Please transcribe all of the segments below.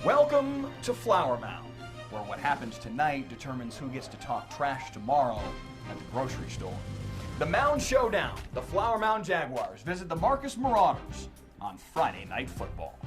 Welcome to Flower Mound, where what happens tonight determines who gets to talk trash tomorrow at the grocery store. The Mound Showdown, the Flower Mound Jaguars visit the Marcus Marauders on Friday Night Football.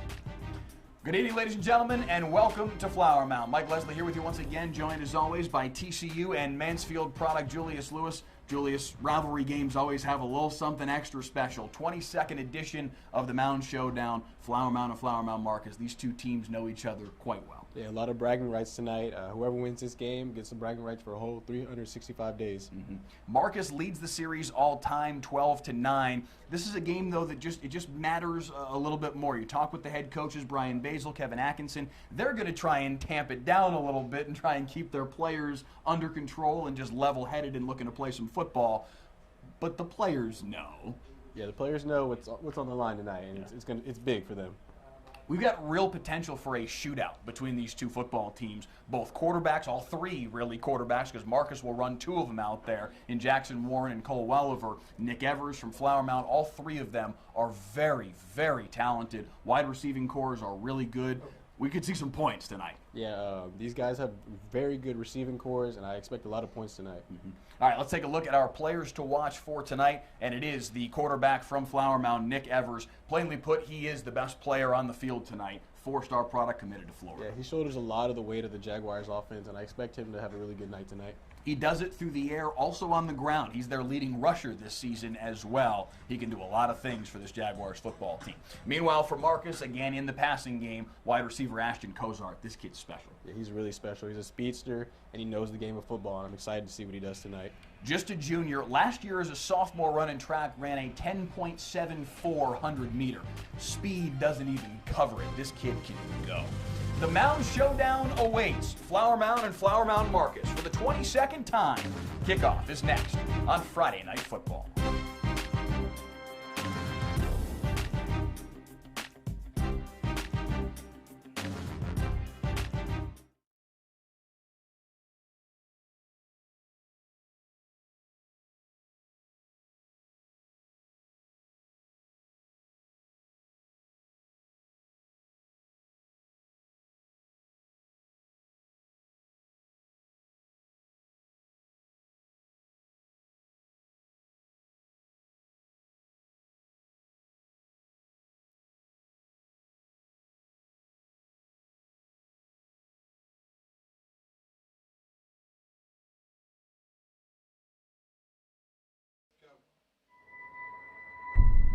Good evening, ladies and gentlemen, and welcome to Flower Mound. Mike Leslie here with you once again, joined as always by TCU and Mansfield product Julius Lewis. Julius, rivalry games always have a little something extra special. 22nd edition of the Mound Showdown, Flower Mound and Flower Mound Marcus. These two teams know each other quite well. Yeah, a lot of bragging rights tonight. Whoever wins this game gets some bragging rights for a whole 365 days. Marcus leads the series all time, 12-9. This is a game, though, that just matters a little bit more. You talk with the head coaches, Brian Basil, Kevin Atkinson. They're going to try and tamp it down a little bit and try and keep their players under control and just level-headed and looking to play some football. But the players know. Yeah, the players know what's on the line tonight, and it's big for them. We've got real potential for a shootout between these two football teams. Both quarterbacks, all three really quarterbacks, because Marcus will run two of them out there in Jackson Warren and Cole Welliver. Nick Evers from Flower Mound, all three of them are very, very talented. Wide receiving cores are really good. We could see some points tonight. Yeah, these guys have very good receiving cores, and I expect a lot of points tonight. All right, let's take a look at our players to watch for tonight, and it is the quarterback from Flower Mound, Nick Evers. Plainly put, he is the best player on the field tonight. Four-star product committed to Florida. Yeah, he shoulders a lot of the weight of the Jaguars' offense, and I expect him to have a really good night tonight. He does it through the air, also on the ground. He's their leading rusher this season as well. He can do a lot of things for this Jaguars football team. Meanwhile, for Marcus, again in the passing game, wide receiver Ashton Cozart. This kid's special. Yeah, he's really special. He's a speedster, and he knows the game of football, and I'm excited to see what he does tonight. Just a junior. Last year as a sophomore running track, ran a 10.74 100-meter. Speed doesn't even cover it. This kid can go. The Mound Showdown awaits Flower Mound and Flower Mound Marcus for the 22nd time. Kickoff is next on Friday Night Football.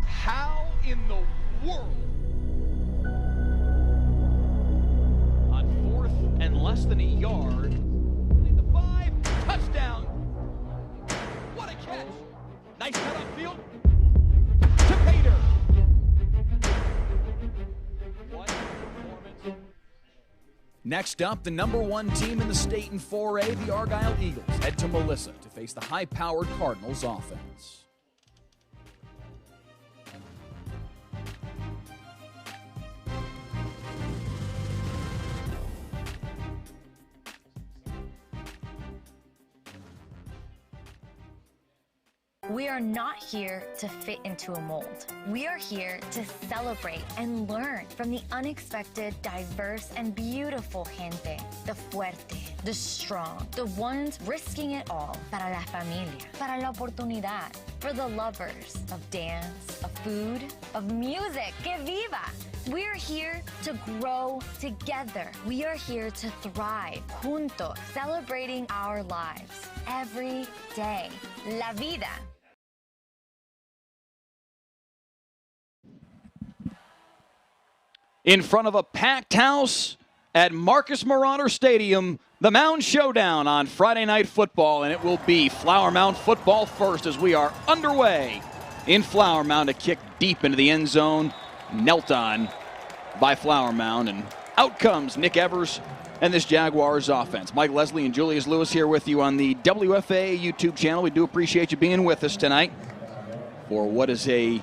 How in the world? On 4th and less than a yard. The 5, touchdown. What a catch. Nice cut upfield. To Pater. What performance. Next up, the #1 team in the state in 4A, the Argyle Eagles, head to Melissa to face the high-powered Cardinals offense. We are not here to fit into a mold. We are here to celebrate and learn from the unexpected, diverse, and beautiful gente. The fuerte, the strong, the ones risking it all. Para la familia, para la oportunidad, for the lovers of dance, of food, of music. Que viva! We are here to grow together. We are here to thrive juntos, celebrating our lives every day. La vida. In front of a packed house at Marcus Marauder Stadium, the Mound Showdown on Friday Night Football, and it will be Flower Mound football first as we are underway in Flower Mound. A kick deep into the end zone, knelt on by Flower Mound, and out comes Nick Evers and this Jaguars offense. Mike Leslie and Julius Lewis here with you on the WFAA YouTube channel. We do appreciate you being with us tonight for what is a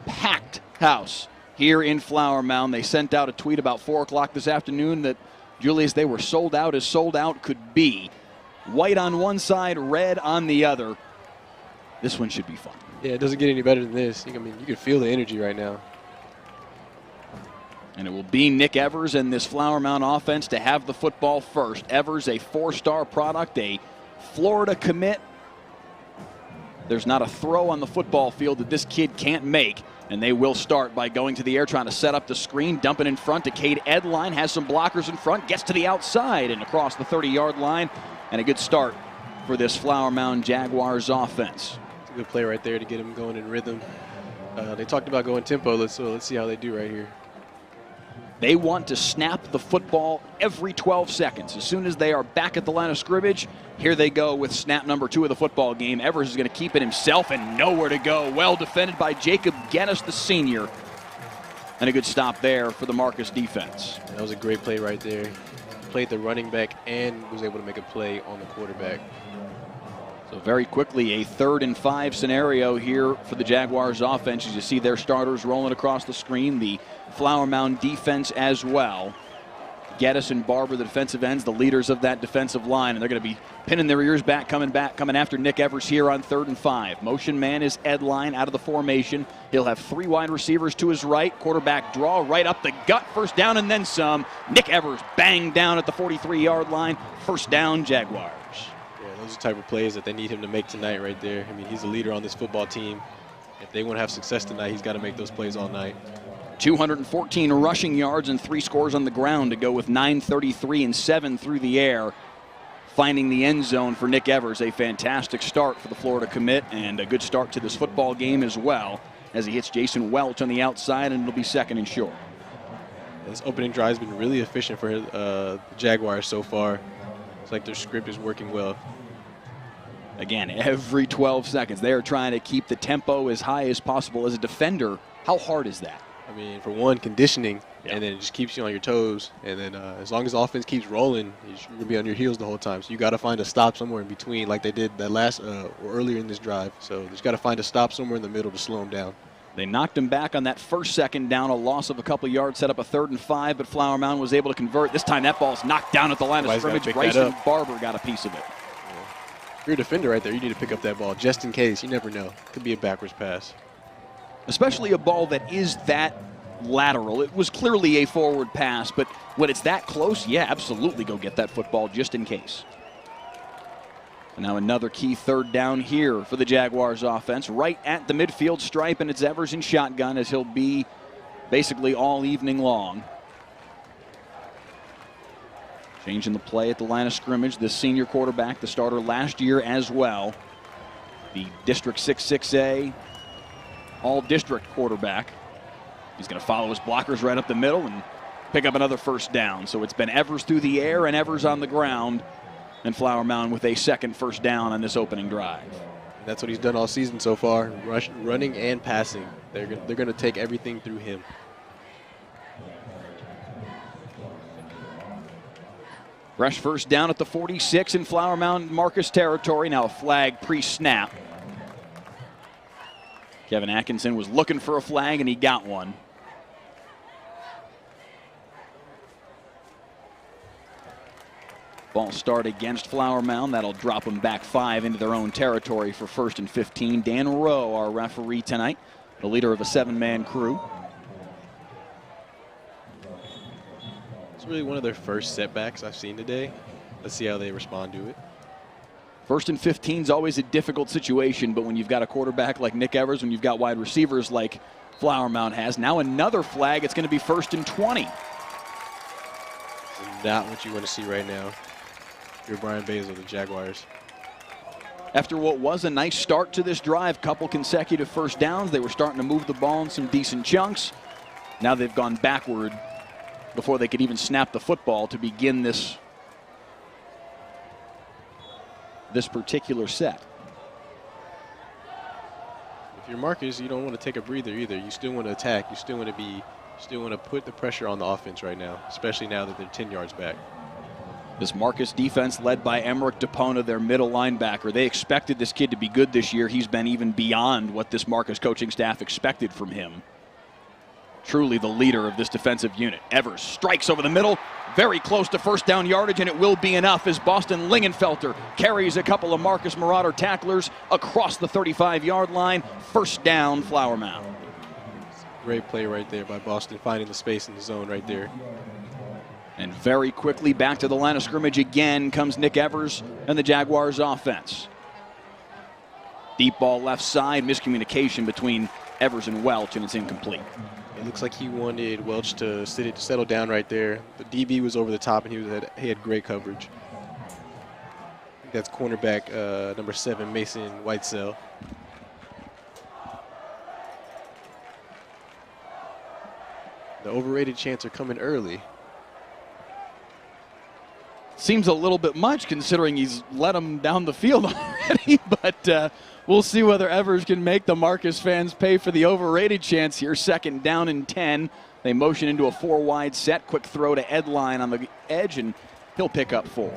packed house here in Flower Mound. They sent out a tweet about 4 o'clock this afternoon that, Julius, they were sold out as sold out could be. White on one side, red on the other. This one should be fun. Yeah, it doesn't get any better than this. I mean, you can feel the energy right now. And it will be Nick Evers and this Flower Mound offense to have the football first. Evers, a 4-star product, a Florida commit. There's not a throw on the football field that this kid can't make. And they will start by going to the air, trying to set up the screen, dumping in front to Cade Edline, has some blockers in front, gets to the outside and across the 30-yard line. And a good start for this Flower Mound Jaguars offense. It's a good play right there to get him going in rhythm. They talked about going tempo, let's see how they do right here. They want to snap the football every 12 seconds. As soon as they are back at the line of scrimmage, here they go with snap number 2 of the football game. Evers is going to keep it himself and nowhere to go. Well defended by Jacob Geddes, the senior. And a good stop there for the Marcus defense. That was a great play right there. Played the running back and was able to make a play on the quarterback. So very quickly, a 3rd and 5 scenario here for the Jaguars offense. As you see their starters rolling across the screen, the Flower Mound defense as well. Geddes and Barber, the defensive ends, the leaders of that defensive line, and they're going to be pinning their ears back, coming after Nick Evers here on 3rd and 5. Motion man is Edline out of the formation. He'll have 3 wide receivers to his right. Quarterback draw right up the gut, first down and then some. Nick Evers banged down at the 43-yard line. First down, Jaguars. Those are the type of plays that they need him to make tonight right there. I mean, he's a leader on this football team. If they want to have success tonight, he's got to make those plays all night. 214 rushing yards and 3 scores on the ground to go with 933 and 7 through the air. Finding the end zone for Nick Evers. A fantastic start for the Florida commit and a good start to this football game as well as he hits Jason Welch on the outside, and it'll be 2nd and short. This opening drive has been really efficient for the Jaguars so far. It's like their script is working well. Again, every 12 seconds, they are trying to keep the tempo as high as possible. As a defender, how hard is that? I mean, for one, conditioning, and then it just keeps you on your toes. And then as long as the offense keeps rolling, you're going to be on your heels the whole time. So you got to find a stop somewhere in between, like they did that last or earlier in this drive. So you just got to find a stop somewhere in the middle to slow them down. They knocked him back on that first 2nd down, a loss of a couple yards, set up a 3rd and 5, but Flower Mound was able to convert. This time that ball's knocked down at the line of scrimmage. Bryson Barber got a piece of it. If you're a defender right there, you need to pick up that ball just in case. You never know. Could be a backwards pass. Especially a ball that is that lateral. It was clearly a forward pass, but when it's that close, yeah, absolutely go get that football just in case. And now another key 3rd down here for the Jaguars offense, right at the midfield stripe, and it's Evers in shotgun as he'll be basically all evening long. Changing the play at the line of scrimmage, this senior quarterback, the starter last year as well. The District 6A all-district quarterback. He's going to follow his blockers right up the middle and pick up another 1st down. So it's been Evers through the air and Evers on the ground, and Flower Mound with a 2nd 1st down on this opening drive. That's what he's done all season so far, running and passing. They're going to take everything through him. Fresh 1st down at the 46 in Flower Mound Marcus territory. Now a flag pre-snap. Kevin Atkinson was looking for a flag, and he got one. Ball start against Flower Mound. That'll drop them back 5 into their own territory for 1st and 15. Dan Rowe, our referee tonight, the leader of a 7-man crew. It's really one of their first setbacks I've seen today. Let's see how they respond to it. 1st and 15 is always a difficult situation, but when you've got a quarterback like Nick Evers, when you've got wide receivers like Flower Mound has, now another flag, it's going to be 1st and 20. Not what you want to see right now. You're Brian Basil, the Jaguars. After what was a nice start to this drive, couple consecutive 1st downs, they were starting to move the ball in some decent chunks. Now they've gone backward before they could even snap the football to begin this particular set. If you're Marcus, you don't want to take a breather either. You still want to attack. You still want to put the pressure on the offense right now, especially now that they're 10 yards back. This Marcus defense led by Emmerich DePona, their middle linebacker. They expected this kid to be good this year. He's been even beyond what this Marcus coaching staff expected from him. Truly the leader of this defensive unit. Evers strikes over the middle, very close to 1st down yardage, and it will be enough as Boston Lingenfelter carries a couple of Marcus Marauder tacklers across the 35-yard line. 1st down, Flower Mound. Great play right there by Boston, finding the space in the zone right there. And very quickly back to the line of scrimmage again comes Nick Evers and the Jaguars offense. Deep ball left side, miscommunication between Evers and Welch, and it's incomplete. It looks like he wanted Welch to settle down right there. The DB was over the top, and he had great coverage. I think that's cornerback number 7, Mason Whitesell. The overrated chants are coming early. Seems a little bit much considering he's let him down the field already, but we'll see whether Evers can make the Marcus fans pay for the overrated chance here. 2nd down and 10. They motion into a 4-wide set. Quick throw to Edline on the edge, and he'll pick up 4.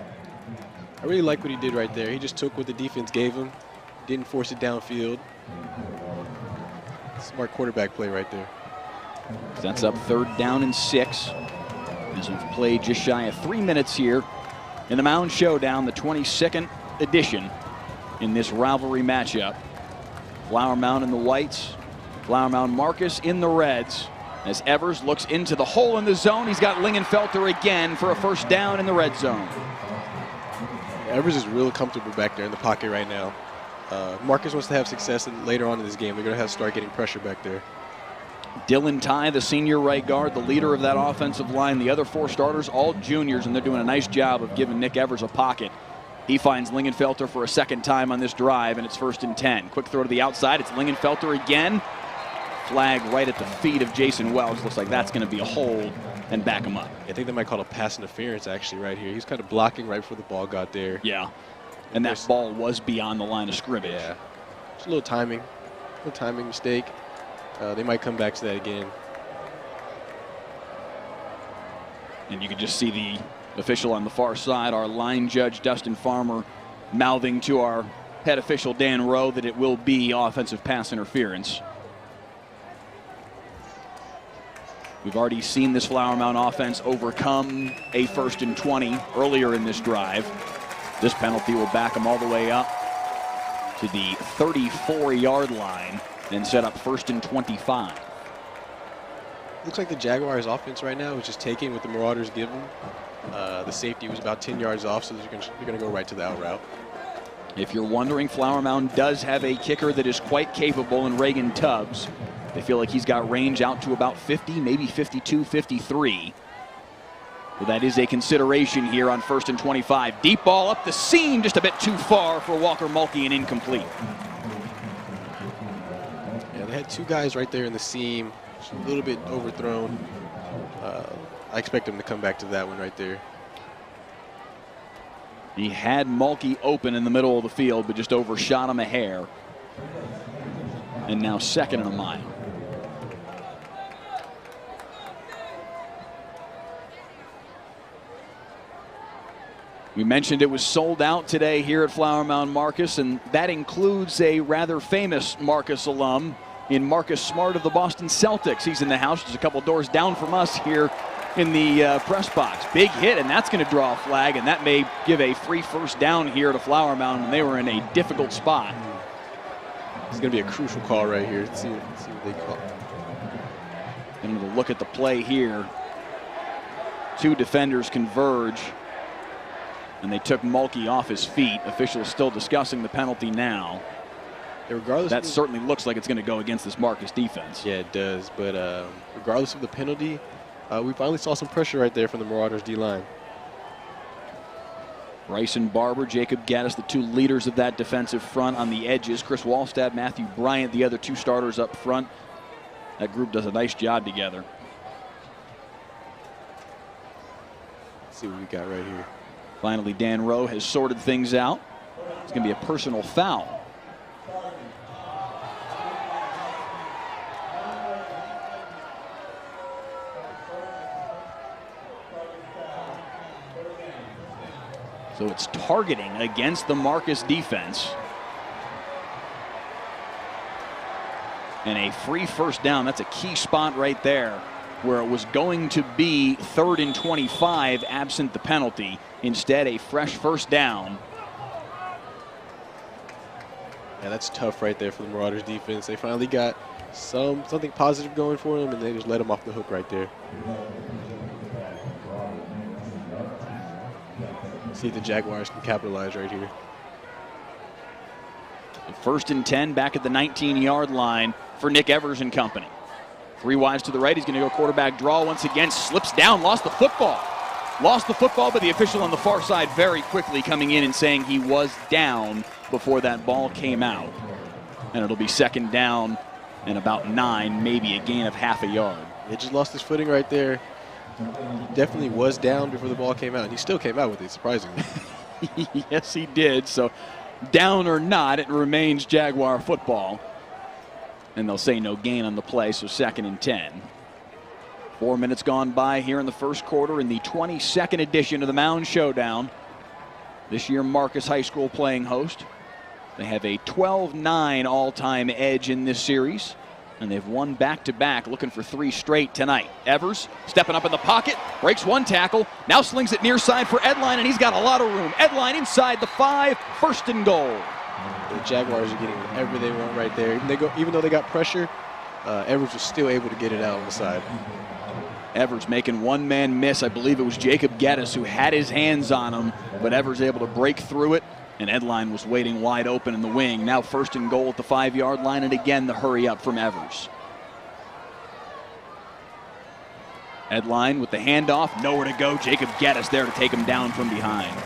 I really like what he did right there. He just took what the defense gave him, didn't force it downfield. Smart quarterback play right there. That's up 3rd down and 6. As we've played just shy of 3 minutes here in the Mound Showdown, the 22nd edition in this rivalry matchup. Flower Mound in the whites, Flower Mound Marcus in the reds. As Evers looks into the hole in the zone, he's got Lingenfelter again for a 1st down in the red zone. Evers is real comfortable back there in the pocket right now. Marcus wants to have success later on in this game. They're going to have to start getting pressure back there. Dylan Ty, the senior right guard, the leader of that offensive line. The other 4 starters, all juniors, and they're doing a nice job of giving Nick Evers a pocket. He finds Lingenfelter for a 2nd time on this drive, and it's 1st and 10. Quick throw to the outside. It's Lingenfelter again. Flag right at the feet of Jason Welch. Looks like that's going to be a hold and back him up. I think they might call it a pass interference actually right here. He's kind of blocking right before the ball got there. Yeah, and that ball was beyond the line of scrimmage. Yeah, just a little timing mistake. They might come back to that again. And you can just see the official on the far side, our line judge, Dustin Farmer, mouthing to our head official, Dan Rowe, that it will be offensive pass interference. We've already seen this Flower Mound offense overcome a 1st and 20 earlier in this drive. This penalty will back them all the way up to the 34-yard line and set up 1st and 25. Looks like the Jaguars offense right now is just taking what the Marauders give them. The safety was about 10 yards off, so they're going to go right to the out route. If you're wondering, Flower Mound does have a kicker that is quite capable in Reagan Tubbs. They feel like he's got range out to about 50, maybe 52, 53. Well, that is a consideration here on 1st and 25. Deep ball up the seam, just a bit too far for Walker Mulkey and incomplete. Yeah, they had 2 guys right there in the seam, just a little bit overthrown. I expect him to come back to that one right there. He had Mulkey open in the middle of the field, but just overshot him a hair. And now 2nd and a mile. We mentioned it was sold out today here at Flower Mound Marcus, and that includes a rather famous Marcus alum in Marcus Smart of the Boston Celtics. He's in the house just a couple doors down from us here in the press box. Big hit, and that's going to draw a flag, and that may give a free 1st down here to Flower Mound when they were in a difficult spot. It's going to be a crucial call right here. Let's see what they call. And we'll look at the play here. 2 defenders converge, and they took Mulkey off his feet. Officials still discussing the penalty now. Yeah, regardless, that certainly looks like it's going to go against this Marcus defense. Yeah, it does. But regardless of the penalty, we finally saw some pressure right there from the Marauders D-line. Bryson Barber, Jacob Gaddis, the 2 leaders of that defensive front on the edges. Chris Wallstad, Matthew Bryant, the other 2 starters up front. That group does a nice job together. Let's see what we got right here. Finally, Dan Rowe has sorted things out. It's going to be a personal foul. So it's targeting against the Marcus defense. And a free 1st down. That's a key spot right there where it was going to be 3rd and 25 absent the penalty. Instead, a fresh 1st down. Yeah, that's tough right there for the Marauders defense. They finally got something positive going for them, and they just let them off the hook right there. See if the Jaguars can capitalize right here. First and 10 back at the 19-yard line for Nick Evers and company. 3 wides to the right. He's going to go quarterback draw once again. Slips down, lost the football. Lost the football, but the official on the far side very quickly coming in and saying he was down before that ball came out. And it'll be second down and about 9, maybe a gain of half a yard. He just lost his footing right there. He definitely was down before the ball came out. And he still came out with it, surprisingly. Yes, he did. So down or not, it remains Jaguar football. And they'll say no gain on the play, so second and 10. 4 minutes gone by here in the first quarter in the 22nd edition of the Mound Showdown. This year, Marcus High School playing host. They have a 12-9 all-time edge in this series, and they've won back-to-back, looking for 3 straight tonight. Evers stepping up in the pocket, breaks 1 tackle, now slings it near side for Edline, and he's got a lot of room. Edline inside the 5, first and goal. The Jaguars are getting whatever they want right there. Even though they got pressure, Evers was still able to get it out on the side. Evers making one-man miss. I believe it was Jacob Geddes who had his hands on him, but Evers able to break through it, and Edline was waiting wide open in the wing. Now first and goal at the 5-yard line, and again the hurry up from Evers. Edline with the handoff, nowhere to go. Jacob Geddes there to take him down from behind.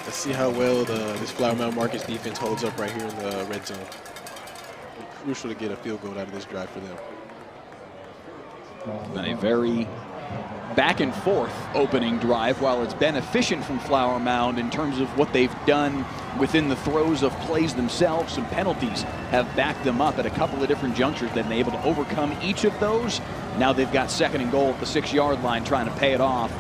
Let's see how well this Flower Mound Marcus defense holds up right here in the red zone. It's crucial to get a field goal out of this drive for them. Been a very back and forth opening drive. While it's been efficient from Flower Mound in terms of what they've done within the throes of plays themselves, some penalties have backed them up at a couple of different junctures. They've been able to overcome each of those. Now they've got second and goal at the 6-yard line, trying to pay it off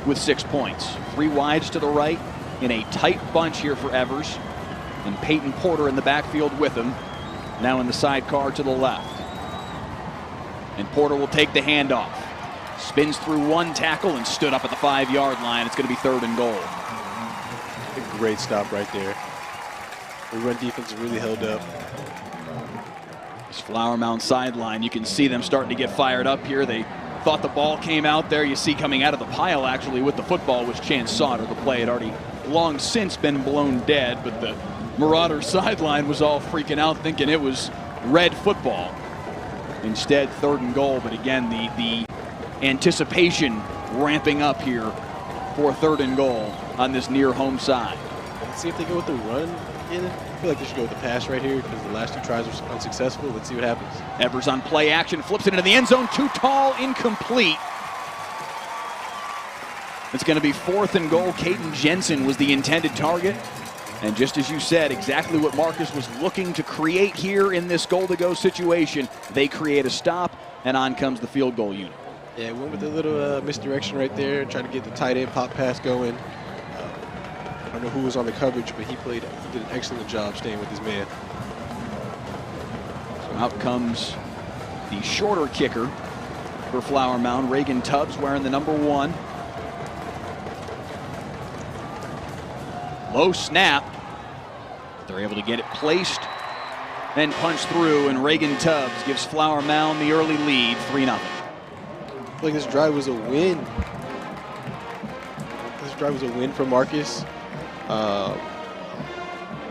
with 6 points. 3 wides to the right in a tight bunch here for Evers, and Peyton Porter in the backfield with him. Now in the sidecar to the left. And Porter will take the handoff. Spins through 1 tackle and stood up at the 5-yard line. It's going to be third and goal. A great stop right there. The run defense really held up. This Flower Mound sideline, you can see them starting to get fired up here. They thought the ball came out there. You see coming out of the pile actually with the football was Chance Sauter. The play had already long since been blown dead, but the Marauder sideline was all freaking out thinking it was red football. Instead, third and goal, but again, the anticipation ramping up here for third and goal on this near home side. Let's see if they go with the run. I feel like they should go with the pass right here because the last 2 tries were unsuccessful. Let's see what happens. Evers on play action, flips it into the end zone, too tall, incomplete. It's going to be fourth and goal. Caden Jensen was the intended target. And just as you said, exactly what Marcus was looking to create here in this goal-to-go situation. They create a stop, and on comes the field goal unit. Yeah, went with a little misdirection right there, trying to get the tight end pop pass going. I don't know who was on the coverage, but he did an excellent job staying with his man. So out comes the shorter kicker for Flower Mound, Reagan Tubbs, wearing the number 1. Low snap. They're able to get it placed and punch through, and Reagan Tubbs gives Flower Mound the early lead, 3-0. I feel like this drive was a win. This drive was a win for Marcus.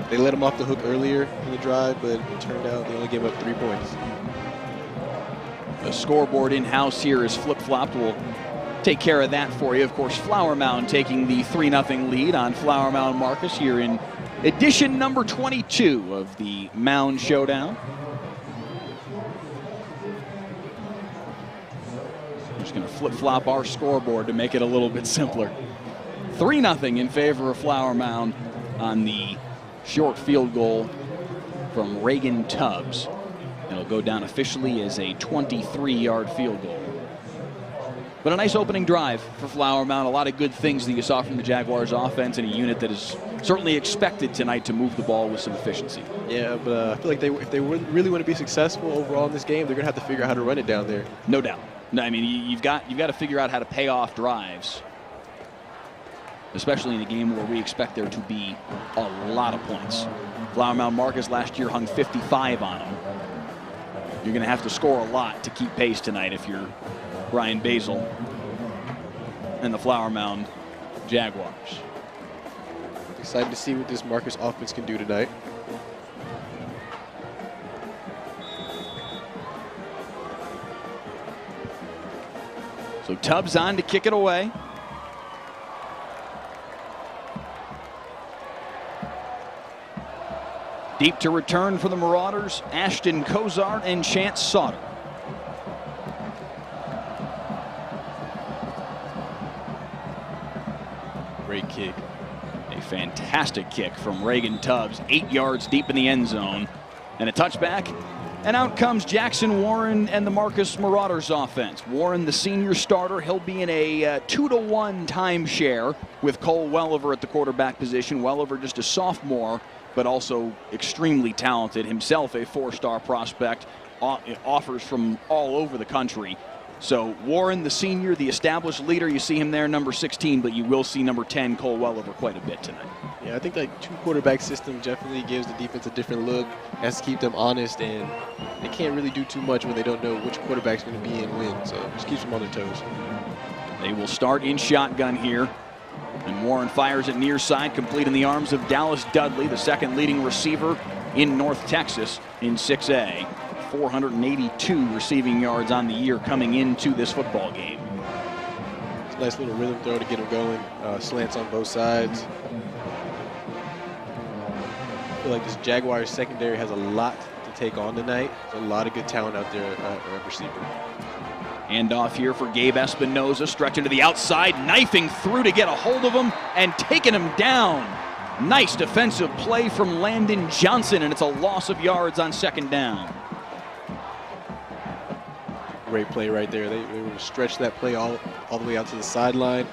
They let him off the hook earlier in the drive, but it turned out they only gave up 3 points. The scoreboard in-house here is flip-flopped. We'll take care of that for you. Of course, Flower Mound taking the 3-0 lead on Flower Mound Marcus here in edition number 22 of the Mound Showdown. I'm just going to flip-flop our scoreboard to make it a little bit simpler. 3-0 in favor of Flower Mound on the short field goal from Reagan Tubbs. It'll go down officially as a 23-yard field goal. But a nice opening drive for Flower Mound. A lot of good things that you saw from the Jaguars offense, and a unit that is certainly expected tonight to move the ball with some efficiency. Yeah, but I feel like if they really want to be successful overall in this game, they're going to have to figure out how to run it down there. No doubt. No, I mean, you've got to figure out how to pay off drives, especially in a game where we expect there to be a lot of points. Flower Mound Marcus last year hung 55 on him. You're going to have to score a lot to keep pace tonight if you're Brian Basil and the Flower Mound Jaguars. Excited to see what this Marcus offense can do tonight. So Tubbs on to kick it away. Deep to return for the Marauders, Ashton Cozart and Chance Sauter. Great kick. A fantastic kick from Reagan Tubbs, 8 yards deep in the end zone. And a touchback. And out comes Jackson Warren and the Marcus Marauders offense. Warren, the senior starter, he'll be in a 2-to-1 timeshare with Cole Welliver at the quarterback position. Welliver just a sophomore, but also extremely talented. Himself a 4-star prospect, offers from all over the country. So Warren, the senior, the established leader, you see him there, number 16, but you will see number 10, Cole Welliver, quite a bit tonight. Yeah, I think that 2-quarterback system definitely gives the defense a different look, has to keep them honest, and they can't really do too much when they don't know which quarterback's going to be and when, so just keeps them on their toes. They will start in shotgun here, and Warren fires it near side, complete in the arms of Dallas Dudley, the second leading receiver in North Texas in 6A. 482 receiving yards on the year coming into this football game. It's a nice little rhythm throw to get him going. Slants on both sides. I feel like this Jaguars secondary has a lot to take on tonight. There's a lot of good talent out there at receiver. Handoff here for Gabe Espinoza, stretching to the outside, knifing through to get a hold of him and taking him down. Nice defensive play from Landon Johnson, and it's a loss of yards on second down. Great play right there. They were to stretch that play all the way out to the sideline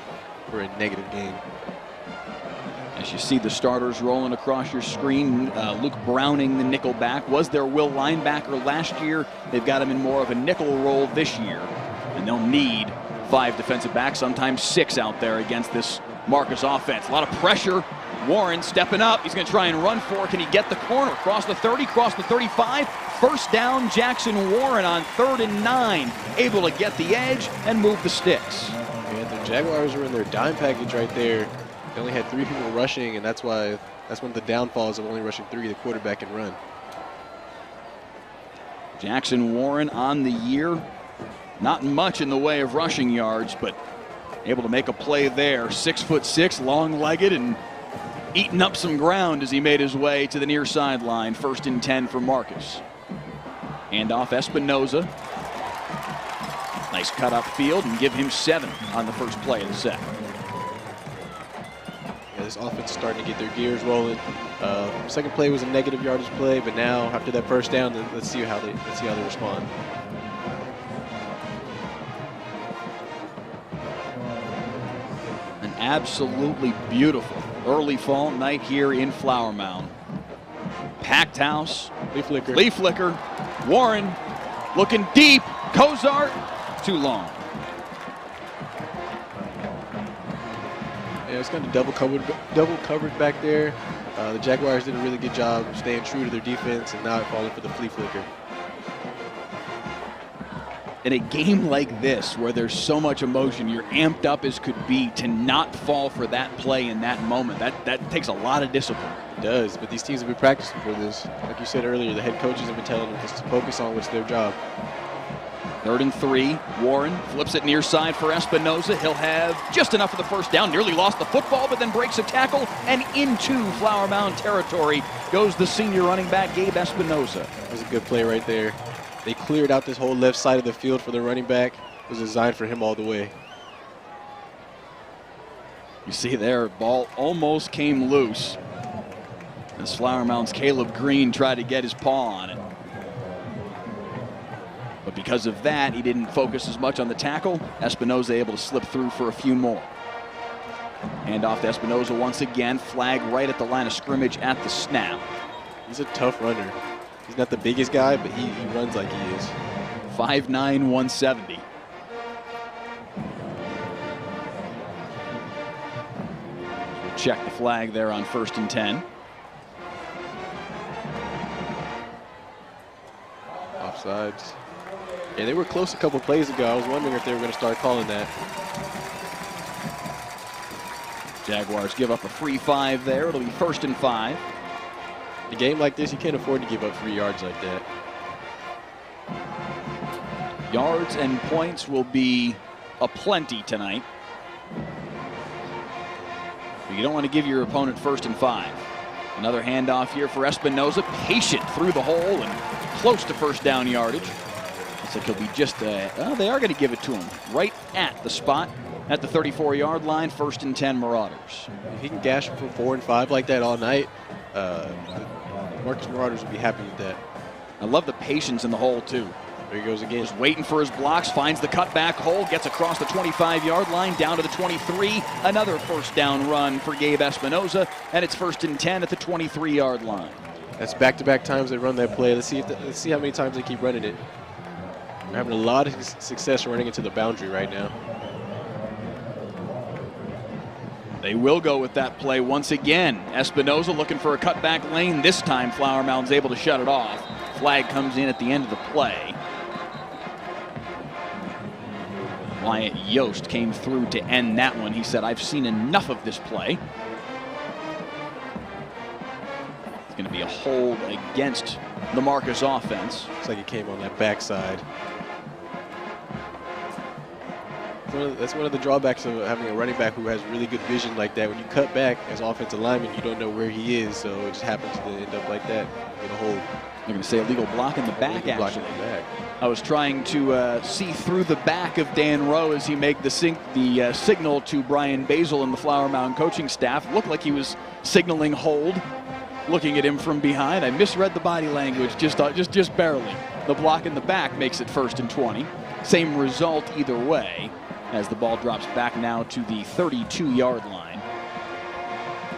for a negative gain. As you see the starters rolling across your screen, Luke Browning, the nickel back, was their will linebacker last year. They've got him in more of a nickel role this year, and they'll need 5 defensive backs, sometimes 6 out there against this Marcus offense. A lot of pressure. Warren stepping up. He's going to try and run for it. Can he get the corner? Cross the 30, cross the 35. First down, Jackson Warren on 3rd and 9. Able to get the edge and move the sticks. And the Jaguars were in their dime package right there. They only had 3 people rushing, and that's one of the downfalls of only rushing 3, the quarterback and run. Jackson Warren on the year. Not much in the way of rushing yards, but able to make a play there. 6'6", long-legged, and eating up some ground as he made his way to the near sideline. 1st and 10 for Marcus. Handoff Espinoza. Nice cut upfield and give him 7 on the first play of the set. Yeah, this offense is starting to get their gears rolling. Second play was a negative yardage play, but now after that first down, let's see how they respond. An absolutely beautiful early fall night here in Flower Mound. Packed house. Lee flicker. Warren looking deep. Cozart too long. Yeah, it's kind of double covered back there. The Jaguars did a really good job staying true to their defense and not falling for the flea flicker. In a game like this, where there's so much emotion, you're amped up as could be, to not fall for that play in that moment. That takes a lot of discipline. It does, but these teams have been practicing for this. Like you said earlier, the head coaches have been telling them just to focus on what's their job. 3rd and 3. Warren flips it near side for Espinoza. He'll have just enough for the first down. Nearly lost the football, but then breaks a tackle, and into Flower Mound territory goes the senior running back, Gabe Espinoza. That was a good play right there. They cleared out this whole left side of the field for the running back. It was designed for him all the way. You see there, ball almost came loose as Flower Mound's Caleb Green tried to get his paw on it. But because of that, he didn't focus as much on the tackle. Espinoza able to slip through for a few more. Hand off to Espinoza once again. Flag right at the line of scrimmage at the snap. He's a tough runner. He's not the biggest guy, but he runs like he is. 5'9", 170. Check the flag there on 1st and 10. Offsides. Yeah, they were close a couple plays ago. I was wondering if they were going to start calling that. Jaguars give up a free 5 there. It'll be 1st and 5. In a game like this, you can't afford to give up 3 yards like that. Yards and points will be aplenty tonight. But you don't want to give your opponent 1st and 5. Another handoff here for Espinoza. Patient through the hole and close to first down yardage. Looks like he'll be just, they are going to give it to him right at the spot at the 34-yard line. 1st and 10 Marauders. If he can gash for 4 and 5 like that all night, the Marcus Marauders will be happy with that. I love the patience in the hole, too. There he goes again. Just waiting for his blocks, finds the cutback hole, gets across the 25-yard line, down to the 23. Another first down run for Gabe Espinoza, and it's 1st and 10 at the 23-yard line. That's back-to-back times they run that play. Let's see how many times they keep running it. They're having a lot of success running into the boundary right now. They will go with that play once again. Espinoza looking for a cutback lane. This time Flower Mound's able to shut it off. Flag comes in at the end of the play. Wyatt Yost came through to end that one. He said, "I've seen enough of this play." It's going to be a hold against the Marcus offense. Looks like he came on that backside. That's one of the drawbacks of having a running back who has really good vision like that. When you cut back as offensive lineman, you don't know where he is, so it just happens to end up like that. Get a hold. They're going to say illegal block in the back, actually. In the back. I was trying to see through the back of Dan Rowe as he made the signal to Brian Basil and the Flower Mound coaching staff. Looked like he was signaling hold, looking at him from behind. I misread the body language just barely. The block in the back makes it 1st and 20. Same result either way as the ball drops back now to the 32-yard line.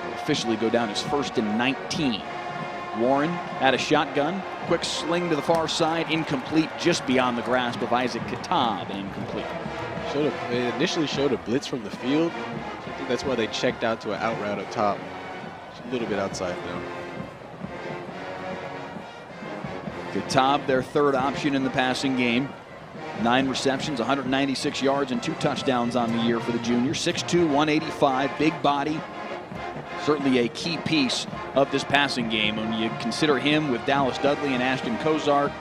Will officially go down as 1st and 19. Warren at a shotgun. Quick sling to the far side. Incomplete, just beyond the grasp of Isaac Katab. Incomplete. They initially showed a blitz from the field. I think that's why they checked out to an out route up top. It's a little bit outside now. Katab, their 3rd option in the passing game. 9 receptions, 196 yards, and 2 touchdowns on the year for the junior. 6'2", 185, big body. Certainly a key piece of this passing game. When you consider him with Dallas Dudley and Ashton Kozar,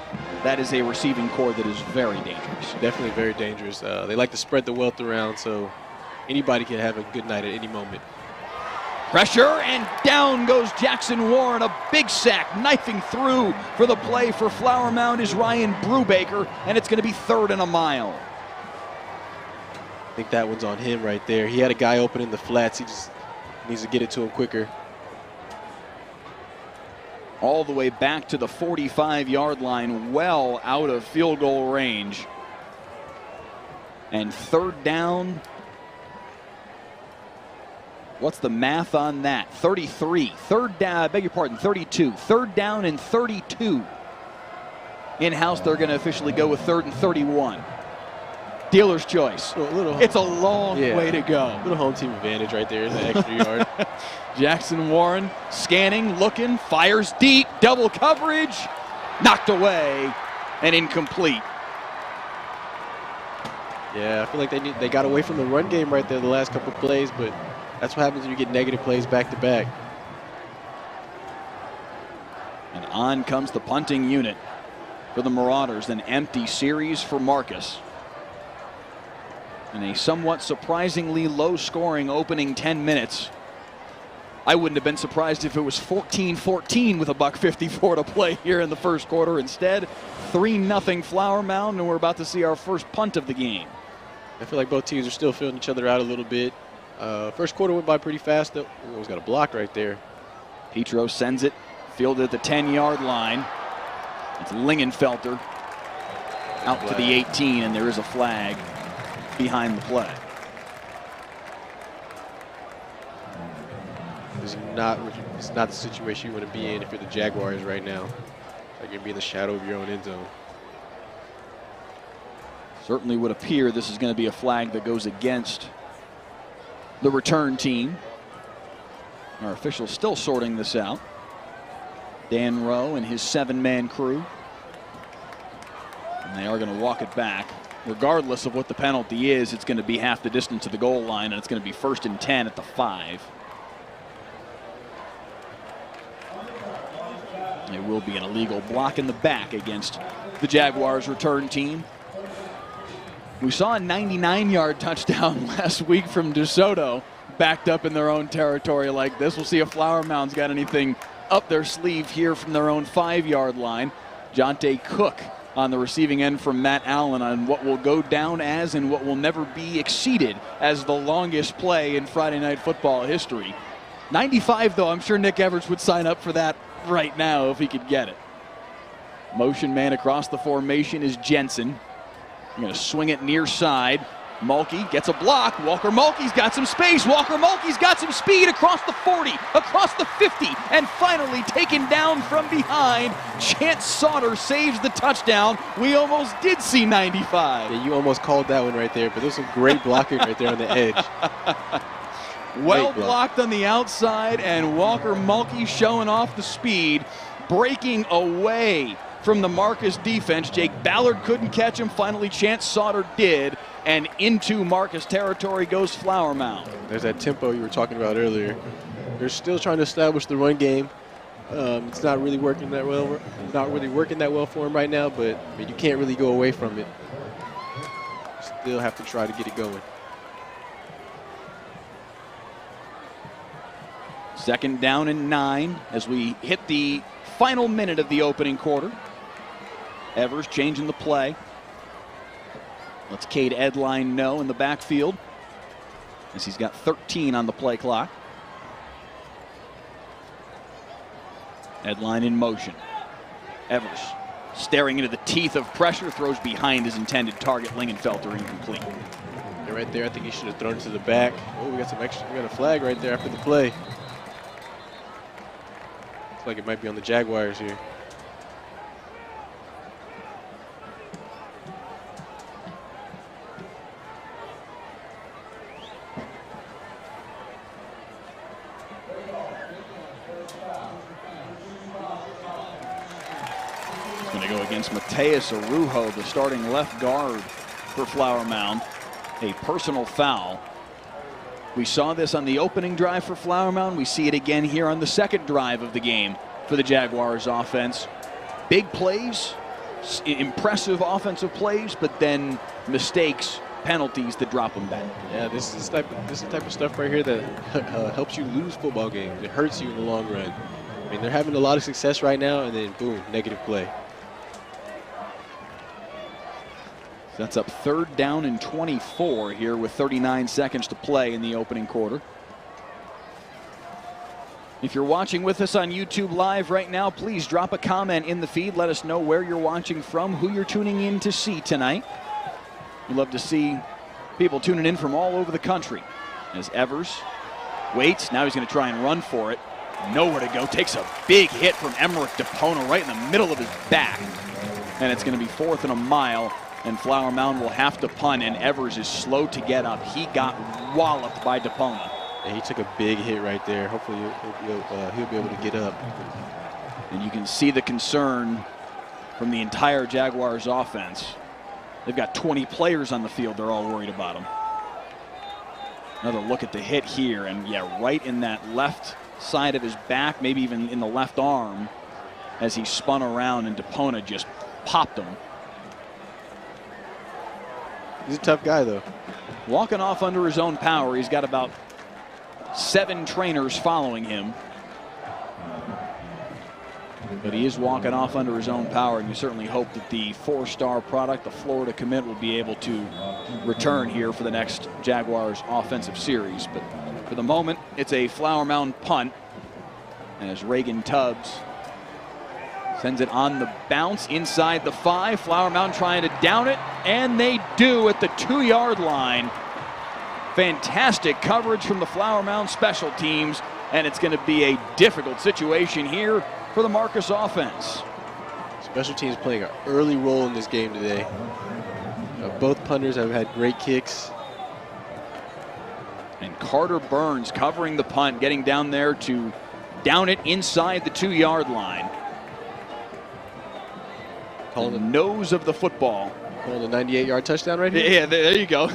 that is a receiving core that is very dangerous. Definitely very dangerous. They like to spread the wealth around, so anybody can have a good night at any moment. Pressure, and down goes Jackson Warren. A big sack, knifing through for the play for Flower Mound is Ryan Brubaker, and it's going to be 3rd and a mile. I think that one's on him right there. He had a guy open in the flats. He just needs to get it to him quicker. All the way back to the 45-yard line, well out of field goal range. And 3rd down. What's the math on that? 33. 3rd down, I beg your pardon, 32. 3rd down and 32. In-house, they're going to officially go with 3rd and 31. Dealer's choice. It's a long way to go. Little home team advantage right there in the extra yard. Jackson Warren scanning, looking, fires deep, double coverage, knocked away, and incomplete. Yeah, I feel like they got away from the run game right there the last couple plays, but that's what happens when you get negative plays back to back. And on comes the punting unit for the Marauders. An empty series for Marcus. And a somewhat surprisingly low-scoring opening 10 minutes. I wouldn't have been surprised if it was 14-14 with $1:54 to play here in the first quarter. Instead, 3-0 Flower Mound, and we're about to see our first punt of the game. I feel like both teams are still feeling each other out a little bit. First quarter went by pretty fast, though. He's got a block right there. Petro sends it, fielded at the 10-yard line. It's Lingenfelter out to the 18, and there is a flag behind the play. It's not the situation you want to be in if you're the Jaguars right now. Like you're going to be in the shadow of your own end zone. Certainly would appear this is going to be a flag that goes against the return team. Our officials still sorting this out. Dan Rowe and his 7-man crew. And they are going to walk it back. Regardless of what the penalty is, it's going to be half the distance to the goal line, and it's going to be 1st and 10 at the 5. It will be an illegal block in the back against the Jaguars' return team. We saw a 99-yard touchdown last week from DeSoto, backed up in their own territory like this. We'll see if Flower Mound's got anything up their sleeve here from their own 5-yard line. Jonte Cook on the receiving end from Matt Allen on what will go down as and what will never be exceeded as the longest play in Friday Night Football history. 95, though, I'm sure Nick Evers would sign up for that right now if he could get it. Motion man across the formation is Jensen. I'm going to swing it near side. Mulkey gets a block. Walker Mulkey's got some space. Walker Mulkey's got some speed across the 40, across the 50, and finally taken down from behind. Chance Sauter saves the touchdown. We almost did see 95. Yeah, you almost called that one right there, but there's some great blocking right there on the edge. Well blocked on the outside, and Walker Mulkey showing off the speed, breaking away from the Marcus defense. Jake Ballard couldn't catch him. Finally, Chance Sauter did, and into Marcus territory goes Flower Mound. There's that tempo you were talking about earlier. They're still trying to establish the run game. It's not really working that well. For him right now, but I mean, you can't really go away from it. Still have to try to get it going. 2nd down and 9 as we hit the final minute of the opening quarter. Evers changing the play. Let's Cade Edline know in the backfield as he's got 13 on the play clock. Edline in motion. Evers staring into the teeth of pressure, throws behind his intended target. Lingenfelter incomplete. And right there, I think he should have thrown it to the back. Oh, we got some extra. We got a flag right there after the play. Looks like it might be on the Jaguars here. Mateus Arujo, the starting left guard for Flower Mound. A personal foul. We saw this on the opening drive for Flower Mound. We see it again here on the 2nd drive of the game for the Jaguars offense. Big plays, impressive offensive plays, but then mistakes, penalties that drop them back. Yeah, this is the type of stuff right here that helps you lose football games. It hurts you in the long run. I mean, they're having a lot of success right now, and then boom, negative play. That's up 3rd down and 24 here with 39 seconds to play in the opening quarter. If you're watching with us on YouTube Live right now, please drop a comment in the feed. Let us know where you're watching from, who you're tuning in to see tonight. We'd love to see people tuning in from all over the country. As Evers waits, now he's going to try and run for it. Nowhere to go, takes a big hit from Emmerich DePona right in the middle of his back. And it's going to be 4th and a mile. And Flower Mound will have to punt, and Evers is slow to get up. He got walloped by DePona. Yeah, he took a big hit right there. Hopefully he'll be able to get up. And you can see the concern from the entire Jaguars offense. They've got 20 players on the field. They're all worried about him. Another look at the hit here, and yeah, right in that left side of his back, maybe even in the left arm, as he spun around, and DePona just popped him. He's a tough guy, though. Walking off under his own power. He's got about 7 trainers following him. But he is walking off under his own power, and you certainly hope that the 4-star product, the Florida commit, will be able to return here for the next Jaguars offensive series. But for the moment, it's a Flower Mound punt as Reagan Tubbs sends it on the bounce inside the 5. Flower Mound trying to down it, and they do at the 2-yard line. Fantastic coverage from the Flower Mound special teams, and it's going to be a difficult situation here for the Marcus offense. Special teams playing an early role in this game today. Both punters have had great kicks. And Carter Burns covering the punt, getting down there to down it inside the 2-yard line. Calling the nose of the football. Calling the 98-yard touchdown right here? Yeah, there you go.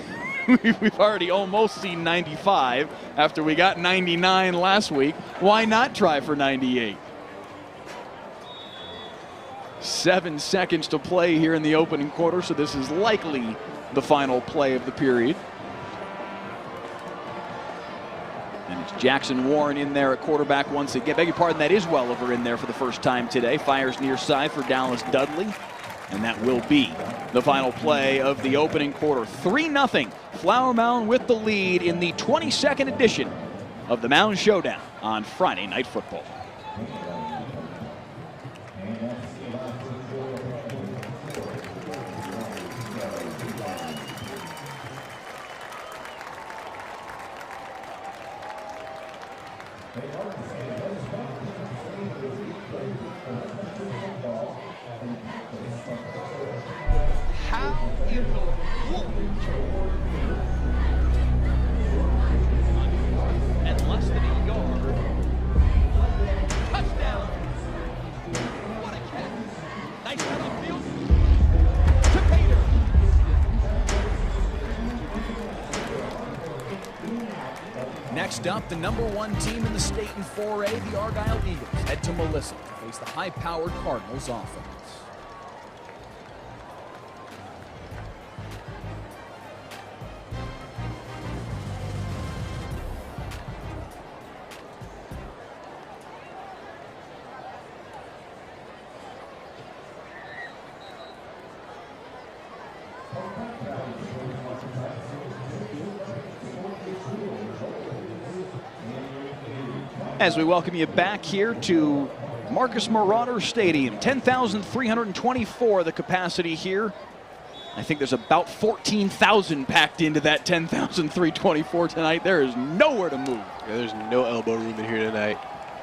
We've already almost seen 95 after we got 99 last week. Why not try for 98? 7 seconds to play here in the opening quarter, so this is likely the final play of the period. And it's Jackson Warren in there at quarterback once again. Beg your pardon, that is Welliver in there for the first time today. Fires near side for Dallas Dudley. And that will be the final play of the opening quarter. 3-0. Flower Mound with the lead in the 22nd edition of the Mound Showdown on Friday Night Football. How in the world? And less than a yard. Touchdown. What a catch. Nice run upfield. To Pater. Next up, the #1 team in the state in 4A, the Argyle Eagles, head to Melissa to face the high-powered Cardinals offense. As we welcome you back here to Marcus Marauder Stadium, 10,324 the capacity here. I think there's about 14,000 packed into that 10,324 tonight. There is nowhere to move. Yeah, there's no elbow room in here tonight.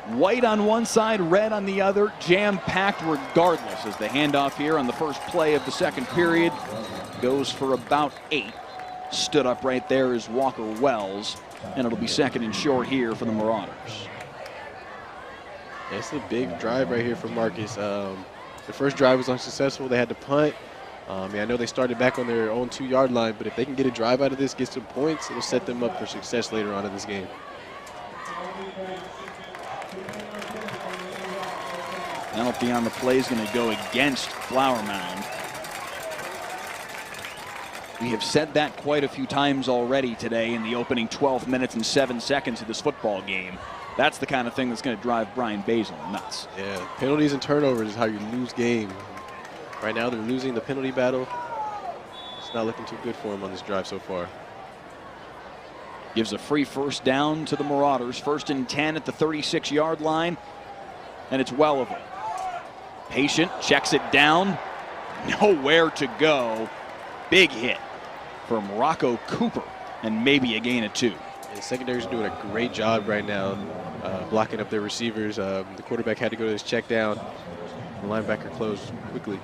White on one side, red on the other, jam-packed regardless as the handoff here on the first play of the second period goes for about 8. Stood up right there is Walker Wells, and it'll be second and short here for the Marauders. Yeah, it's a big drive right here for Marcus. The first drive was unsuccessful. They had to punt. I know they started back on their own 2-yard line, but if they can get a drive out of this, get some points, it'll set them up for success later on in this game. Penalty on the play is going to go against Flower Mound. We have said that quite a few times already today in the opening 12 minutes and 7 seconds of this football game. That's the kind of thing that's going to drive Brian Basil nuts. Yeah, penalties and turnovers is how you lose game. Right now they're losing the penalty battle. It's not looking too good for them on this drive so far. Gives a free first down to the Marauders. 1st and 10 at the 36-yard line. And it's Welliver. Patient, checks it down. Nowhere to go. Big hit from Rocco Cooper, and maybe a gain of 2. And the secondary's doing a great job right now, blocking up their receivers. The quarterback had to go to his check down. The linebacker closed quickly.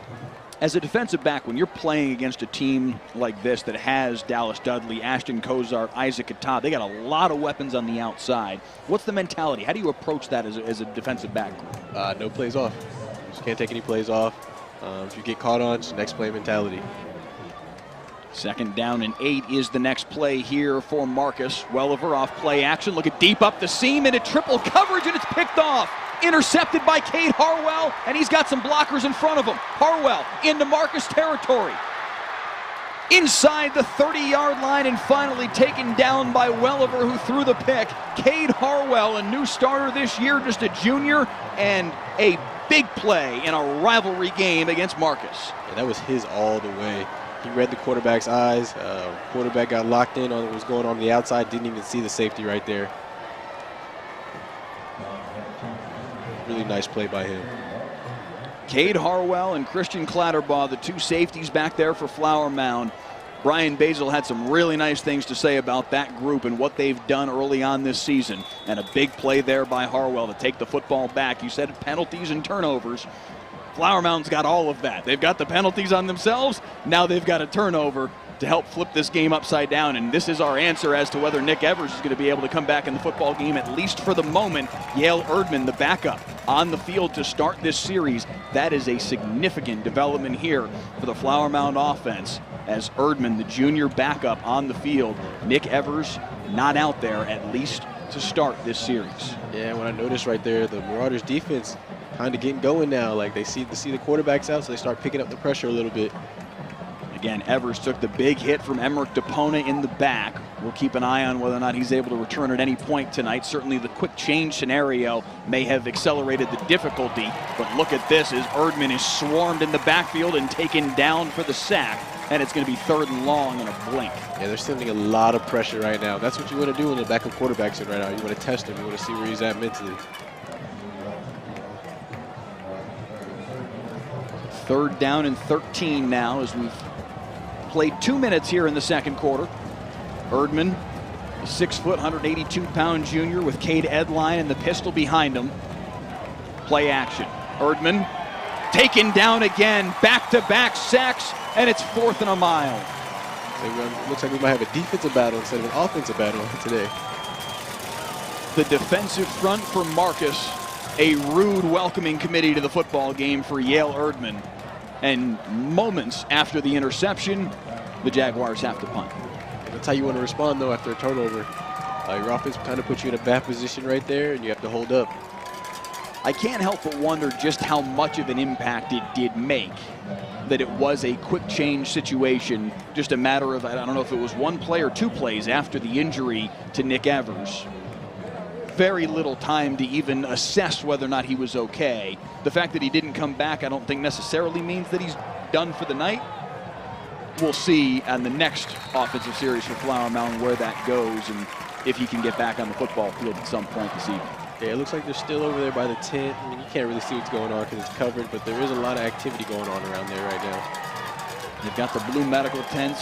As a defensive back, when you're playing against a team like this that has Dallas Dudley, Ashton Kozart, Isaac Atah, they got a lot of weapons on the outside. What's the mentality? How do you approach that as a defensive back group? No plays off. You just can't take any plays off. If you get caught on, it's next play mentality. 2nd down and 8 is the next play here for Marcus. Welliver off play action, looking deep up the seam into triple coverage, and it's picked off. Intercepted by Cade Harwell, and he's got some blockers in front of him. Harwell into Marcus territory. Inside the 30-yard line and finally taken down by Welliver, who threw the pick. Cade Harwell, a new starter this year, just a junior, and a big play in a rivalry game against Marcus. Yeah, that was his all the way. He read the quarterback's eyes. Quarterback got locked in on what was going on the outside, didn't even see the safety right there. Really nice play by him. Cade Harwell and Christian Clatterbaugh, the 2 safeties back there for Flower Mound. Brian Basil had some really nice things to say about that group and what they've done early on this season. And a big play there by Harwell to take the football back. You said penalties and turnovers. Flower Mound's got all of that. They've got the penalties on themselves. Now they've got a turnover to help flip this game upside down. And this is our answer as to whether Nick Evers is going to be able to come back in the football game, at least for the moment. Yale Erdman, the backup, on the field to start this series. That is a significant development here for the Flower Mound offense, as Erdman, the junior backup, on the field. Nick Evers not out there, at least to start this series. Yeah, what I noticed right there, the Marauders defense kind of getting going now. Like they see the quarterbacks out, so they start picking up the pressure a little bit. Again, Evers took the big hit from Emmerich DePona in the back. We'll keep an eye on whether or not he's able to return at any point tonight. Certainly the quick change scenario may have accelerated the difficulty, but look at this as Erdman is swarmed in the backfield and taken down for the sack, and it's going to be 3rd and long in a blink. Yeah, they're sending a lot of pressure right now. That's what you want to do when the backup quarterback's in right now. You want to test him. You want to see where he's at mentally. 3rd down and 13 now as we've played 2 minutes here in the second quarter. Erdman, a 6-foot, 182-pound junior with Cade Edline and the pistol behind him. Play action. Erdman taken down again, back-to-back sacks, and it's 4th and a mile. Looks like we might have a defensive battle instead of an offensive battle today. The defensive front for Marcus, a rude welcoming committee to the football game for Yale Erdman. And moments after the interception, the Jaguars have to punt. That's how you want to respond, though, after a turnover. Your offense kind of puts you in a bad position right there, and you have to hold up. I can't help but wonder just how much of an impact it did make, that it was a quick change situation, just a matter of, I don't know if it was 1 play or 2 plays after the injury to Nick Evers. Very little time to even assess whether or not he was okay. The fact that he didn't come back, I don't think necessarily means that he's done for the night. We'll see on the next offensive series for Flower Mound where that goes and if he can get back on the football field at some point this evening. Yeah, it looks like they're still over there by the tent. I mean, you can't really see what's going on because it's covered, but there is a lot of activity going on around there right now. They've got the blue medical tents,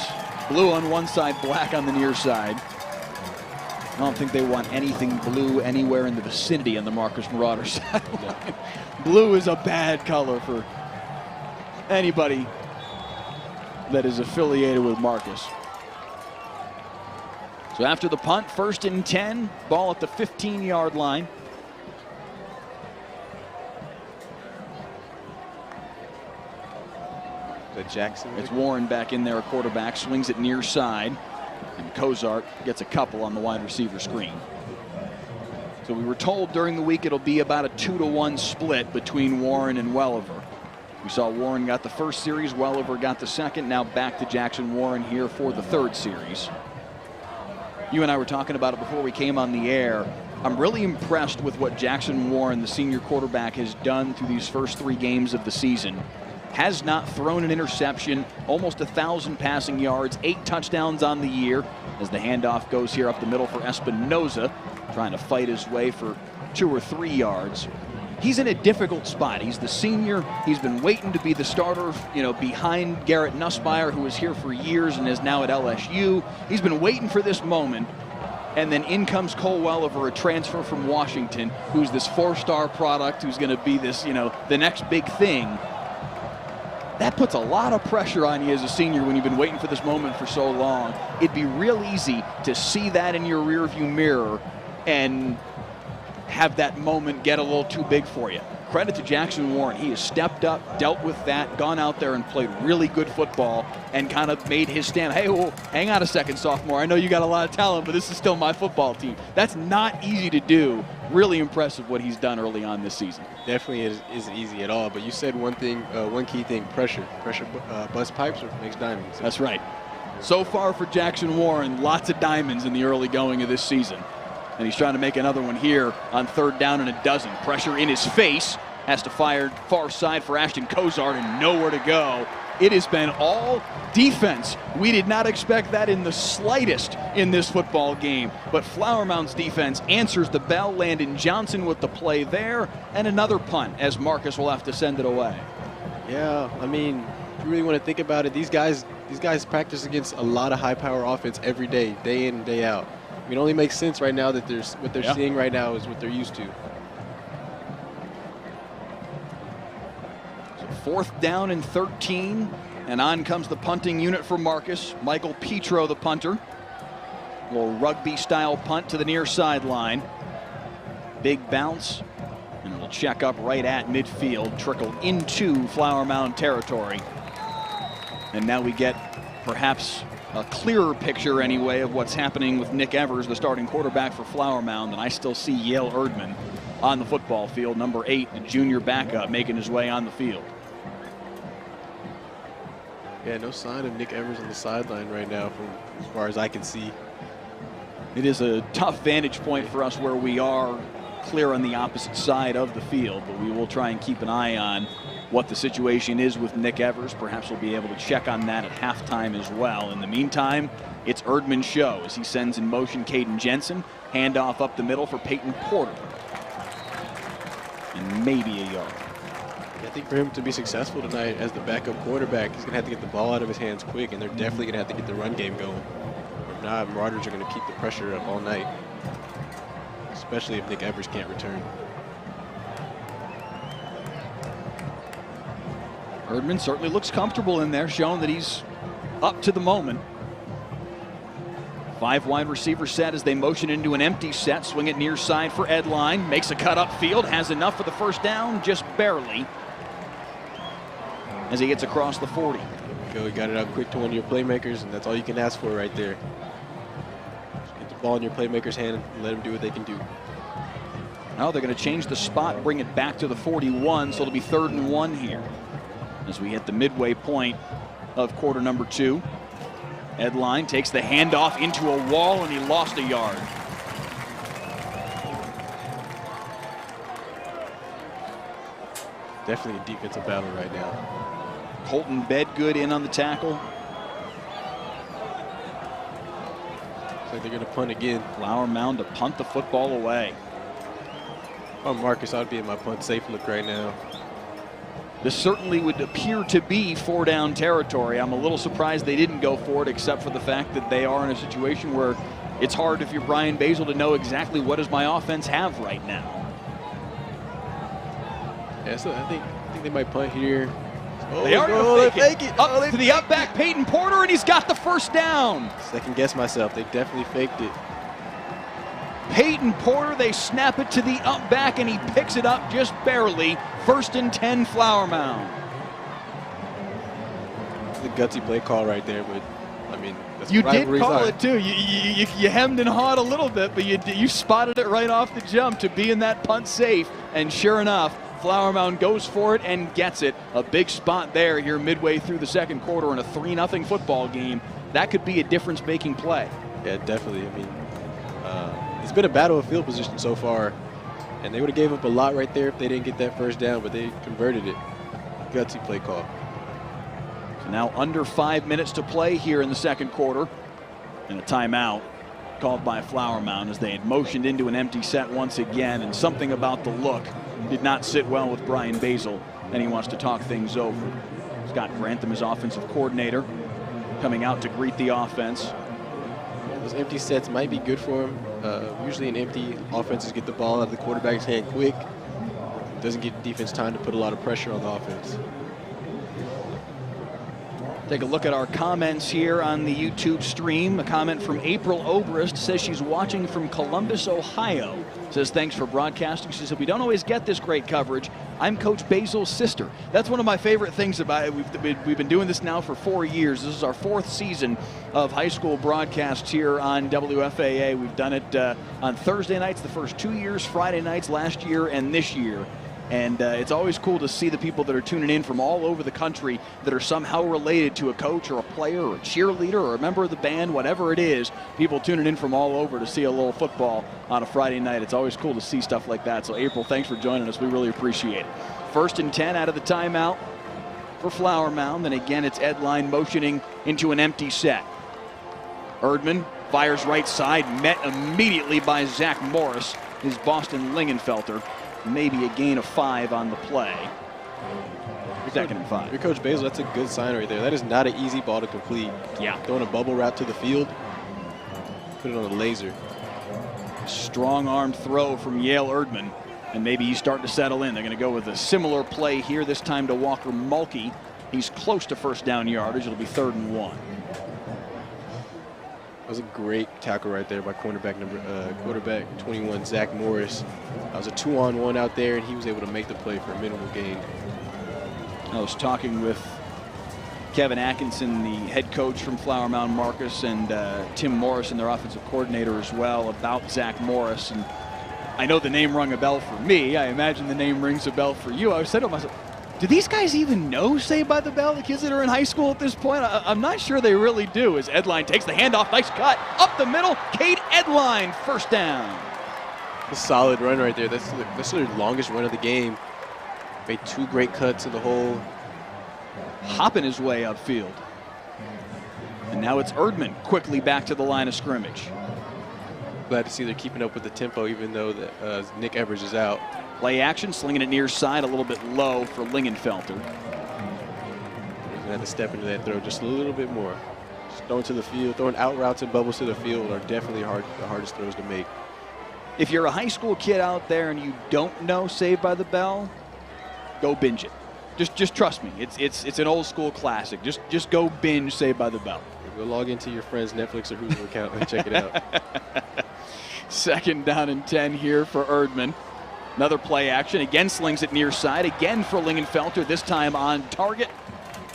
blue on one side, black on the near side. I don't think they want anything blue anywhere in the vicinity on the Marcus Marauders sideline. Blue is a bad color for anybody that is affiliated with Marcus. So after the punt, 1st and 10, ball at the 15-yard line. Jackson. It's Warren back in there, a quarterback, swings it near side, and Cozart gets a couple on the wide receiver screen. So we were told during the week it'll be about a 2-to-1 split between Warren and Welliver. We saw Warren got the first series, Welliver got the second. Now back to Jackson Warren here for the 3rd series. You and I were talking about it before we came on the air. I'm really impressed with what Jackson Warren, the senior quarterback, has done through these first 3 games of the season. Has not thrown an interception, almost 1,000 passing yards, 8 touchdowns on the year as the handoff goes here up the middle for Espinoza, trying to fight his way for 2 or 3 yards. He's in a difficult spot. He's the senior. He's been waiting to be the starter, behind Garrett Nussmeier, who was here for years and is now at LSU. He's been waiting for this moment. And then in comes Cole Welliver, a transfer from Washington, who's this 4-star product, who's going to be this, the next big thing. That puts a lot of pressure on you as a senior when you've been waiting for this moment for so long. It'd be real easy to see that in your rearview mirror and have that moment get a little too big for you. Credit to Jackson Warren. He has stepped up, dealt with that, gone out there and played really good football and kind of made his stand. Hey, well, hang on a second, sophomore. I know you got a lot of talent, but this is still my football team. That's not easy to do. Really impressive what he's done early on this season. Definitely isn't easy at all, but you said one thing, one key thing, pressure. Pressure busts pipes or makes diamonds. That's right. So far for Jackson Warren, lots of diamonds in the early going of this season. And he's trying to make another one here on 3rd down and a dozen. Pressure in his face. Has to fire far side for Ashton Cozart and nowhere to go. It has been all defense. We did not expect that in the slightest in this football game. But Flower Mound's defense answers the bell. Landon Johnson with the play there. And another punt as Marcus will have to send it away. Yeah, I mean, if you really want to think about it, these guys practice against a lot of high-power offense every day in and day out. I mean, it only makes sense right now that what they're seeing right now is what they're used to. So 4th down and 13 And on comes the punting unit for Marcus. Michael Petro, the punter. Little rugby-style punt to the near sideline. Big bounce, and it'll check up right at midfield, trickle into Flower Mound territory. And now we get perhaps a clearer picture anyway of what's happening with Nick Evers, the starting quarterback for Flower Mound, and I still see Yale Erdman on the football field, number 8, the junior backup, making his way on the field. Yeah, no sign of Nick Evers on the sideline right now from as far as I can see. It is a tough vantage point for us where we are clear on the opposite side of the field, but we will try and keep an eye on what the situation is with Nick Evers. Perhaps we'll be able to check on that at halftime as well. In the meantime, it's Erdman's show as he sends in motion Caden Jensen. Handoff up the middle for Peyton Porter. And maybe a yard. I think for him to be successful tonight as the backup quarterback, he's going to have to get the ball out of his hands quick, and they're definitely going to have to get the run game going. If not, Marauders are going to keep the pressure up all night, especially if Nick Evers can't return. Erdman certainly looks comfortable in there, showing that he's up to the moment. 5 wide receiver set as they motion into an empty set. Swing it near side for Edline. Makes a cut upfield. Has enough for the first down, just barely, as he gets across the 40. Go, he got it out quick to one of your playmakers, and that's all you can ask for right there. Just get the ball in your playmaker's hand and let them do what they can do. Now they're going to change the spot, bring it back to the 41, so it'll be 3rd and 1 here as we hit the midway point of quarter number 2. Edline takes the handoff into a wall, and he lost a yard. Definitely a defensive battle right now. Colton Bedgood in on the tackle. Looks like they're going to punt again. Flower Mound to punt the football away. Oh, Marcus, I'd be in my punt safe look right now. This certainly would appear to be 4-down territory. I'm a little surprised they didn't go for it, except for the fact that they are in a situation where it's hard if you're Brian Basil to know exactly what does my offense have right now. Yeah, so I think they might punt here. Oh, they are going to fake it. Up to the up back, Peyton Porter, and he's got the first down. Second guess myself. They definitely faked it. Peyton Porter, they snap it to the up back, and he picks it up just barely. 1st and 10, Flower Mound. It's a gutsy play call right there, but I mean, that's you did call it too. You hemmed and hawed a little bit, but you spotted it right off the jump to be in that punt safe, and sure enough, Flower Mound goes for it and gets it. A big spot there here midway through the second quarter in a 3-0 football game. That could be a difference-making play. Yeah, definitely. I mean, it's been a battle of field position so far, and they would have gave up a lot right there if they didn't get that first down, but they converted it. Gutsy play call. So now under 5 minutes to play here in the second quarter, and a timeout called by Flower Mound as they had motioned into an empty set once again, and something about the look did not sit well with Brian Basil, and he wants to talk things over. Scott Grantham, his offensive coordinator, coming out to greet the offense. Those empty sets might be good for him. Usually in empty, offenses get the ball out of the quarterback's hand quick. Doesn't give defense time to put a lot of pressure on the offense. Take a look at our comments here on the YouTube stream. A comment from April Obrist says she's watching from Columbus, Ohio. Says, thanks for broadcasting. She said, we don't always get this great coverage. I'm Coach Basil's sister. That's one of my favorite things about it. We've been doing this now for 4 years. This is our 4th season of high school broadcasts here on WFAA. We've done it on Thursday nights the first 2 years, Friday nights last year, and this year. And it's always cool to see the people that are tuning in from all over the country that are somehow related to a coach or a player or a cheerleader or a member of the band, whatever it is. People tuning in from all over to see a little football on a Friday night. It's always cool to see stuff like that. So, April, thanks for joining us. We really appreciate it. 1st and 10 out of the timeout for Flower Mound. And again, it's Edline motioning into an empty set. Erdman fires right side, met immediately by Zach Morris, his Boston Lingenfelter. Maybe a gain of 5 on the play. 2nd and 5. Your Coach Basil, that's a good sign right there. That is not an easy ball to complete. Yeah. Throwing a bubble route to the field, put it on a laser. Strong arm throw from Yale Erdman, and maybe he's starting to settle in. They're going to go with a similar play here, this time to Walker Mulkey He's close to first down yardage. It'll be 3rd and 1. That was a great tackle right there by quarterback 21, Zach Morris. That was a 2-on-1 out there, and he was able to make the play for a minimal gain. I was talking with Kevin Atkinson, the head coach from Flower Mound Marcus, and Tim Morrison, their offensive coordinator as well, about Zach Morris. And I know the name rung a bell for me. I imagine the name rings a bell for you. I said to myself, do these guys even know Saved by the Bell, the kids that are in high school at this point? I'm not sure they really do. As Edline takes the handoff, nice cut, up the middle, Cade Edline, first down. A solid run right there. That's their longest run of the game. Made 2 great cuts in the hole. Hopping his way upfield. And now it's Erdman quickly back to the line of scrimmage. Glad to see they're keeping up with the tempo, even though Nick Evers is out. Play action, slinging it near side, a little bit low for Lingenfelter. He's going to have to step into that throw just a little bit more. Just throwing to the field, throwing out routes and bubbles to the field are definitely the hardest throws to make. If you're a high school kid out there and you don't know Saved by the Bell, go binge it. Just trust me. It's an old school classic. Just go binge Saved by the Bell. Go log into your friend's Netflix or Hulu account and check it out. 2nd down and 10 here for Erdman. Another play action. Again slings it near side. Again for Lingenfelter. This time on target.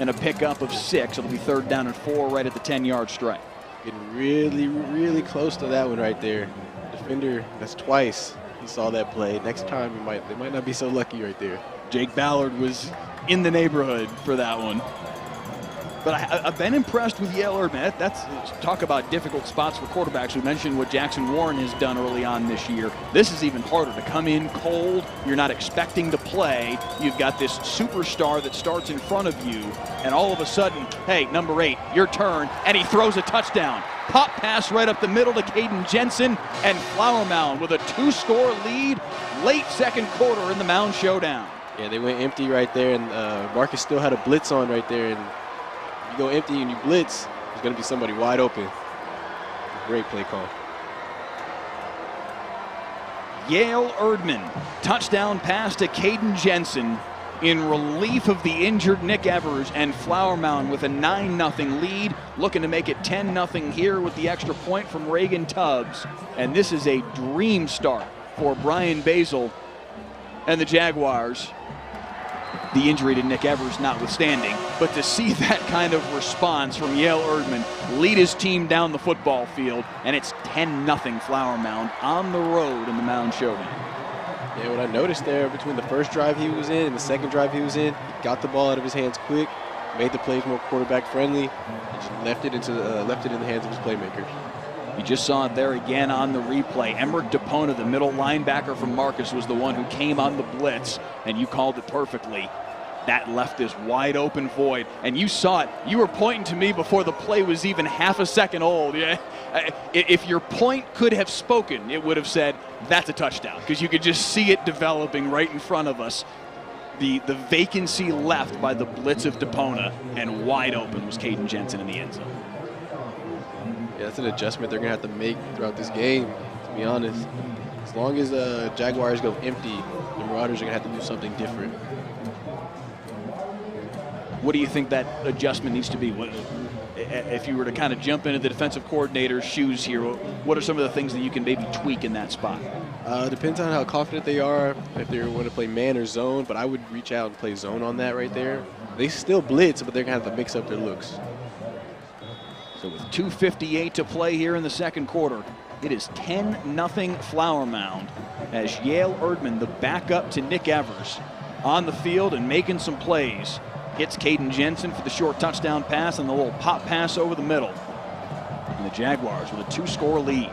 And a pickup of 6. It'll be 3rd down and 4 right at the 10-yard stripe. Getting really, really close to that one right there. Defender, that's twice he saw that play. Next time they might not be so lucky right there. Jake Ballard was in the neighborhood for that one. But I've been impressed with Yale Erdman. That's talk about difficult spots for quarterbacks. We mentioned what Jackson Warren has done early on this year. This is even harder to come in cold. You're not expecting to play. You've got this superstar that starts in front of you, and all of a sudden, hey, number 8, your turn, and he throws a touchdown. Pop pass right up the middle to Caden Jensen, and Flower Mound with a 2-score lead late 2nd quarter in the Mound showdown. Yeah, they went empty right there, and Marcus still had a blitz on right there, and you go empty and you blitz, there's going to be somebody wide open. Great play call. Yale Erdman, touchdown pass to Caden Jensen in relief of the injured Nick Evers, and Flower Mound with a 9-0 lead, looking to make it 10-0 here with the extra point from Reagan Tubbs. And this is a dream start for Brian Basil and the Jaguars. The injury to Nick Evers notwithstanding, but to see that kind of response from Yale Erdman, lead his team down the football field, and it's 10-0 Flower Mound on the road in the Mound showdown. Yeah, what I noticed there between the first drive he was in and the second drive he was in, he got the ball out of his hands quick, made the plays more quarterback friendly, and just left it in the hands of his playmakers. You just saw it there again on the replay. Emmerich DePona, the middle linebacker from Marcus, was the one who came on the blitz, and you called it perfectly. That left this wide open void, and you saw it. You were pointing to me before the play was even half a second old. Yeah. If your point could have spoken, it would have said, that's a touchdown, because you could just see it developing right in front of us. The vacancy left by the blitz of DePona, and wide open was Caden Jensen in the end zone. Yeah, that's an adjustment they're going to have to make throughout this game, to be honest. As long as Jaguars go empty, the Marauders are going to have to do something different. What do you think that adjustment needs to be? If you were to kind of jump into the defensive coordinator's shoes here, what are some of the things that you can maybe tweak in that spot? Depends on how confident they are, if they want to play man or zone, but I would reach out and play zone on that right there. They still blitz, but they're going to have to mix up their looks. So with 2:58 to play here in the second quarter, it is 10-0 Flower Mound as Yale Erdman, the backup to Nick Evers, on the field and making some plays. Hits Caden Jensen for the short touchdown pass and the little pop pass over the middle. And the Jaguars with a 2-score lead.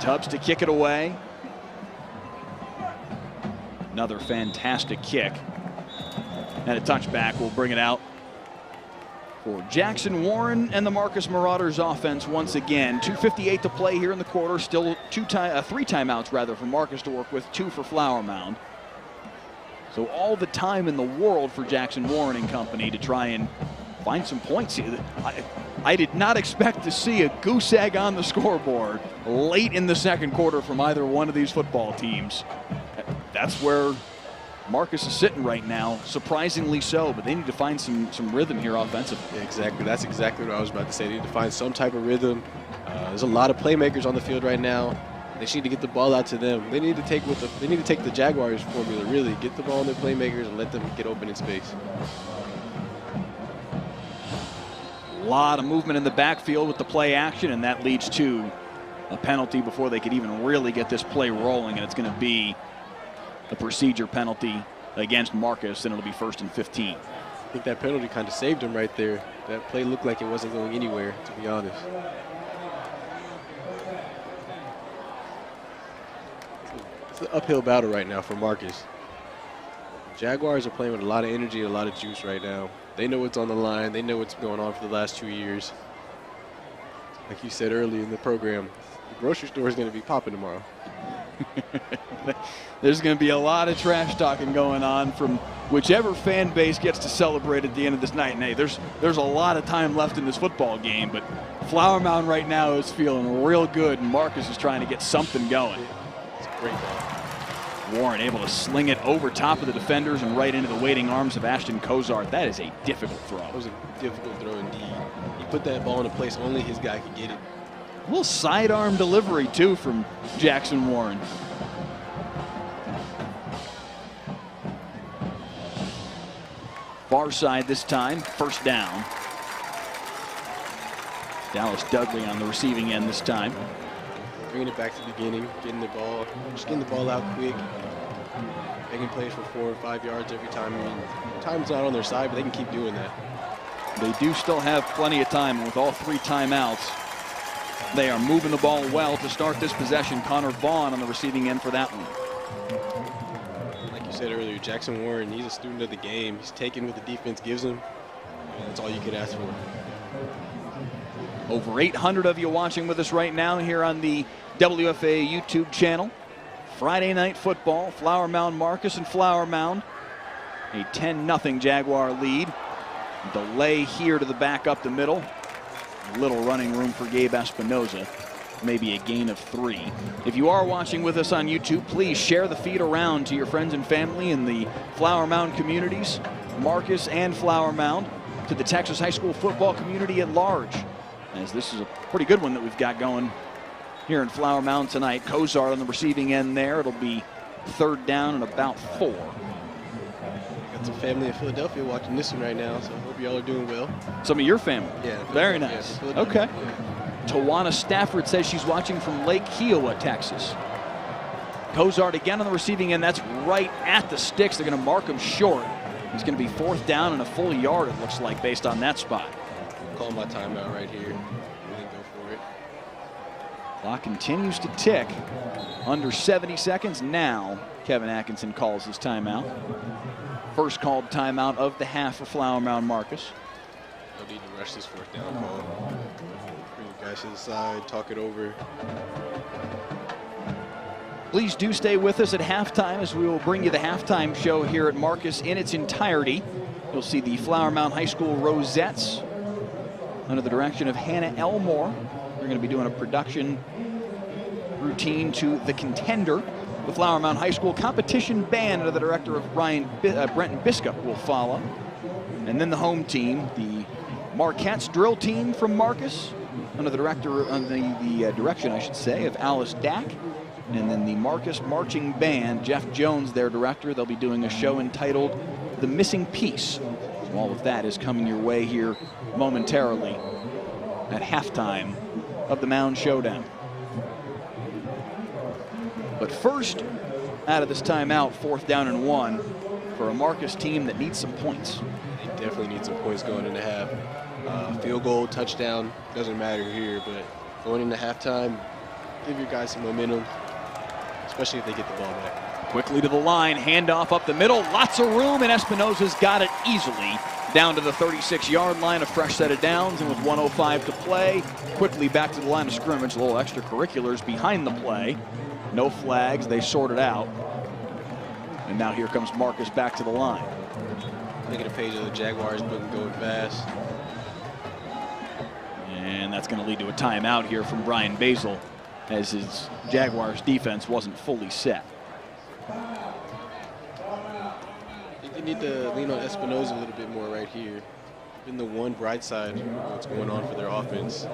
Tubbs to kick it away. Another fantastic kick. And a touchback will bring it out for Jackson Warren and the Marcus Marauders offense once again. 2:58 to play here in the quarter. Still 3 timeouts rather for Marcus to work with, 2 for Flower Mound. So all the time in the world for Jackson Warren and company to try and find some points here. I did not expect to see a goose egg on the scoreboard late in the second quarter from either one of these football teams. That's where Marcus is sitting right now, surprisingly so, but they need to find some rhythm here offensively. Yeah, exactly. That's exactly what I was about to say. They need to find some type of rhythm. There's a lot of playmakers on the field right now. They just need to get the ball out to them. They need to take the Jaguars formula, really. Get the ball in their playmakers and let them get open in space. A lot of movement in the backfield with the play action, and that leads to a penalty before they could even really get this play rolling, and it's going to be a procedure penalty against Marcus, and it'll be 1st and 15. I think that penalty kind of saved him right there. That play looked like it wasn't going anywhere, to be honest. It's an uphill battle right now for Marcus. Jaguars are playing with a lot of energy, a lot of juice right now. They know what's on the line. They know what's going on for the last 2 years. Like you said earlier in the program, the grocery store is going to be popping tomorrow. There's going to be a lot of trash talking going on from whichever fan base gets to celebrate at the end of this night. And hey, there's a lot of time left in this football game, but Flower Mound right now is feeling real good, and Marcus is trying to get something going. It's a great ball. Warren able to sling it over top of the defenders and right into the waiting arms of Ashton Cozart. That is a difficult throw. That was a difficult throw indeed. He put that ball in a place only his guy could get it. A little sidearm delivery, too, from Jackson Warren. Far side this time, 1st down. Dallas Dudley on the receiving end this time. Bringing it back to the beginning, getting the ball out quick, making plays for 4 or 5 yards every time. I mean, time's not on their side, but they can keep doing that. They do still have plenty of time, and with all 3 timeouts, they are moving the ball well to start this possession. Connor Vaughn on the receiving end for that one. Like you said earlier, Jackson Warren, he's a student of the game. He's taking what the defense gives him, and that's all you can ask for. Over 800 of you watching with us right now here on the WFAA YouTube channel. Friday night football, Flower Mound Marcus and Flower Mound. A 10-0 Jaguar lead. Delay here to the back up the middle. Little running room for Gabe Espinoza. Maybe a gain of 3. If you are watching with us on YouTube, please share the feed around to your friends and family in the Flower Mound communities, Marcus and Flower Mound, to the Texas high school football community at large, as this is a pretty good one that we've got going here in Flower Mound tonight. Cozart on the receiving end there. It'll be 3rd down and about 4. Got some family in Philadelphia watching this one right now, so I hope y'all are doing well. Some of your family? Yeah. Very nice. Yeah, okay. Yeah. Tawana Stafford says she's watching from Lake Kiowa, Texas. Cozart again on the receiving end. That's right at the sticks. They're going to mark him short. He's going to be 4th down and a full yard, it looks like, based on that spot. Call my timeout right here. Really go for it. Clock continues to tick. Under 70 seconds now. Kevin Atkinson calls his timeout. First called timeout of the half for Flower Mound Marcus. No need to rush this 4th down call. Bring the guys to the side, talk it over. Please do stay with us at halftime, as we will bring you the halftime show here at Marcus in its entirety. You'll see the Flower Mound High School Rosettes under the direction of Hannah Elmore. They're going to be doing a production routine to The Contender. The Flower Mound High School competition band under the director of Brenton Biscup will follow. And then the home team, the Marquette's drill team from Marcus, under the direction, I should say, of Alice Dack. And then the Marcus Marching Band, Jeff Jones, their director. They'll be doing a show entitled The Missing Piece. So all of that is coming your way here momentarily at halftime of the Mound Showdown. But first, out of this timeout, 4th down and 1 for a Marcus team that needs some points. They definitely need some points going into half. Field goal, touchdown, doesn't matter here, but going into halftime, give your guys some momentum, especially if they get the ball back. Quickly to the line, handoff up the middle, lots of room, and Espinoza's got it easily down to the 36-yard line, a fresh set of downs, and with 1:05 to play, quickly back to the line of scrimmage. A little extracurriculars behind the play. No flags, they sorted out. And now here comes Marcus back to the line. Making a page of the Jaguars, but going fast. And that's going to lead to a timeout here from Brian Basil, as his Jaguars defense wasn't fully set. need to lean on Espinoza a little bit more right here. Been the one bright side of what's going on for their offense.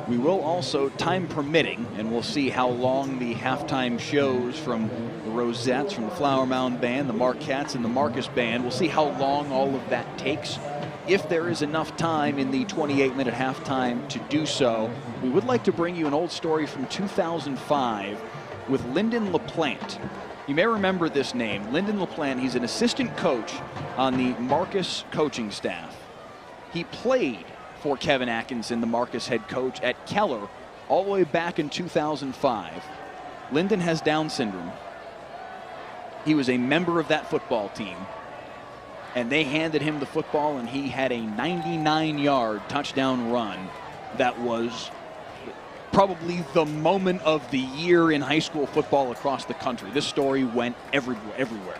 We will also, time permitting, and we'll see how long the halftime shows from the Rosettes, from the Flower Mound Band, the Marquettes, and the Marcus Band. We'll see how long all of that takes. If there is enough time in the 28-minute halftime to do so, we would like to bring you an old story from 2005 with Lyndon LaPlante. You may remember this name, Lyndon LaPlante. He's an assistant coach on the Marcus coaching staff. He played for Kevin Atkinson, the Marcus head coach, at Keller all the way back in 2005. Lyndon has Down syndrome. He was a member of that football team, and they handed him the football, and he had a 99-yard touchdown run that was probably the moment of the year in high school football across the country. This story went everywhere.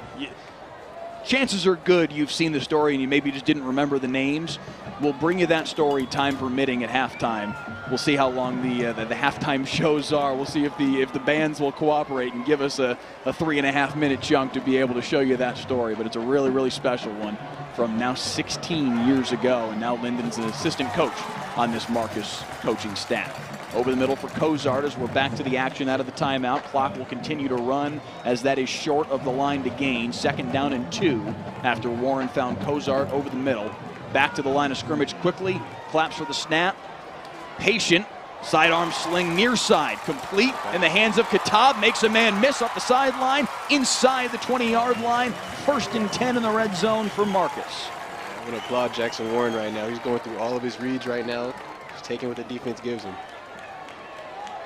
Chances are good you've seen the story and you maybe just didn't remember the names. We'll bring you that story, time permitting, at halftime. We'll see how long the halftime shows are. We'll see if the bands will cooperate and give us a 3.5-minute chunk to be able to show you that story. But it's a really, really special one from now 16 years ago, and now Lyndon's an assistant coach on this Marcus coaching staff. Over the middle for Cozart as we're back to the action out of the timeout. Clock will continue to run as that is short of the line to gain. 2nd down and 2 after Warren found Cozart over the middle. Back to the line of scrimmage quickly. Claps for the snap. Patient. Sidearm sling near side. Complete in the hands of Kitab. Makes a man miss off the sideline. Inside the 20-yard line. 1st and 10 in the red zone for Marcus. I'm going to applaud Jackson Warren right now. He's going through all of his reads right now. He's taking what the defense gives him.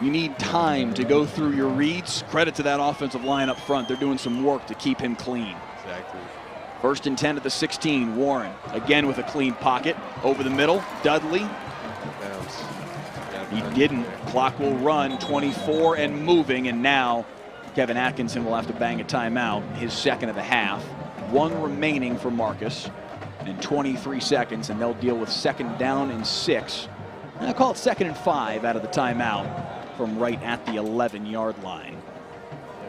You need time to go through your reads. Credit to that offensive line up front. They're doing some work to keep him clean. Exactly. 1st and 10 at the 16. Warren again with a clean pocket. Over the middle. Dudley. He didn't. Clock will run. 24 and moving. And now Kevin Atkinson will have to bang a timeout. His 2nd of the half. 1 remaining for Marcus. And 23 seconds. And they'll deal with 2nd down and 6. And I'll call it 2nd and 5 out of the timeout from right at the 11-yard line.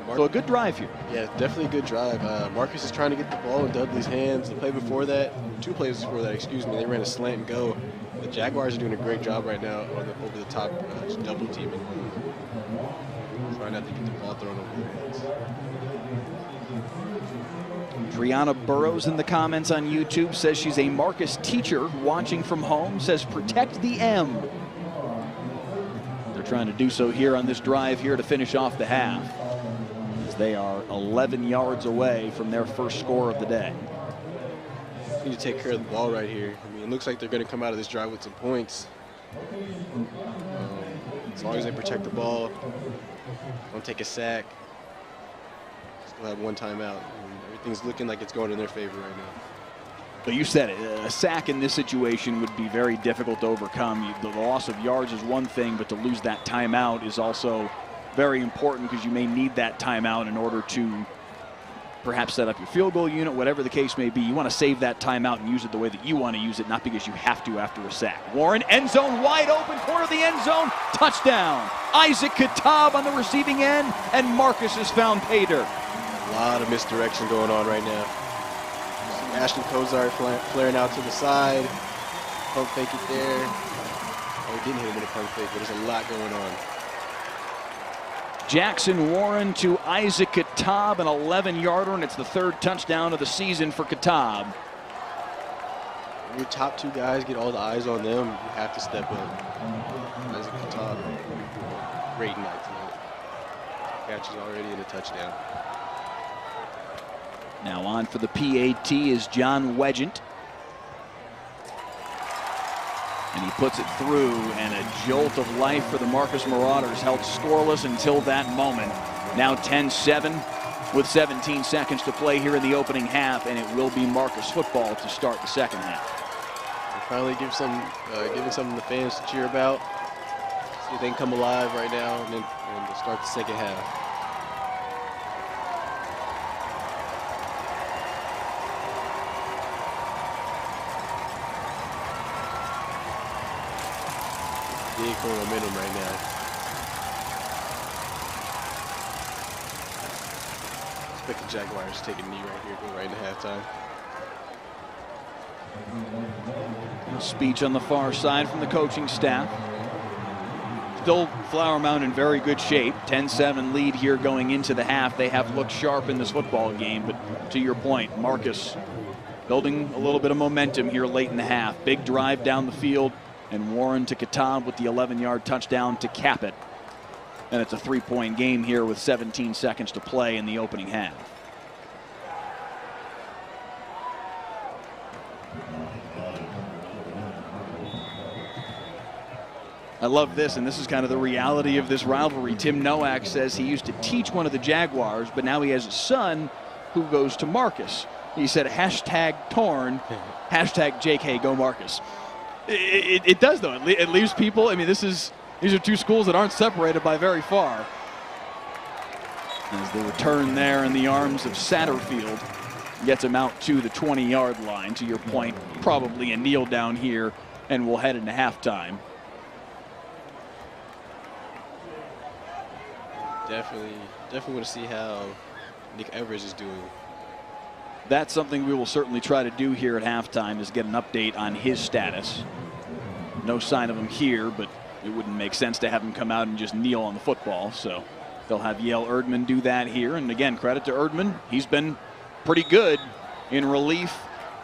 So a good drive here. Yeah, definitely a good drive. Marcus is trying to get the ball in Dudley's hands. The play before that, 2 plays before that, excuse me, they ran a slant and go. The Jaguars are doing a great job right now on the over the top, just double teaming. Trying not to get the ball thrown over their heads. Driana Burrows in the comments on YouTube says she's a Marcus teacher watching from home, says protect the M. They're trying to do so here on this drive here to finish off the half, as they are 11 yards away from their first score of the day. Need to take care of the ball right here. I mean, it looks like they're going to come out of this drive with some points. As long as they protect the ball, don't take a sack, still have 1 timeout. Everything's looking like it's going in their favor right now. But you said it, a sack in this situation would be very difficult to overcome. The loss of yards is one thing, but to lose that timeout is also very important, because you may need that timeout in order to perhaps set up your field goal unit, whatever the case may be. You want to save that timeout and use it the way that you want to use it, not because you have to after a sack. Warren, end zone, wide open, corner of the end zone, touchdown. Isaac Kitab on the receiving end, and Marcus has found pay dirt. A lot of misdirection going on right now. Ashton Cozart flaring out to the side. Pump fake it there. Oh, he didn't hit him with a pump fake, but there's a lot going on. Jackson Warren to Isaac Kitab, an 11-yarder, and it's the 3rd touchdown of the season for Kitab. When your top 2 guys get all the eyes on them, you have to step up. Isaac Kitab, great night tonight. Catches already in a touchdown. Now on for the PAT is John Wedgent. And he puts it through, and a jolt of life for the Marcus Marauders, held scoreless until that moment. Now 10-7 with 17 seconds to play here in the opening half, and it will be Marcus football to start the 2nd half. And finally giving something the fans to cheer about. See if they can come alive right now and to start the 2nd half. Big for momentum right now. expect the Jaguars to take a knee right here, go right into halftime. A speech on the far side from the coaching staff. Still Flower Mound in very good shape. 10-7 lead here going into the half. They have looked sharp in this football game, but to your point, Marcus building a little bit of momentum here late in the half. Big drive down the field, and Warren to Katab with the 11-yard touchdown to cap it. And it's a 3-point game here with 17 seconds to play in the opening half. I love this, and this is kind of the reality of this rivalry. Tim Nowak says he used to teach one of the Jaguars, but now he has a son who goes to Marcus. He said, #torn, #JK, go Marcus. It does, though. It leaves people, I mean, these are two schools that aren't separated by very far. As the return there in the arms of Satterfield gets him out to the 20-yard line. To your point, probably a kneel down here, and we'll head into halftime. Definitely want to see how Nick Evers is doing. That's something we will certainly try to do here at halftime, is get an update on his status. No sign of him here, but it wouldn't make sense to have him come out and just kneel on the football. So they'll have Yale Erdman do that here. And again, credit to Erdman. He's been pretty good in relief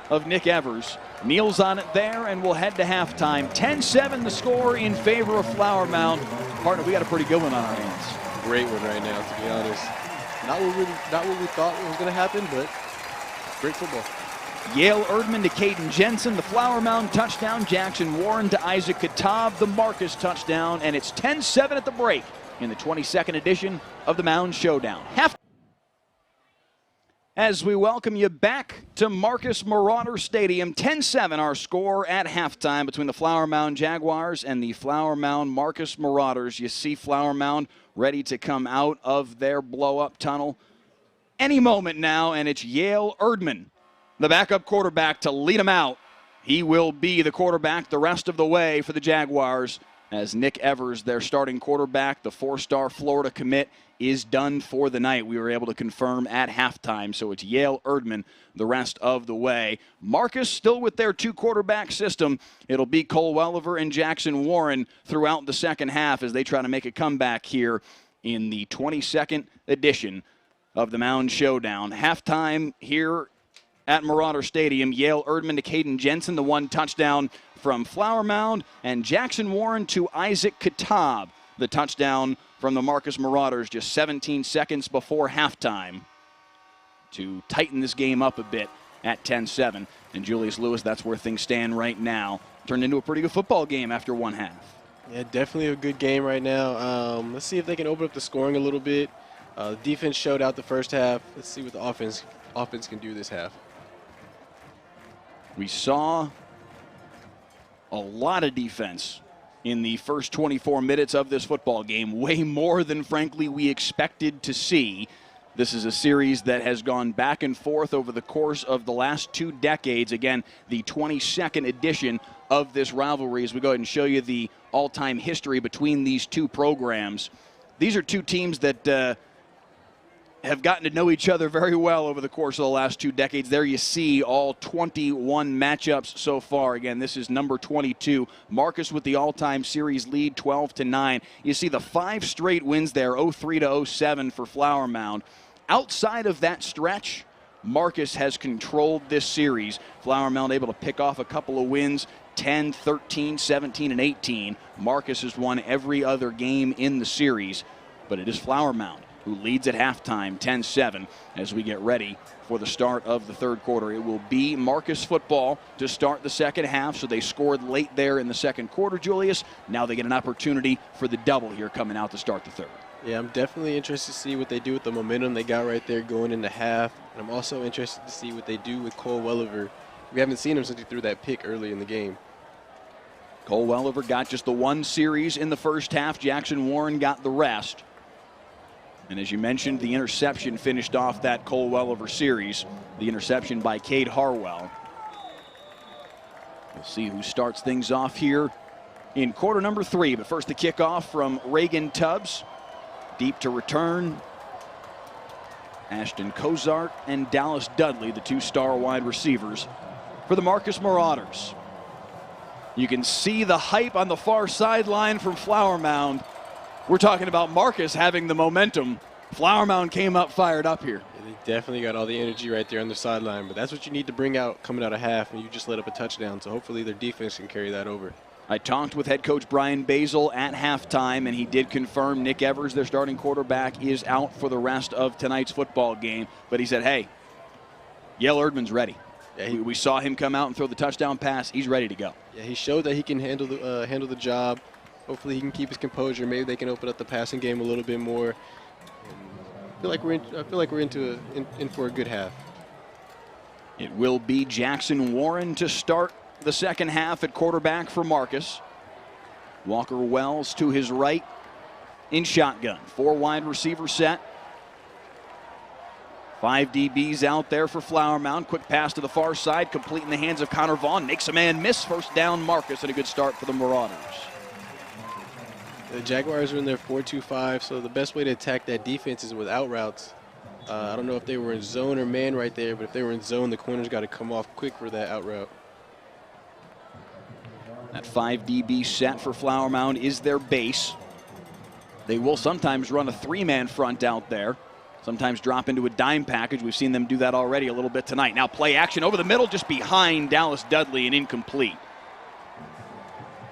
of Nick Evers. Kneels on it there, and we'll head to halftime. 10-7 the score in favor of Flower Mound. Partner, we got a pretty good one on our hands. Great one right now, to be honest. Not what we thought was going to happen, but great football. Yale Erdman to Caden Jensen, the Flower Mound touchdown. Jackson Warren to Isaac Katab, the Marcus touchdown. And it's 10-7 at the break in the 22nd edition of the Mound Showdown. As we welcome you back to Marcus Marauder Stadium, 10-7 our score at halftime between the Flower Mound Jaguars and the Flower Mound Marcus Marauders. You see Flower Mound ready to come out of their blow-up tunnel any moment now, and it's Yale Erdman, the backup quarterback, to lead them out. He will be the quarterback the rest of the way for the Jaguars, as Nick Evers, their starting quarterback, the 4-star Florida commit, is done for the night. We were able to confirm at halftime, so it's Yale Erdman the rest of the way. Marcus still with their two-quarterback system. It'll be Cole Welliver and Jackson Warren throughout the second half as they try to make a comeback here in the 22nd edition of the Mound Showdown. Halftime here at Marauder Stadium. Yale Erdman to Caden Jensen, the one touchdown from Flower Mound, and Jackson Warren to Isaac Katab, the touchdown from the Marcus Marauders just 17 seconds before halftime to tighten this game up a bit at 10-7. And Julius Lewis, that's where things stand right now. Turned into a pretty good football game after one half. Yeah, definitely a good game right now. Let's see if they can open up the scoring a little bit. Defense showed out the first half. Let's see what the offense can do this half. We saw a lot of defense in the first 24 minutes of this football game, way more than, frankly, we expected to see. This is a series that has gone back and forth over the course of the last 2 decades. Again, the 22nd edition of this rivalry. As we go ahead and show you the all-time history between these two programs. These are two teams that have gotten to know each other very well over the course of the last 2 decades. There you see all 21 matchups so far. Again, this is number 22. Marcus with the all-time series lead, 12-9. You see the 5 straight wins there, 03-07 for Flower Mound. Outside of that stretch, Marcus has controlled this series. Flower Mound able to pick off a couple of wins, 10, 13, 17, and 18. Marcus has won every other game in the series, but it is Flower Mound who leads at halftime 10-7 as we get ready for the start of the third quarter. It will be Marcus football to start the second half, so they scored late there in the second quarter, Julius. Now they get an opportunity for the double here coming out to start the third. Yeah, I'm definitely interested to see what they do with the momentum they got right there going into half. And I'm also interested to see what they do with Cole Welliver. We haven't seen him since he threw that pick early in the game. Cole Welliver got just the 1 series in the first half. Jackson Warren got the rest. And as you mentioned, the interception finished off that Cole Welliver series. The interception by Cade Harwell. We'll see who starts things off here in quarter number 3. But first the kickoff from Reagan Tubbs. Deep to return. Ashton Cozart and Dallas Dudley, the 2-star wide receivers for the Marcus Marauders. You can see the hype on the far sideline from Flower Mound. We're talking about Marcus having the momentum. Flower Mound came up fired up here. Yeah, they definitely got all the energy right there on the sideline, but that's what you need to bring out coming out of half, and you just let up a touchdown, so hopefully their defense can carry that over. I talked with head coach Brian Basil at halftime, and he did confirm Nick Evers, their starting quarterback, is out for the rest of tonight's football game. But he said, hey, Yale Erdman's ready. Yeah, we saw him come out and throw the touchdown pass. He's ready to go. Yeah, he showed that he can handle the job. Hopefully he can keep his composure. Maybe they can open up the passing game a little bit more. I feel like we're in for a good half. It will be Jackson Warren to start the second half at quarterback for Marcus. Walker Wells to his right in shotgun. 4 wide receiver set. 5 DBs out there for Flower Mound. Quick pass to the far side, complete in the hands of Connor Vaughn. Makes a man miss. First down, Marcus, and a good start for the Marauders. The Jaguars are in their 4-2-5, so the best way to attack that defense is with out routes. I don't know if they were in zone or man right there, but if they were in zone, the corner's got to come off quick for that out route. That 5 DB set for Flower Mound is their base. They will sometimes run a 3-man front out there. Sometimes drop into a dime package. We've seen them do that already a little bit tonight. Now play action over the middle, just behind Dallas Dudley, and incomplete.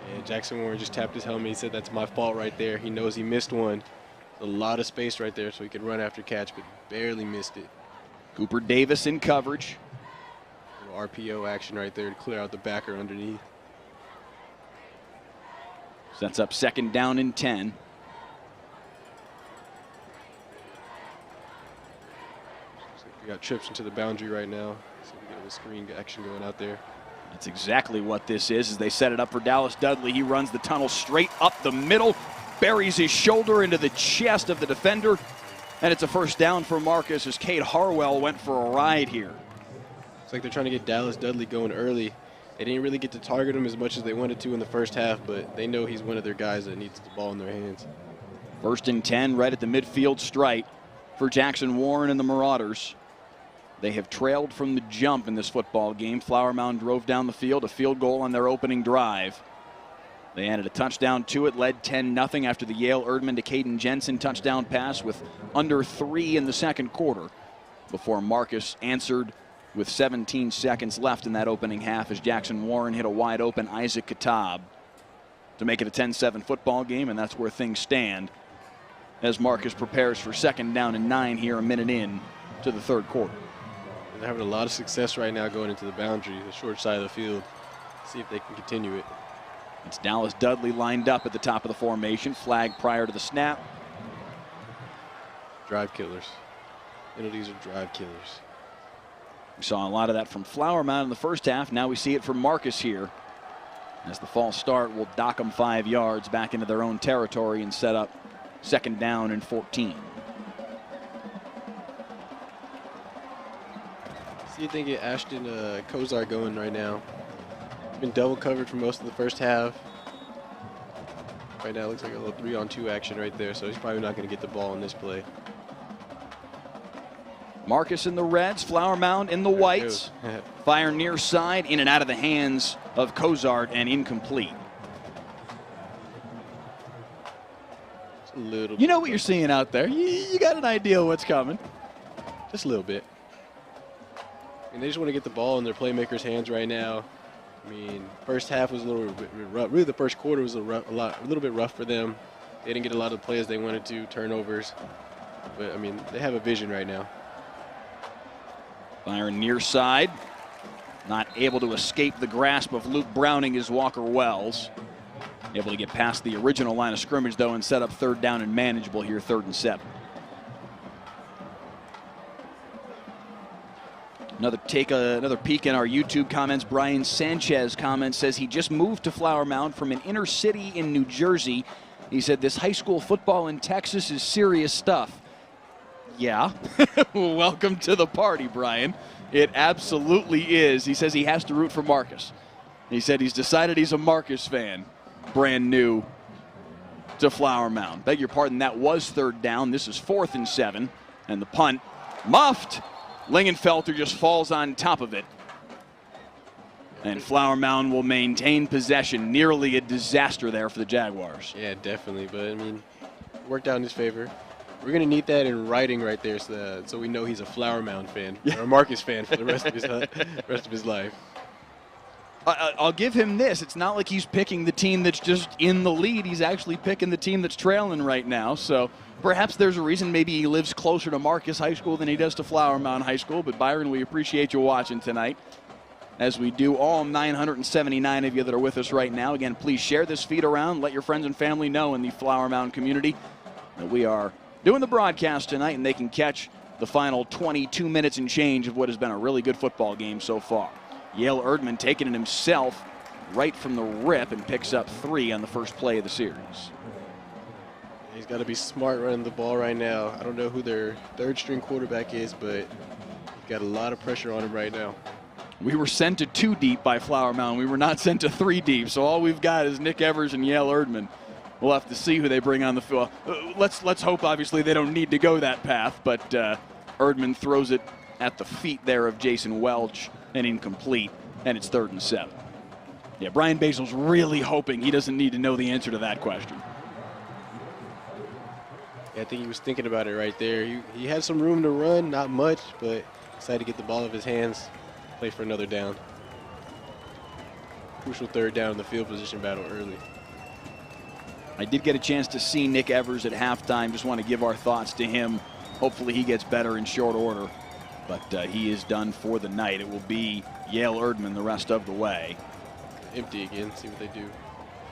Yeah, Jackson Warren just tapped his helmet. He said, that's my fault right there. He knows he missed one. A lot of space right there so he could run after catch, but barely missed it. Cooper Davis in coverage. Little RPO action right there to clear out the backer underneath. Sets up second down and 10. We got trips into the boundary right now. So we get a screen action going out there. That's exactly what this is as they set it up for Dallas Dudley. He runs the tunnel straight up the middle, buries his shoulder into the chest of the defender, and it's a first down for Marcus as Cade Harwell went for a ride here. It's like they're trying to get Dallas Dudley going early. They didn't really get to target him as much as they wanted to in the first half, but they know he's one of their guys that needs the ball in their hands. First and 10 right at the midfield stripe for Jackson Warren and the Marauders. They have trailed from the jump in this football game. Flower Mound drove down the field, a field goal on their opening drive. They added a touchdown to it, led 10-0 after the Yale Erdman to Caden Jensen touchdown pass with under 3 in the second quarter before Marcus answered with 17 seconds left in that opening half as Jackson Warren hit a wide open Isaac Katab to make it a 10-7 football game, and that's where things stand as Marcus prepares for second down and 9 here a minute in to the third quarter. They're having a lot of success right now going into the boundary, the short side of the field. See if they can continue it. It's Dallas Dudley lined up at the top of the formation, flag prior to the snap. Drive killers. Penalties are drive killers. We saw a lot of that from Flower Mound in the first half. Now we see it from Marcus here as the false start will dock them 5 yards back into their own territory and set up second down and 14. See if they get Ashton Cozart going right now. He's been double covered for most of the first half. Right now it looks like a little 3-on-2 action right there, so he's probably not going to get the ball in this play. Marcus in the reds, Flower Mound in the whites. Fire near side, in and out of the hands of Cozart and incomplete. You know what you're seeing out there. You got an idea of what's coming. Just a little bit. And they just want to get the ball in their playmakers' hands right now. I mean, first half was a little bit rough. Really, the first quarter was a little bit rough for them. They didn't get a lot of the plays they wanted to, turnovers. But, I mean, they have a vision right now. Fire near side. Not able to escape the grasp of Luke Browning is Walker Wells. Able to get past the original line of scrimmage, though, and set up third down and manageable here, 3rd and 7. Another peek in our YouTube comments. Brian Sanchez comments, says he just moved to Flower Mound from an inner city in New Jersey. He said this high school football in Texas is serious stuff. Yeah, welcome to the party, Brian. It absolutely is. He says he has to root for Marcus. He said he's decided he's a Marcus fan. Brand new to Flower Mound. Beg your pardon, that was 3rd down. This is 4th and 7, and the punt Muffed. Lingenfelter just falls on top of it. And Flower Mound will maintain possession. Nearly a disaster there for the Jaguars. Yeah, definitely. But, I mean, worked out in his favor. We're going to need that in writing right there so we know he's a Flower Mound fan or a Marcus fan for the rest of his life. I'll give him this. It's not like he's picking the team that's just in the lead. He's actually picking the team that's trailing right now. So perhaps there's a reason maybe he lives closer to Marcus High School than he does to Flower Mound High School. But, Byron, we appreciate you watching tonight, as we do all 979 of you that are with us right now. Again, please share this feed around. Let your friends and family know in the Flower Mound community that we are doing the broadcast tonight, and they can catch the final 22 minutes and change of what has been a really good football game so far. Yale Erdman taking it himself right from the rip and picks up 3 on the first play of the series. He's got to be smart running the ball right now. I don't know who their third-string quarterback is, but he's got a lot of pressure on him right now. We were sent to 2 deep by Flower Mound. We were not sent to 3 deep, so all we've got is Nick Evers and Yale Erdman. We'll have to see who they bring on the field. Let's hope, obviously, they don't need to go that path, but Erdman throws it at the feet there of Jason Welch and incomplete, and it's 3rd and 7. Yeah, Brian Basil's really hoping he doesn't need to know the answer to that question. Yeah, I think he was thinking about it right there. He had some room to run, not much, but decided to get the ball out of his hands, play for another down. Crucial 3rd down in the field position battle early. I did get a chance to see Nick Evers at halftime. Just want to give our thoughts to him. Hopefully he gets better in short order. But he is done for the night. It will be Yale Erdman the rest of the way. Empty again. See what they do.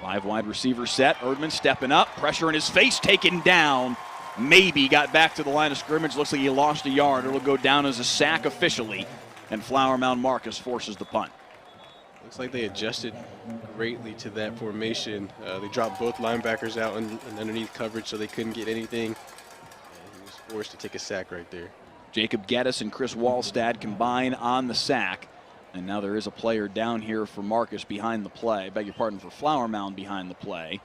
5 wide receiver set. Erdman stepping up. Pressure in his face. Taken down. Maybe got back to the line of scrimmage. Looks like he lost a yard. It'll go down as a sack officially. And Flower Mound Marcus forces the punt. Looks like they adjusted greatly to that formation. They dropped both linebackers out and underneath coverage so they couldn't get anything. And he was forced to take a sack right there. Jacob Geddes and Chris Wallstad combine on the sack. And now there is a player down here for Marcus behind the play. Beg your pardon, for Flower Mound behind the play.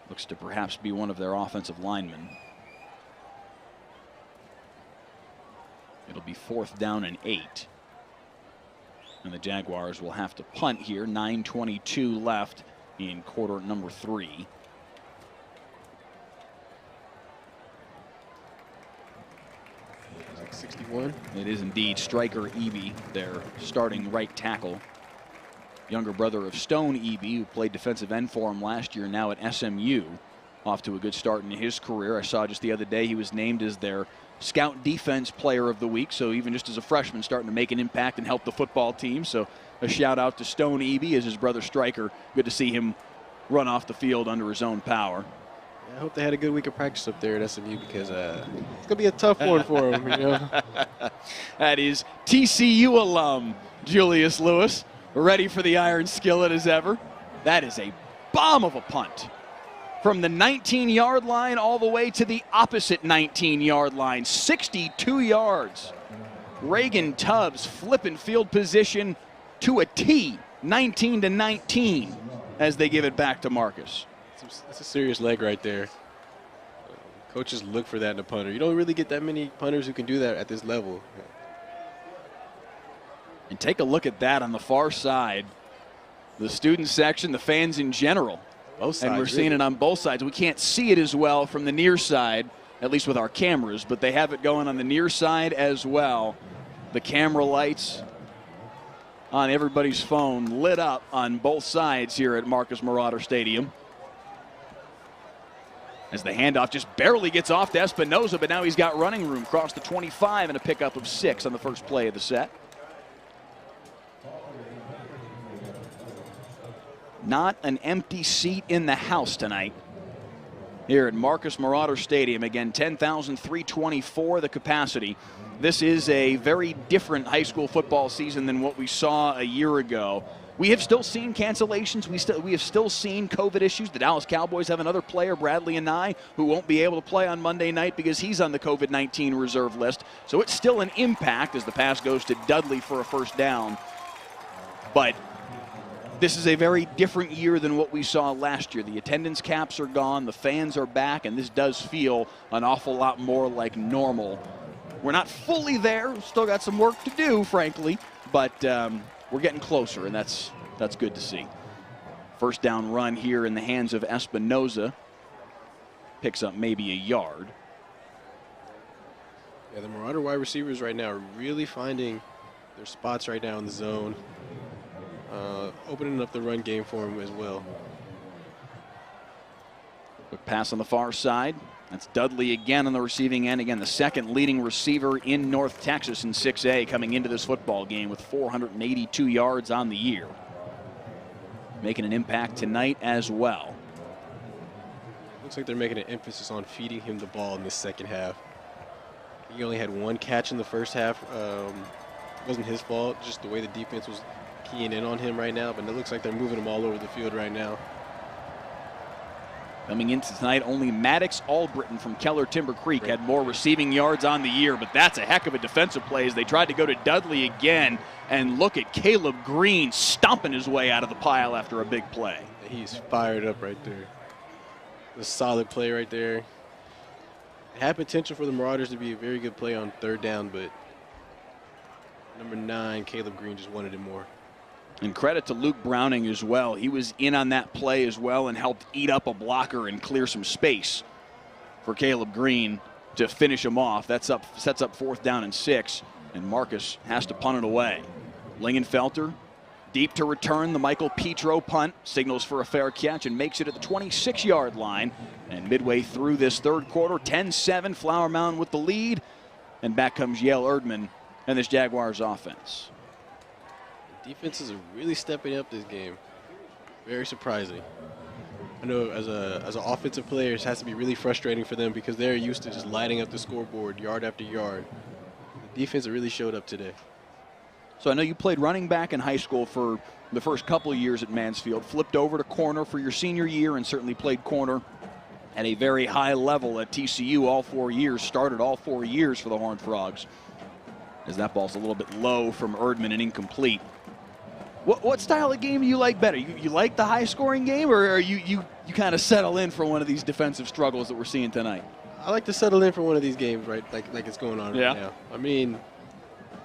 Looks to perhaps be one of their offensive linemen. It'll be 4th down and 8. And the Jaguars will have to punt here. 9:22 left in quarter number 3. Like 61. It is indeed Stryker Eby, their starting right tackle. Younger brother of Stone Eby, who played defensive end for him last year, now at SMU. Off to a good start in his career. I saw just the other day he was named as their Scout Defense Player of the Week, so even just as a freshman starting to make an impact and help the football team. So a shout out to Stone Eby as his brother Stryker. Good to see him run off the field under his own power. I hope they had a good week of practice up there at SMU because it's going to be a tough one for them. You know? That is TCU alum Julius Lewis, ready for the iron skillet as ever. That is a bomb of a punt. From the 19-yard line all the way to the opposite 19-yard line, 62 yards. Reagan Tubbs flipping field position to a T, 19-19, as they give it back to Marcus. That's a serious leg right there. Coaches look for that in a punter. You don't really get that many punters who can do that at this level. And take a look at that on the far side. The student section, the fans in general. Both sides, and we're seeing it on both sides. We can't see it as well from the near side, at least with our cameras, but they have it going on the near side as well. The camera lights on everybody's phone lit up on both sides here at Marcus Marauder Stadium. As the handoff just barely gets off to Espinoza, but now he's got running room across the 25 and a pickup of 6 on the first play of the set. Not an empty seat in the house tonight here at Marcus Marauder Stadium. Again, 10,324 the capacity. This is a very different high school football season than what we saw a year ago. We have still seen cancellations. We have still seen COVID issues. The Dallas Cowboys have another player, Bradley Anai, who won't be able to play on Monday night because he's on the COVID-19 reserve list. So it's still an impact as the pass goes to Dudley for a first down. But this is a very different year than what we saw last year. The attendance caps are gone, the fans are back, and this does feel an awful lot more like normal We're not fully there. Still got some work to do, frankly, but we're getting closer, and that's good to see. First down run here in the hands of Espinoza. Picks up maybe a yard. Yeah, the Marauder wide receivers right now are really finding their spots right now in the zone, opening up the run game for them as well. Quick pass on the far side. That's Dudley again on the receiving end. Again, the second leading receiver in North Texas in 6A coming into this football game with 482 yards on the year. Making an impact tonight as well. Looks like they're making an emphasis on feeding him the ball in this second half. He only had one catch in the first half. It wasn't his fault, just the way the defense was keying in on him right now, but it looks like they're moving him all over the field right now. Coming into tonight, only Maddox Albritton from Keller Timber Creek had more receiving yards on the year, but that's a heck of a defensive play as they tried to go to Dudley again. And look at Caleb Green stomping his way out of the pile after a big play. He's fired up right there. A solid play right there. It had potential for the Marauders to be a very good play on third down, but number 9, Caleb Green, just wanted it more. And credit to Luke Browning as well. He was in on that play as well and helped eat up a blocker and clear some space for Caleb Green to finish him off. Sets up 4th down and 6, and Marcus has to punt it away. Lingenfelter deep to return the Michael Petro punt, signals for a fair catch and makes it at the 26-yard line. And midway through this third quarter, 10-7, Flower Mound with the lead. And back comes Yale Erdman and this Jaguars offense. Defenses are really stepping up this game. Very surprising. I know as an offensive player, it has to be really frustrating for them because they're used to just lighting up the scoreboard yard after yard. The defense really showed up today. So I know you played running back in high school for the first couple of years at Mansfield, flipped over to corner for your senior year and certainly played corner at a very high level at TCU all 4 years, started all 4 years for the Horned Frogs. As that ball's a little bit low from Erdman and incomplete. What style of game do you like better? You like the high-scoring game, or are you kind of settle in for one of these defensive struggles that we're seeing tonight? I like to settle in for one of these games, right? Like it's going on right now. I mean,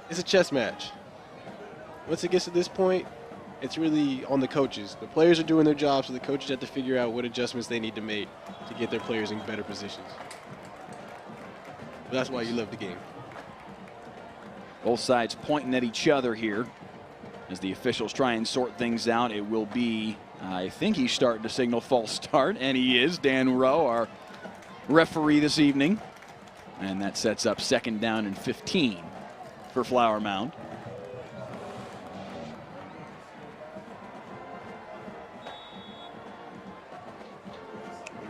it's a chess match. Once it gets to this point, it's really on the coaches. The players are doing their job, so the coaches have to figure out what adjustments they need to make to get their players in better positions. But that's why you love the game. Both sides pointing at each other here. As the officials try and sort things out, it will be, I think he's starting to signal false start, and he is. Dan Rowe, our referee this evening. And that sets up 2nd down and 15 for Flower Mound.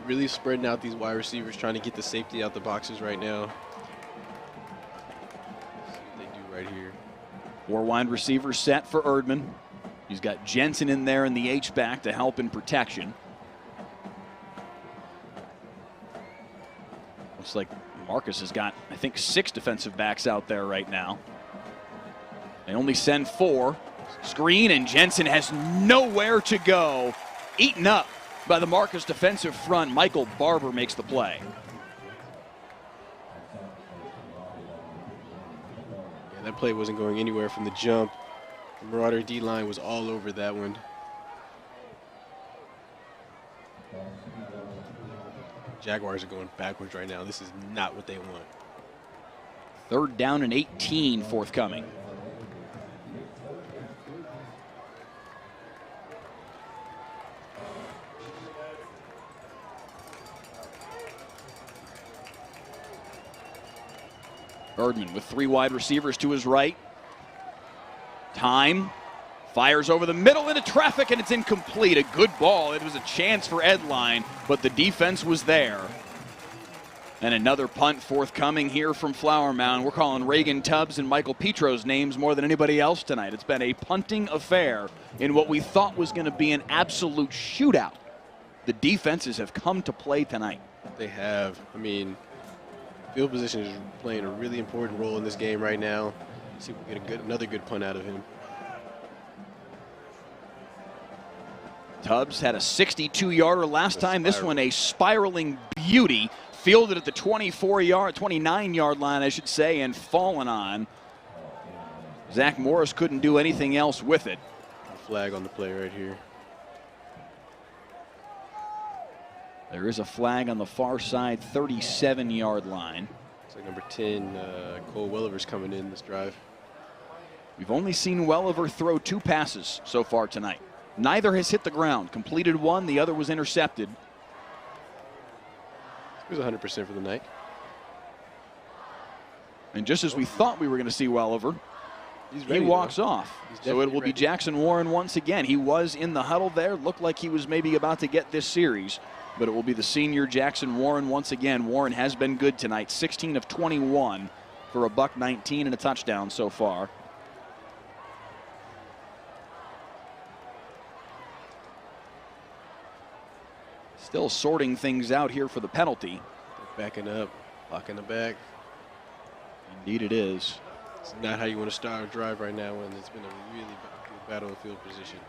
Really spreading out these wide receivers, trying to get the safety out the boxes right now. Let's see what they do right here. 4 wide receivers set for Erdman. He's got Jensen in there in the H-back to help in protection. Looks like Marcus has got, I think, 6 defensive backs out there right now. They only send 4. Screen, and Jensen has nowhere to go. Eaten up by the Marcus defensive front. Michael Barber makes the play. That play wasn't going anywhere from the jump. The Marauder D-line was all over that one. Jaguars are going backwards right now. This is not what they want. 3rd down and 18 forthcoming. Erdman with 3 wide receivers to his right. Time. Fires over the middle into traffic, and it's incomplete. A good ball. It was a chance for Edline, but the defense was there. And another punt forthcoming here from Flower Mound. We're calling Reagan Tubbs and Michael Petro's names more than anybody else tonight. It's been a punting affair in what we thought was going to be an absolute shootout. The defenses have come to play tonight. They have. I mean, field position is playing a really important role in this game right now. Let's see if we get another good punt out of him. Tubbs had a 62-yarder last time. This one a spiraling beauty. fielded at the 29-yard line, I should say, and fallen on. Zach Morris couldn't do anything else with it. Flag on the play right here. There is a flag on the far side, 37-yard line. It's like number 10, Cole Welliver's coming in this drive. We've only seen Welliver throw 2 passes so far tonight. Neither has hit the ground. Completed one, the other was intercepted. He was 100% for the night. And just as we thought we were going to see Welliver, he walks off. So it will be Jackson Warren once again. He was in the huddle there. Looked like he was maybe about to get this series. But it will be the senior Jackson Warren once again. Warren has been good tonight. 16 of 21 for a $119 and a touchdown so far. Still sorting things out here for the penalty. Backing up, locking the back. Indeed it is. It's not how you want to start a drive right now when it's been a really good battlefield position.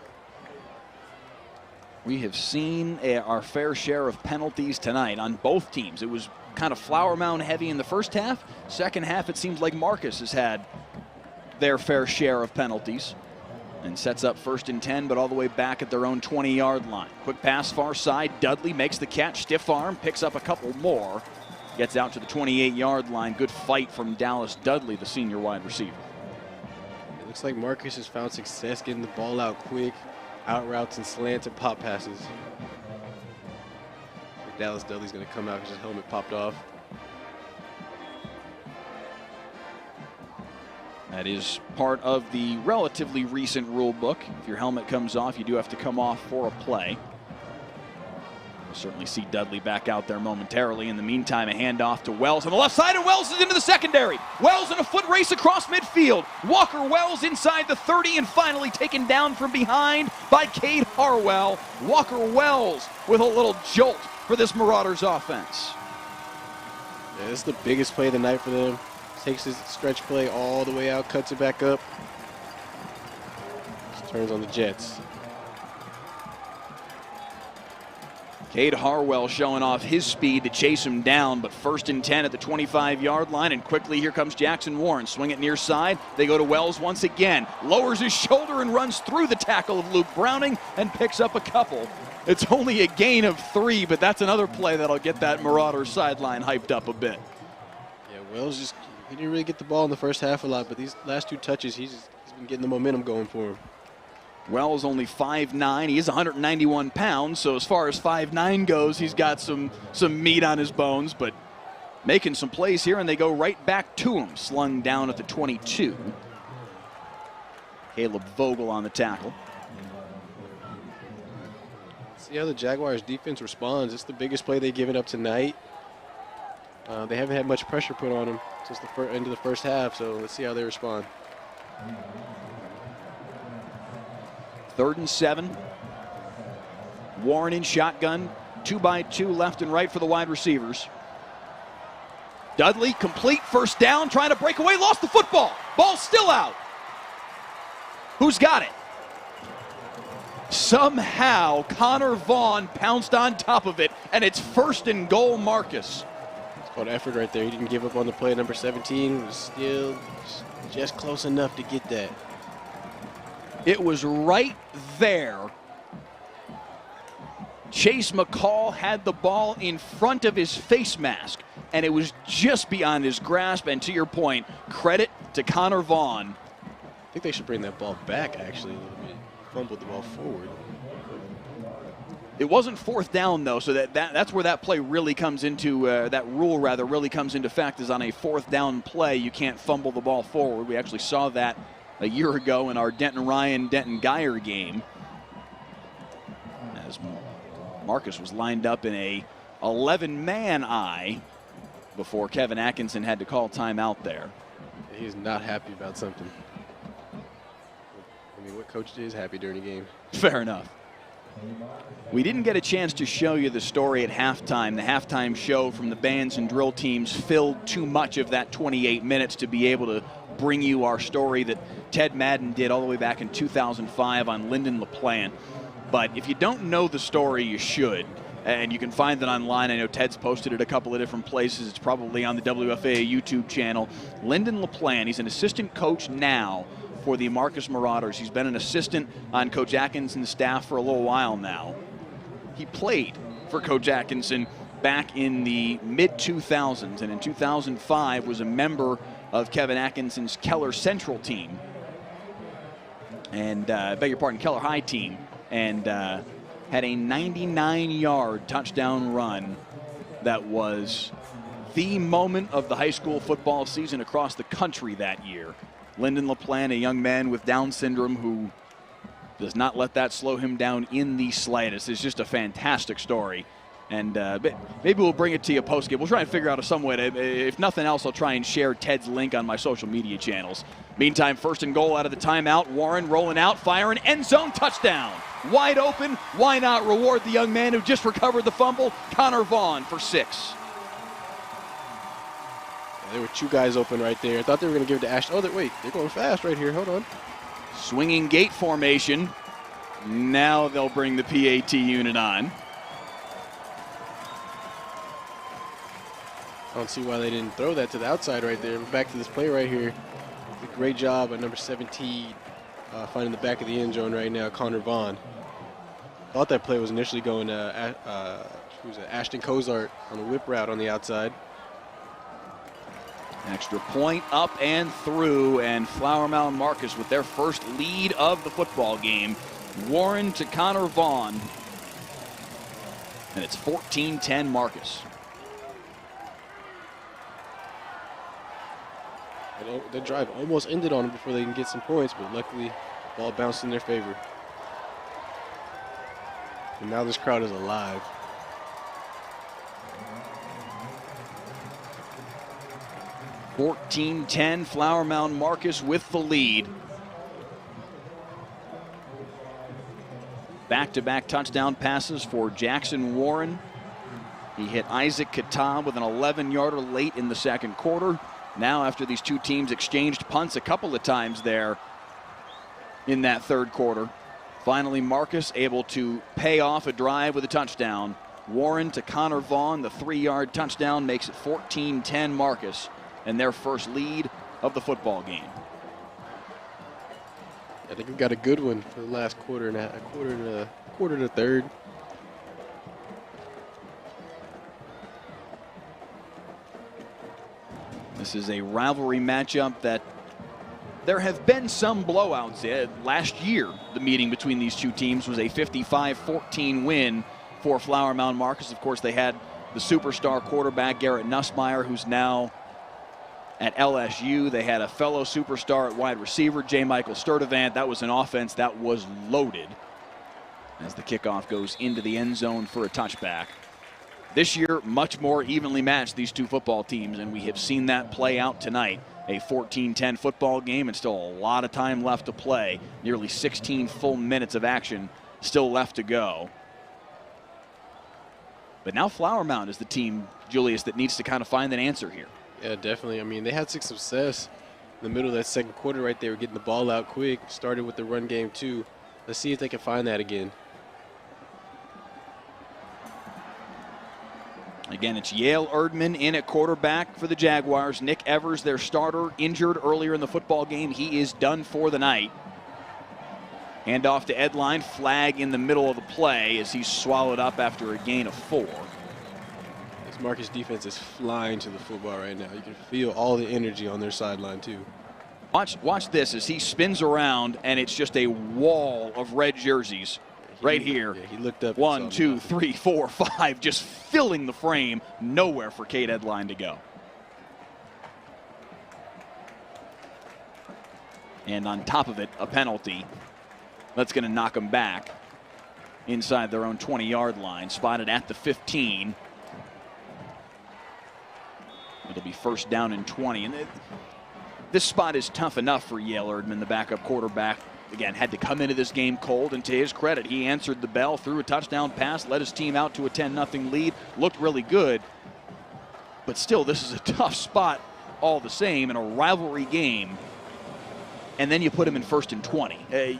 We have seen our fair share of penalties tonight on both teams. It was kind of Flower Mound heavy in the first half. Second half, it seems like Marcus has had their fair share of penalties and sets up 1st and 10, but all the way back at their own 20-yard line. Quick pass far side. Dudley makes the catch, stiff arm, picks up a couple more. Gets out to the 28-yard line. Good fight from Dallas Dudley, the senior wide receiver. It looks like Marcus has found success getting the ball out quick. Out routes and slants and pop passes. Dallas Dudley's going to come out because his helmet popped off. That is part of the relatively recent rule book. If your helmet comes off, you do have to come off for a play. We'll certainly see Dudley back out there momentarily. In the meantime, a handoff to Wells on the left side, and Wells is into the secondary. Wells in a foot race across midfield. Walker Wells inside the 30 and finally taken down from behind by Cade Harwell. Walker Wells with a little jolt for this Marauders offense. Yeah, this is the biggest play of the night for them. Takes his stretch play all the way out, cuts it back up. Just turns on the Jets. Cade Harwell showing off his speed to chase him down, but 1st and 10 at the 25-yard line, and quickly here comes Jackson Warren. Swing it near side. They go to Wells once again. Lowers his shoulder and runs through the tackle of Luke Browning and picks up a couple. It's only a gain of 3, but that's another play that'll get that Marauder sideline hyped up a bit. Yeah, Wells he didn't really get the ball in the first half a lot, but these last 2 touches, he's been getting the momentum going for him. Wells only 5'9". He is 191 pounds, so as far as 5'9" goes, he's got some meat on his bones, but making some plays here, and they go right back to him, slung down at the 22. Caleb Vogel on the tackle. See how the Jaguars defense responds. It's the biggest play they've given up tonight. They haven't had much pressure put on them since the end of the first half, so let's see how they respond. 3rd and 7. Warren in shotgun. 2-by-2 left and right for the wide receivers. Dudley complete, 1st down, trying to break away, lost the football. Ball's still out. Who's got it? Somehow Connor Vaughn pounced on top of it, and it's 1st and goal Marcus. It's called effort right there. He didn't give up on the play. Number 17 was still just close enough to get that. It was right there. Chase McCall had the ball in front of his face mask, and it was just beyond his grasp. And to your point, credit to Connor Vaughn. I think they should bring that ball back, actually, a little bit. Fumbled the ball forward. It wasn't 4th down, though, so that's where that play really comes into, that rule rather, really comes into effect, is on a 4th down play, you can't fumble the ball forward. We actually saw that a year ago in our Denton Geyer game, as Marcus was lined up in a 11-man eye before Kevin Atkinson had to call timeout there. He's not happy about something. I mean, what coach is happy during a game? Fair enough. We didn't get a chance to show you the story at halftime. The halftime show from the bands and drill teams filled too much of that 28 minutes to be able to bring you our story that Ted Madden did all the way back in 2005 on Lyndon LaPlante. But if you don't know the story, you should. And you can find that online. I know Ted's posted it a couple of different places. It's probably on the WFAA YouTube channel. Lyndon LaPlante, he's an assistant coach now for the Marcus Marauders. He's been an assistant on Coach Atkinson's staff for a little while now. He played for Coach Atkinson back in the mid-2000s, and in 2005 was a member of Kevin Atkinson's Keller Central team. And, beg your pardon, Keller High team. And had a 99-yard touchdown run that was the moment of the high school football season across the country that year. Lyndon LaPlante, a young man with Down syndrome who does not let that slow him down in the slightest. It's just a fantastic story. And maybe we'll bring it to you post-game. We'll try and figure out some way to, if nothing else, I'll try and share Ted's link on my social media channels. Meantime, 1st and goal out of the timeout. Warren rolling out, firing, end zone, touchdown. Wide open. Why not reward the young man who just recovered the fumble? Connor Vaughn for 6. Yeah, there were 2 guys open right there. I thought they were going to give it to Ashton. Oh, wait, they're going fast right here. Hold on. Swinging gate formation. Now they'll bring the PAT unit on. I don't see why they didn't throw that to the outside right there. Back to this play right here. A great job by number 17 finding the back of the end zone right now, Connor Vaughn. Thought that play was initially going to Ashton Cozart on the whip route on the outside. Extra point up and through, and Flower Mound Marcus with their first lead of the football game. Warren to Connor Vaughn. And it's 14-10 Marcus. The drive almost ended on them before they can get some points, but luckily the ball bounced in their favor. And now this crowd is alive. (14-10) Flower Mound Marcus with the lead. Back-to-back touchdown passes for Jackson Warren. He hit Isaac Katab with an 11-yarder late in the second quarter. Now, after these 2 teams exchanged punts a couple of times there in that third quarter, finally Marcus able to pay off a drive with a touchdown. Warren to Connor Vaughn, the 3-yard touchdown makes it 14-10 Marcus, and their first lead of the football game. I think we've got a good one for the last quarter and a quarter to third. This is a rivalry matchup that there have been some blowouts. Last year, the meeting between these 2 teams was a 55-14 win for Flower Mound Marcus. Of course, they had the superstar quarterback, Garrett Nussmeier, who's now at LSU. They had a fellow superstar at wide receiver, J. Michael Sturdivant. That was an offense that was loaded as the kickoff goes into the end zone for a touchback. This year, much more evenly matched, these 2 football teams, and we have seen that play out tonight. A 14-10 football game and still a lot of time left to play. Nearly 16 full minutes of action still left to go. But now Flower Mound is the team, Julius, that needs to kind of find an answer here. Yeah, definitely. I mean, they had some success in the middle of that second quarter right there, getting the ball out quick. Started with the run game, too. Let's see if they can find that again. Again, it's Yale Erdman in at quarterback for the Jaguars. Nick Evers, their starter, injured earlier in the football game. He is done for the night. Hand off to Edline. Flag in the middle of the play as he's swallowed up after a gain of 4. This Marcus defense is flying to the football right now. You can feel all the energy on their sideline, too. Watch this as he spins around, and it's just a wall of red jerseys. Right here. Yeah, he looked up. 1, 2, 3, 4, 5, just filling the frame. Nowhere for Cade Edline to go. And on top of it, a penalty. That's going to knock them back inside their own 20-yard line. Spotted at the 15. It'll be 1st down and 20. And this spot is tough enough for Yale Erdman, the backup quarterback. Again, had to come into this game cold, and to his credit, he answered the bell, threw a touchdown pass, led his team out to a 10-0 lead, looked really good. But still, this is a tough spot all the same in a rivalry game. And then you put him in 1st and 20.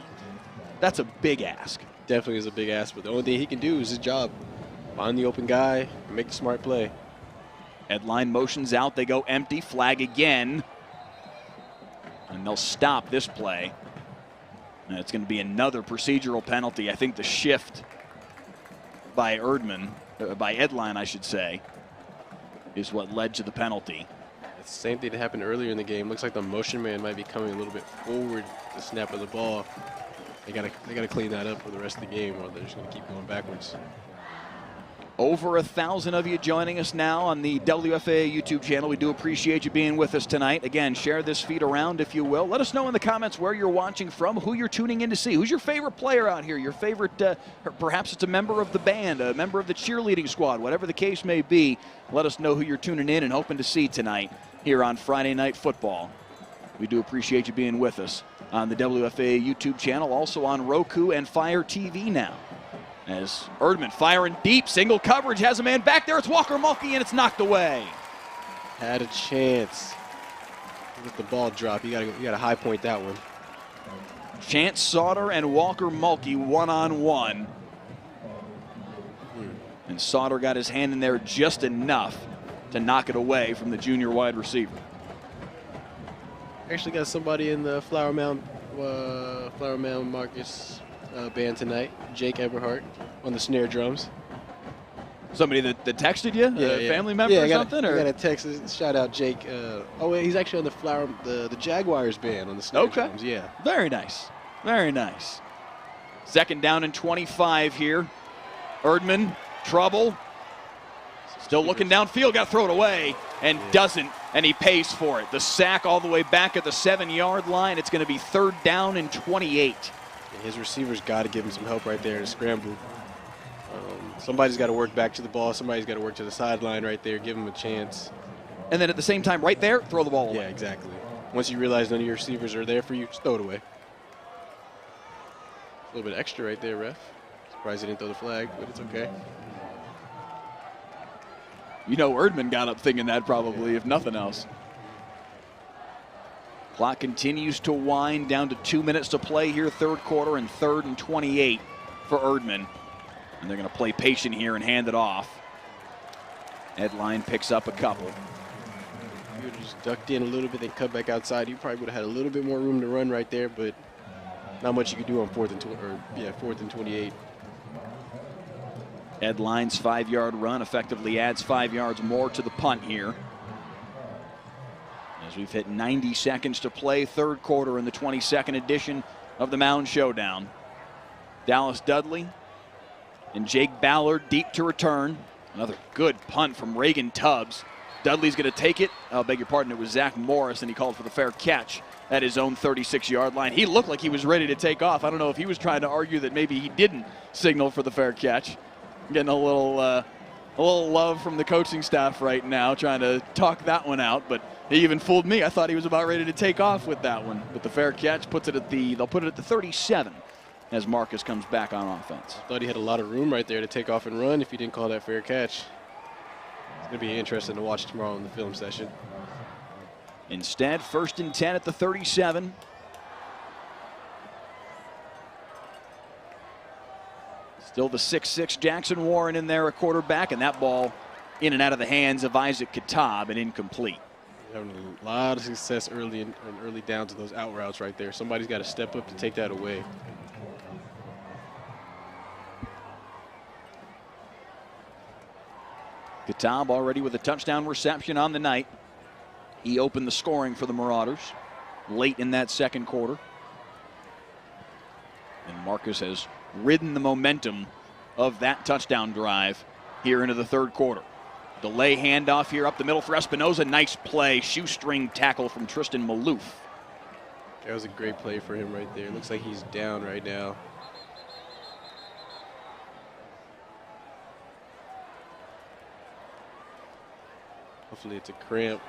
That's a big ask. Definitely is a big ask, but the only thing he can do is his job. Find the open guy and make the smart play. Headline motions out. They go empty. Flag again. And they'll stop this play. And it's going to be another procedural penalty. I think the shift by by Edline, I should say, is what led to the penalty. It's the same thing that happened earlier in the game. Looks like the motion man might be coming a little bit forward the snap of the ball. They gotta clean that up for the rest of the game, or they're just gonna keep going backwards. Over 1,000 of you joining us now on the WFAA YouTube channel. We do appreciate you being with us tonight. Again, share this feed around if you will. Let us know in the comments where you're watching from, who you're tuning in to see. Who's your favorite player out here? Your favorite, perhaps it's a member of the band, a member of the cheerleading squad, whatever the case may be. Let us know who you're tuning in and hoping to see tonight here on Friday Night Football. We do appreciate you being with us on the WFAA YouTube channel, also on Roku and Fire TV now. As Erdman firing deep, single coverage, has a man back there. It's Walker Mulkey, and it's knocked away. Had a chance. Let the ball drop. You gotta high point that one. Chance Sauter and Walker Mulkey one-on-one. And Sauter got his hand in there just enough to knock it away from the junior wide receiver. Actually got somebody in the Flower Mound Marcus band tonight, Jake Eberhardt on the snare drums. Somebody that texted you, a family member or something? I got a text. Shout out Jake. He's actually on the Jaguars band on the snare drums. Yeah. Very nice. Very nice. Second down and 25 here. Erdman, trouble. Still looking downfield, got to throw it away, and doesn't, and he pays for it. The sack all the way back at the 7-yard line. It's going to be 3rd down and 28. His receivers got to give him some help right there to scramble. Somebody's got to work back to the ball. Somebody's got to work to the sideline right there, give him a chance. And then at the same time, right there, throw the ball away. Yeah, exactly. Once you realize none of your receivers are there for you, just throw it away. A little bit extra right there, ref. Surprised he didn't throw the flag, but it's okay. You know Erdman got up thinking that probably, if nothing else. Clock continues to wind down to 2 minutes to play here, 3rd quarter, and 3rd and 28 for Erdman. And they're going to play patient here and hand it off. Edline picks up a couple. If you would have just ducked in a little bit and cut back outside, you probably would have had a little bit more room to run right there, but not much you could do on 4th and 28. Edline's 5-yard run effectively adds 5 yards more to the punt here. As we've hit 90 seconds to play, 3rd quarter in the 22nd edition of the Mound Showdown. Dallas Dudley and Jake Ballard deep to return. Another good punt from Reagan Tubbs. Dudley's going to take it. I beg your pardon, it was Zach Morris, and he called for the fair catch at his own 36-yard line. He looked like he was ready to take off. I don't know if he was trying to argue that maybe he didn't signal for the fair catch. Getting a little love from the coaching staff right now, trying to talk that one out, but he even fooled me. I thought he was about ready to take off with that one. But the fair catch puts it they'll put it at the 37 as Marcus comes back on offense. I thought he had a lot of room right there to take off and run if he didn't call that fair catch. It's going to be interesting to watch tomorrow in the film session. Instead, 1st and 10 at the 37. Still the 6'6" Jackson Warren in there, a quarterback, and that ball in and out of the hands of Isaac Kitab and incomplete. Having a lot of success early down to those out routes right there. Somebody's got to step up to take that away. Kitab already with a touchdown reception on the night. He opened the scoring for the Marauders late in that 2nd quarter. And Marcus has ridden the momentum of that touchdown drive here into the 3rd quarter. Delay handoff here up the middle for Espinoza. Nice play. Shoestring tackle from Tristan Maloof. That was a great play for him right there. Looks like he's down right now. Hopefully it's a cramp.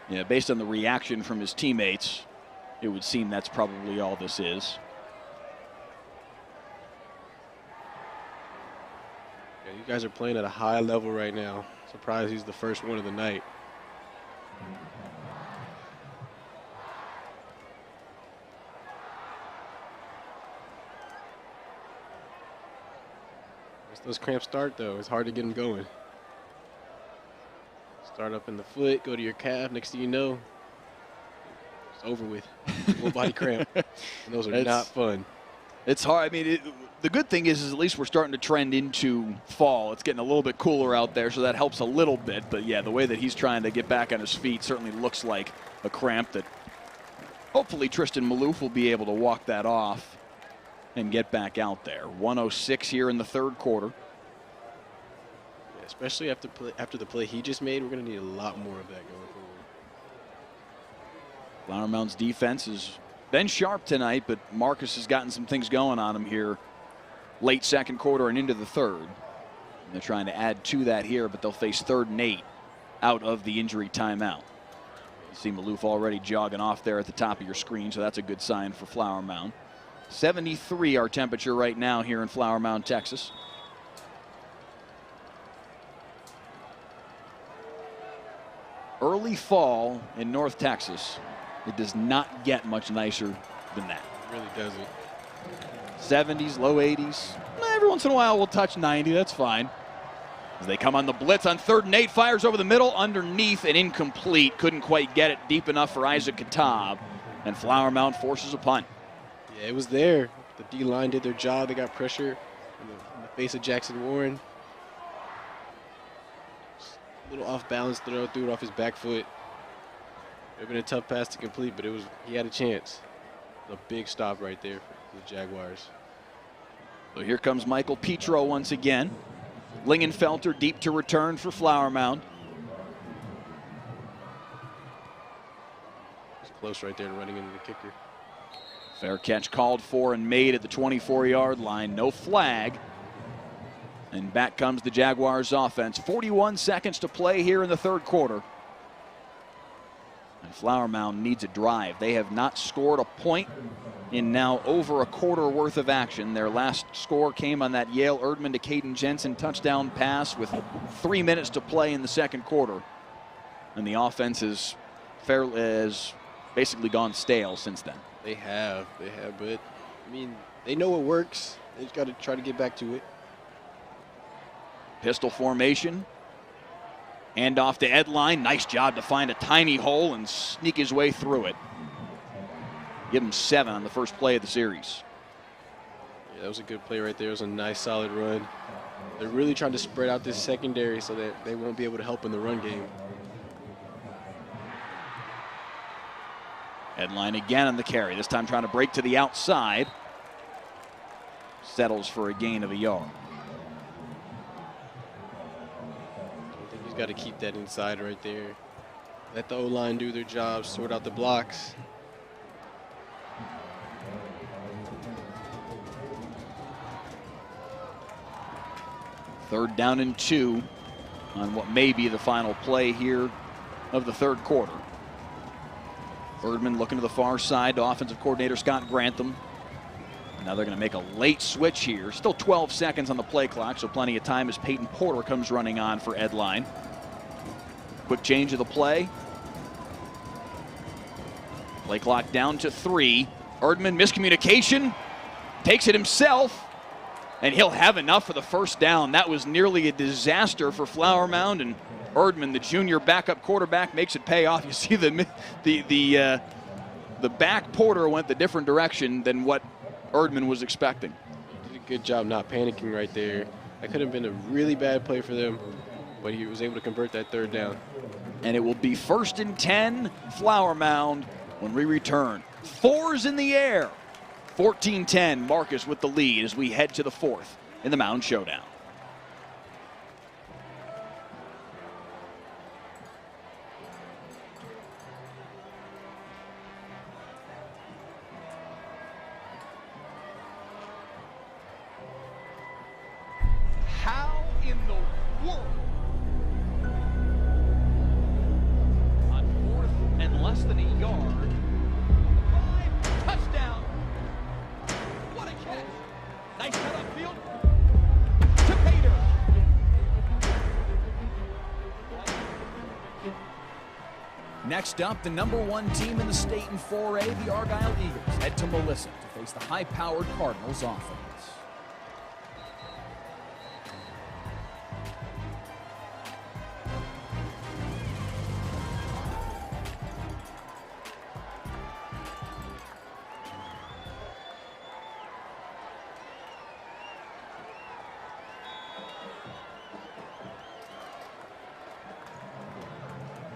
Yeah, based on the reaction from his teammates, it would seem that's probably all this is. Yeah, you guys are playing at a high level right now. Surprised he's the first one of the night. Once those cramps start, though, it's hard to get them going. Start up in the foot, go to your calf. Next thing you know, it's over with. Full body cramp. And those are not fun. It's hard. I mean, the good thing is at least we're starting to trend into fall. It's getting a little bit cooler out there, so that helps a little bit. But, yeah, the way that he's trying to get back on his feet certainly looks like a cramp that hopefully Tristan Maloof will be able to walk that off and get back out there. 1:06 here in the third quarter. Yeah, especially after the play he just made, we're going to need a lot more of that going forward. Flower Mound's defense has been sharp tonight, but Marcus has gotten some things going on him here late second quarter and into the third. And they're trying to add to that here, but they'll face 3rd and 8 out of the injury timeout. You see Maloof already jogging off there at the top of your screen, so that's a good sign for Flower Mound. 73 our temperature right now here in Flower Mound, Texas. Early fall in North Texas. It does not get much nicer than that. It really doesn't. 70s, low 80s. Every once in a while we'll touch 90. That's fine. As they come on the blitz on 3rd and 8, fires over the middle, underneath and incomplete. Couldn't quite get it deep enough for Isaac Katab. And Flower Mound forces a punt. Yeah, it was there. The D-line did their job. They got pressure in the face of Jackson Warren. Just a little off balance throw, threw it off his back foot. It would have been a tough pass to complete, but he had a chance. A big stop right there for the Jaguars. So here comes Michael Petro once again. Lingenfelter deep to return for Flower Mound. It's close right there, running into the kicker. Fair catch called for and made at the 24-yard line. No flag. And back comes the Jaguars offense. 41 seconds to play here in the third quarter. And Flower Mound needs a drive. They have not scored a point in now over a quarter worth of action. Their last score came on that Yale Erdman to Caden Jensen touchdown pass with 3 minutes to play in the second quarter. And the offense has basically gone stale since then. They have, but I mean, they know what works. They just got to try to get back to it. Pistol formation. Hand off to Edline. Nice job to find a tiny hole and sneak his way through it. Give him 7 on the first play of the series. Yeah, that was a good play right there. It was a nice, solid run. They're really trying to spread out this secondary so that they won't be able to help in the run game. Edline again on the carry. This time trying to break to the outside. Settles for a gain of a yard. I think he's got to keep that inside right there. Let the O-line do their job, sort out the blocks. Third down and 2 on what may be the final play here of the third quarter. Erdman looking to the far side to offensive coordinator Scott Grantham. Now they're going to make a late switch here. Still 12 seconds on the play clock, so plenty of time as Peyton Porter comes running on for Edline. Quick change of the play. Play clock down to 3. Erdman miscommunication. Takes it himself. And he'll have enough for the first down. That was nearly a disaster for Flower Mound, and Erdman, the junior backup quarterback, makes it pay off. You see the back Porter went the different direction than what Erdman was expecting. He did a good job not panicking right there. That could have been a really bad play for them, but he was able to convert that third down. And it will be 1st and 10, Flower Mound, when we return. 4's in the air. 14-10, Marcus with the lead as we head to the 4th in the Mound Showdown. How in the world? On 4th and less than a yard. 5, touchdown. What a catch. Nice cut upfield to Pater. Next up, the #1 team in the state in 4A, the Argyle Eagles, head to Melissa to face the high-powered Cardinals offense.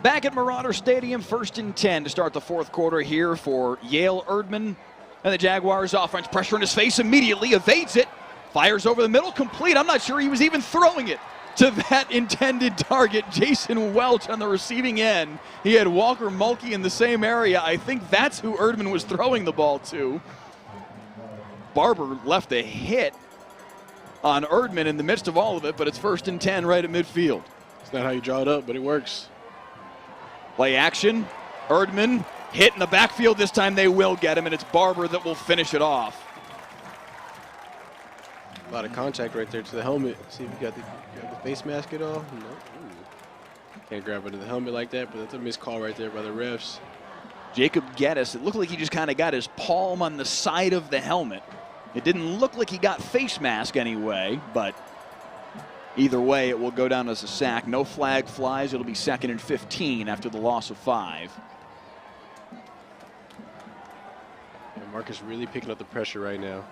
Back at Marauder Stadium, 1st and 10 to start the fourth quarter here for Yale Erdman. And the Jaguars offense, pressure in his face immediately, evades it, fires over the middle, complete. I'm not sure he was even throwing it to that intended target. Jason Welch on the receiving end. He had Walker Mulkey in the same area. I think that's who Erdman was throwing the ball to. Barber left a hit on Erdman in the midst of all of it, but it's 1st and 10 right at midfield. It's not how you draw it up, but it works. Play action. Erdman hit in the backfield. This time they will get him, and it's Barber that will finish it off. A lot of contact right there to the helmet. See if you got the face mask at all. No. Can't grab into the helmet like that, but that's a missed call right there by the refs. Jacob Geddes, it looked like he just kind of got his palm on the side of the helmet. It didn't look like he got face mask anyway, but either way, it will go down as a sack. No flag flies. It'll be 2nd and 15 after the loss of 5. And Marcus really picking up the pressure right now.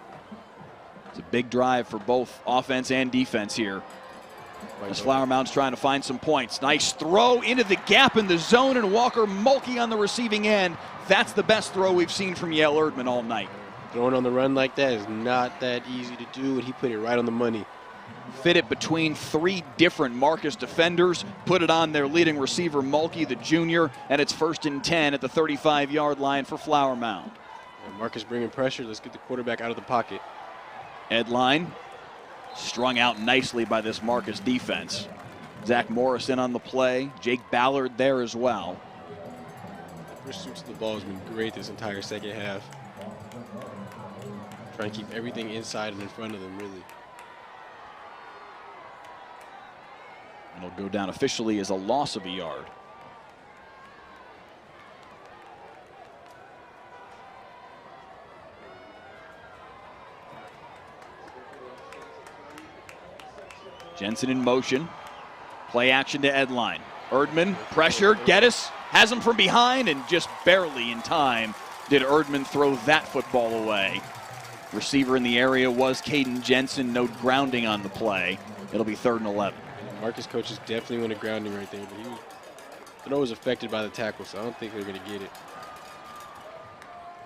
It's a big drive for both offense and defense here. As Flower Mound's trying to find some points. Nice throw into the gap in the zone, and Walker Mulkey on the receiving end. That's the best throw we've seen from Yale Erdman all night. Throwing on the run like that is not that easy to do, and he put it right on the money. Fit it between 3 different Marcus defenders, put it on their leading receiver, Mulkey, the junior, and it's 1st and 10 at the 35-yard line for Flower Mound. And Marcus bringing pressure. Let's get the quarterback out of the pocket. Edline strung out nicely by this Marcus defense. Zach Morrison on the play. Jake Ballard there as well. Pursuit to the ball has been great this entire second half. Trying to keep everything inside and in front of them, really. And it'll go down officially as a loss of a yard. Jensen in motion. Play action to Edline. Erdman, pressure, Geddes has him from behind, and just barely in time did Erdman throw that football away. Receiver in the area was Caden Jensen, no grounding on the play. It'll be 3rd and 11. Marcus coaches definitely want a grounding right there, but the throw was affected by the tackle, so I don't think they're going to get it.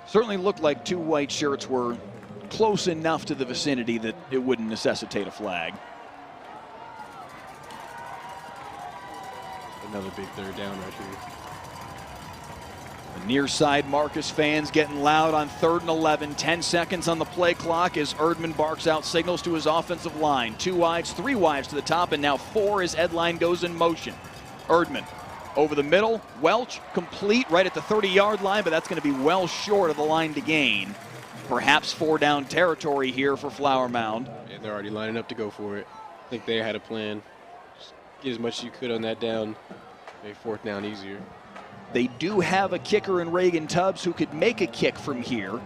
Certainly looked like 2 white shirts were close enough to the vicinity that it wouldn't necessitate a flag. Another big 3rd down right here. The near side Marcus fans getting loud on 3rd and 11. 10 seconds on the play clock as Erdman barks out signals to his offensive line. 2 wides, 3 wides to the top, and now 4 as Edline goes in motion. Erdman over the middle. Welch complete right at the 30-yard line, but that's going to be well short of the line to gain. Perhaps 4 down territory here for Flower Mound. Yeah, they're already lining up to go for it. I think they had a plan. Just get as much as you could on that down. Make 4th down easier. They do have a kicker in Reagan Tubbs who could make a kick from here.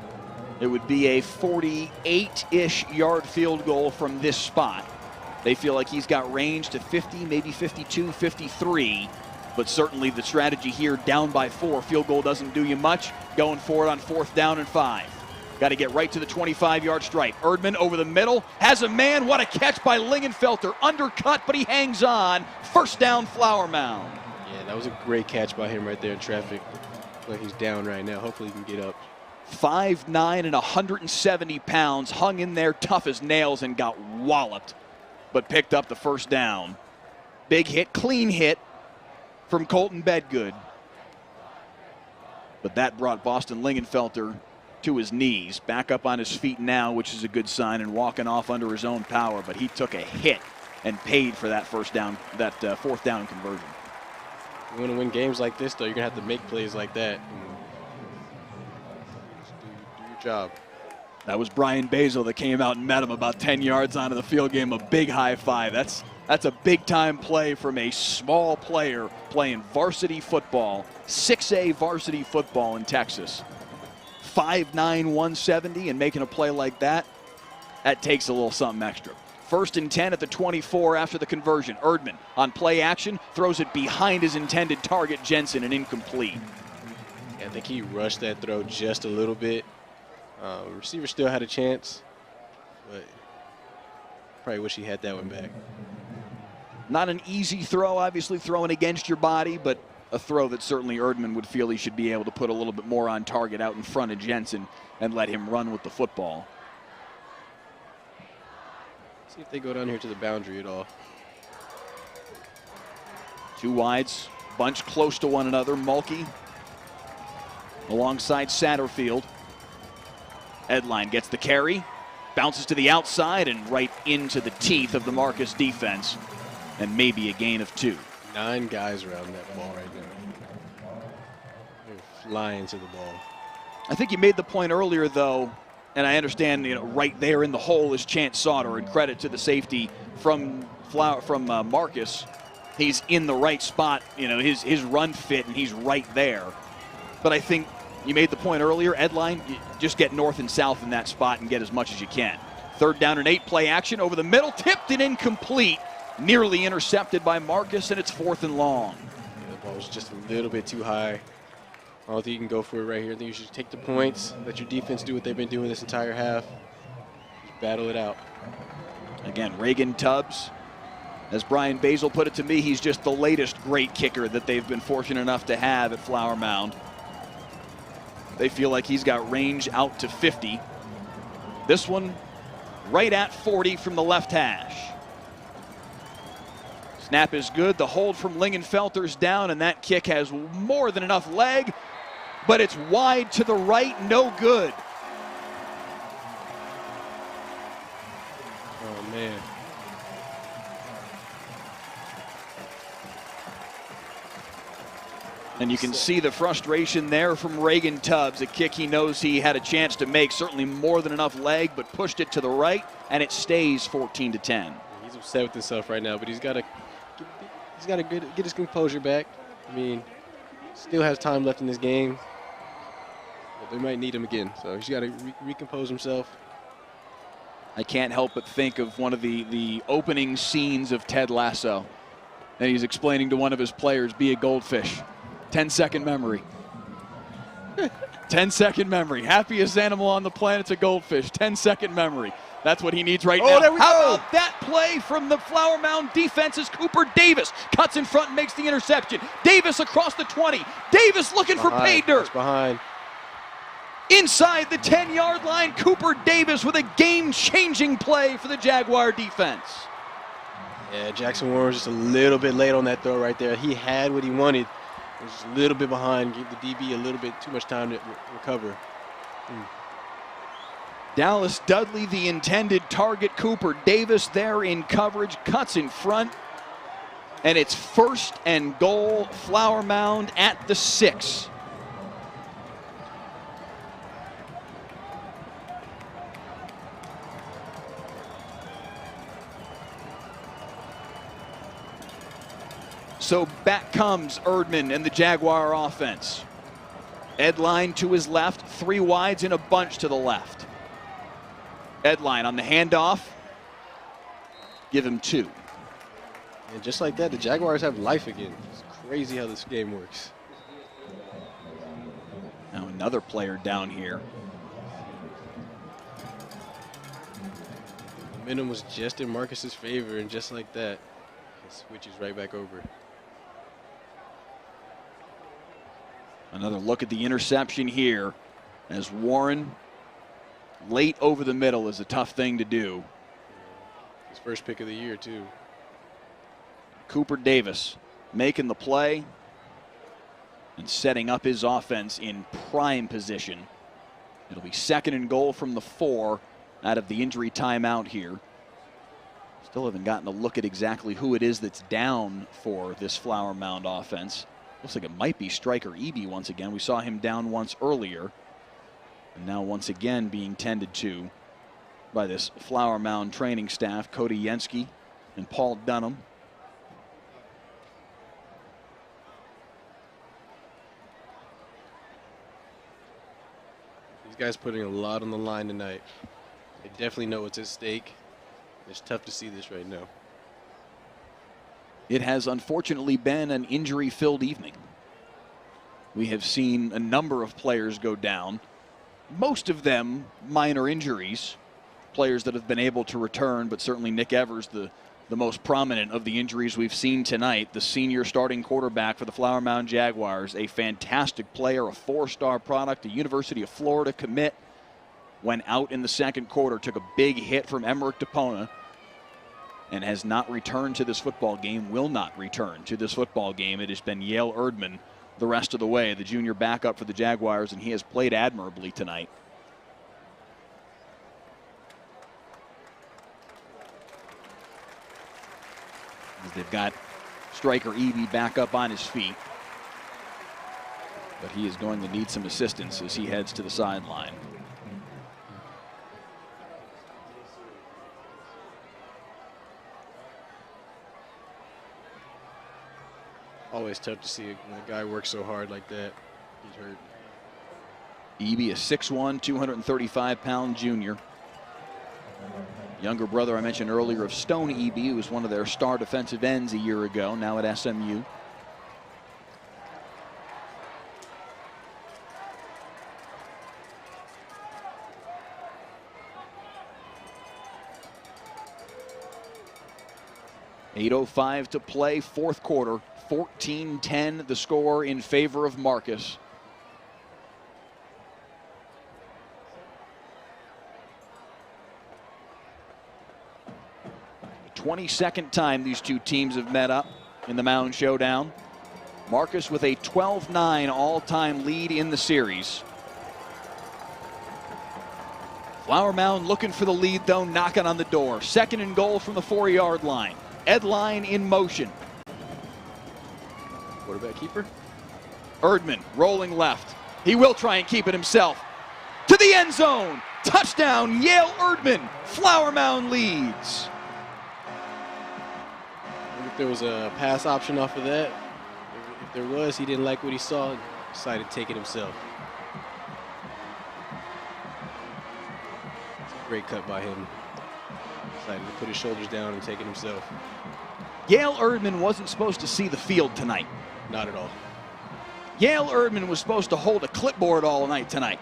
It would be a 48-ish yard field goal from this spot. They feel like he's got range to 50, maybe 52, 53. But certainly the strategy here, down by 4. Field goal doesn't do you much. Going for it on 4th down and 5. Got to get right to the 25-yard stripe. Erdman over the middle. Has a man. What a catch by Lingenfelter. Undercut, but he hangs on. 1st down, Flower Mound. Yeah, that was a great catch by him right there in traffic. Like he's down right now. Hopefully he can get up. 5'9" and 170 pounds. Hung in there tough as nails and got walloped, but picked up the 1st down. Big hit, clean hit from Colton Bedgood. But that brought Boston Lingenfelter to his knees. Back up on his feet now, which is a good sign, and walking off under his own power. But he took a hit and paid for that 1st down, that 4th down conversion. You want to win games like this, though, you're going to have to make plays like that. Just do your job. That was Brian Basil that came out and met him about 10 yards onto the field, gave him a big high five. That's a big-time play from a small player playing varsity football, 6A varsity football in Texas. 5'9", 170, and making a play like that, that takes a little something extra. 1st and 10 at the 24 after the conversion. Erdman on play action, throws it behind his intended target, Jensen, and incomplete. Yeah, I think he rushed that throw just a little bit. Receiver still had a chance, but probably wish he had that one back. Not an easy throw, obviously throwing against your body, but a throw that certainly Erdman would feel he should be able to put a little bit more on target out in front of Jensen and let him run with the football. See if they go down here to the boundary at all. Two wides, bunch close to one another. Mulkey alongside Satterfield. Edline gets the carry, bounces to the outside and right into the teeth of the Marcus defense, and maybe a gain of 2. 9 guys around that ball right now. They're flying to the ball. I think you made the point earlier, though, and I understand, right there in the hole is Chance Sauter, and credit to the safety from Marcus. He's in the right spot, his run fit, and he's right there. But I think you made the point earlier, Edline, you just get north and south in that spot and get as much as you can. 3rd down and 8, play action over the middle, tipped and incomplete, nearly intercepted by Marcus, and it's 4th and long. Yeah, the ball was just a little bit too high. I don't think you can go for it right here. I think you should take the points, let your defense do what they've been doing this entire half. Just battle it out. Again, Reagan Tubbs, as Brian Basil put it to me, he's just the latest great kicker that they've been fortunate enough to have at Flower Mound. They feel like he's got range out to 50. This one right at 40 from the left hash. Snap is good. The hold from Lingenfelter's down, and that kick has more than enough leg, but it's wide to the right, no good. Oh, man. And you can see the frustration there from Reagan Tubbs. A kick he knows he had a chance to make, certainly more than enough leg, but pushed it to the right, and it stays 14-10. He's upset with himself right now, but he's got to get his composure back. I mean, still has time left in this game. But they might need him again, so he's got to recompose himself. I can't help but think of one of the opening scenes of Ted Lasso. And he's explaining to one of his players, be a goldfish. 10-second memory. 10-second memory. Happiest animal on the planet's a goldfish. 10-second memory. That's what he needs right now. There we How go. about that play from the Flower Mound defense as Cooper Davis cuts in front and makes the interception. Davis across the 20. Davis looking for pay dirt. That's behind. Inside the 10-yard line, Cooper Davis with a game-changing play for the Jaguar defense. Yeah, Jackson Warren was just a little bit late on that throw right there. He had what he wanted. He was just a little bit behind, gave the DB a little bit too much time to recover. Dallas Dudley, the intended target. Cooper Davis there in coverage, cuts in front. And it's 1st and goal, Flower Mound at the 6. So back comes Erdman and the Jaguar offense. Edline to his left, 3 wides in a bunch to the left. Edline on the handoff. Give him 2. And just like that, the Jaguars have life again. It's crazy how this game works. Now another player down here. The momentum was just in Marcus's favor, and just like that, it switches right back over. Another look at the interception here as Warren late over the middle is a tough thing to do. His first pick of the year, too. Cooper Davis making the play and setting up his offense in prime position. It'll be 2nd and goal from the 4 out of the injury timeout here. Still haven't gotten a look at exactly who it is that's down for this Flower Mound offense. Looks like it might be Striker Eby once again. We saw him down once earlier. And now once again being tended to by this Flower Mound training staff, Cody Yenske and Paul Dunham. These guys putting a lot on the line tonight. They definitely know what's at stake. It's tough to see this right now. It has unfortunately been an injury-filled evening. We have seen a number of players go down, most of them minor injuries, players that have been able to return, but certainly Nick Evers, the the most prominent of the injuries we've seen tonight. The senior starting quarterback for the Flower Mound Jaguars, a fantastic player, a 4-star product, a University of Florida commit, went out in the second quarter, took a big hit from Emmerich DePona, and has not returned to this football game, will not return to this football game. It has been Yale Erdman the rest of the way, the junior backup for the Jaguars, and he has played admirably tonight. They've got striker Evie back up on his feet, but he is going to need some assistance as he heads to the sideline. Always tough to see when a guy works so hard like that. He's hurt. Evie, a 6'1", 235-pound junior. Younger brother I mentioned earlier of Stone Eby, who was one of their star defensive ends a year ago, now at SMU. .805 to play, fourth quarter, 14-10 the score in favor of Marcus. 22nd time these two teams have met up in the Mound Showdown. Marcus with a 12-9 all-time lead in the series. Flower Mound looking for the lead, though, knocking on the door. Second and goal from the 4-yard line. Edline in motion. Quarterback keeper. Erdman rolling left. He will try and keep it himself. To the end zone. Touchdown, Yale Erdman. Flower Mound leads. If there was a pass option off of that, if there was, he didn't like what he saw and decided to take it himself. It's a great cut by him. Decided to put his shoulders down and take it himself. Yale Erdman wasn't supposed to see the field tonight. Not at all. Yale Erdman was supposed to hold a clipboard all night tonight.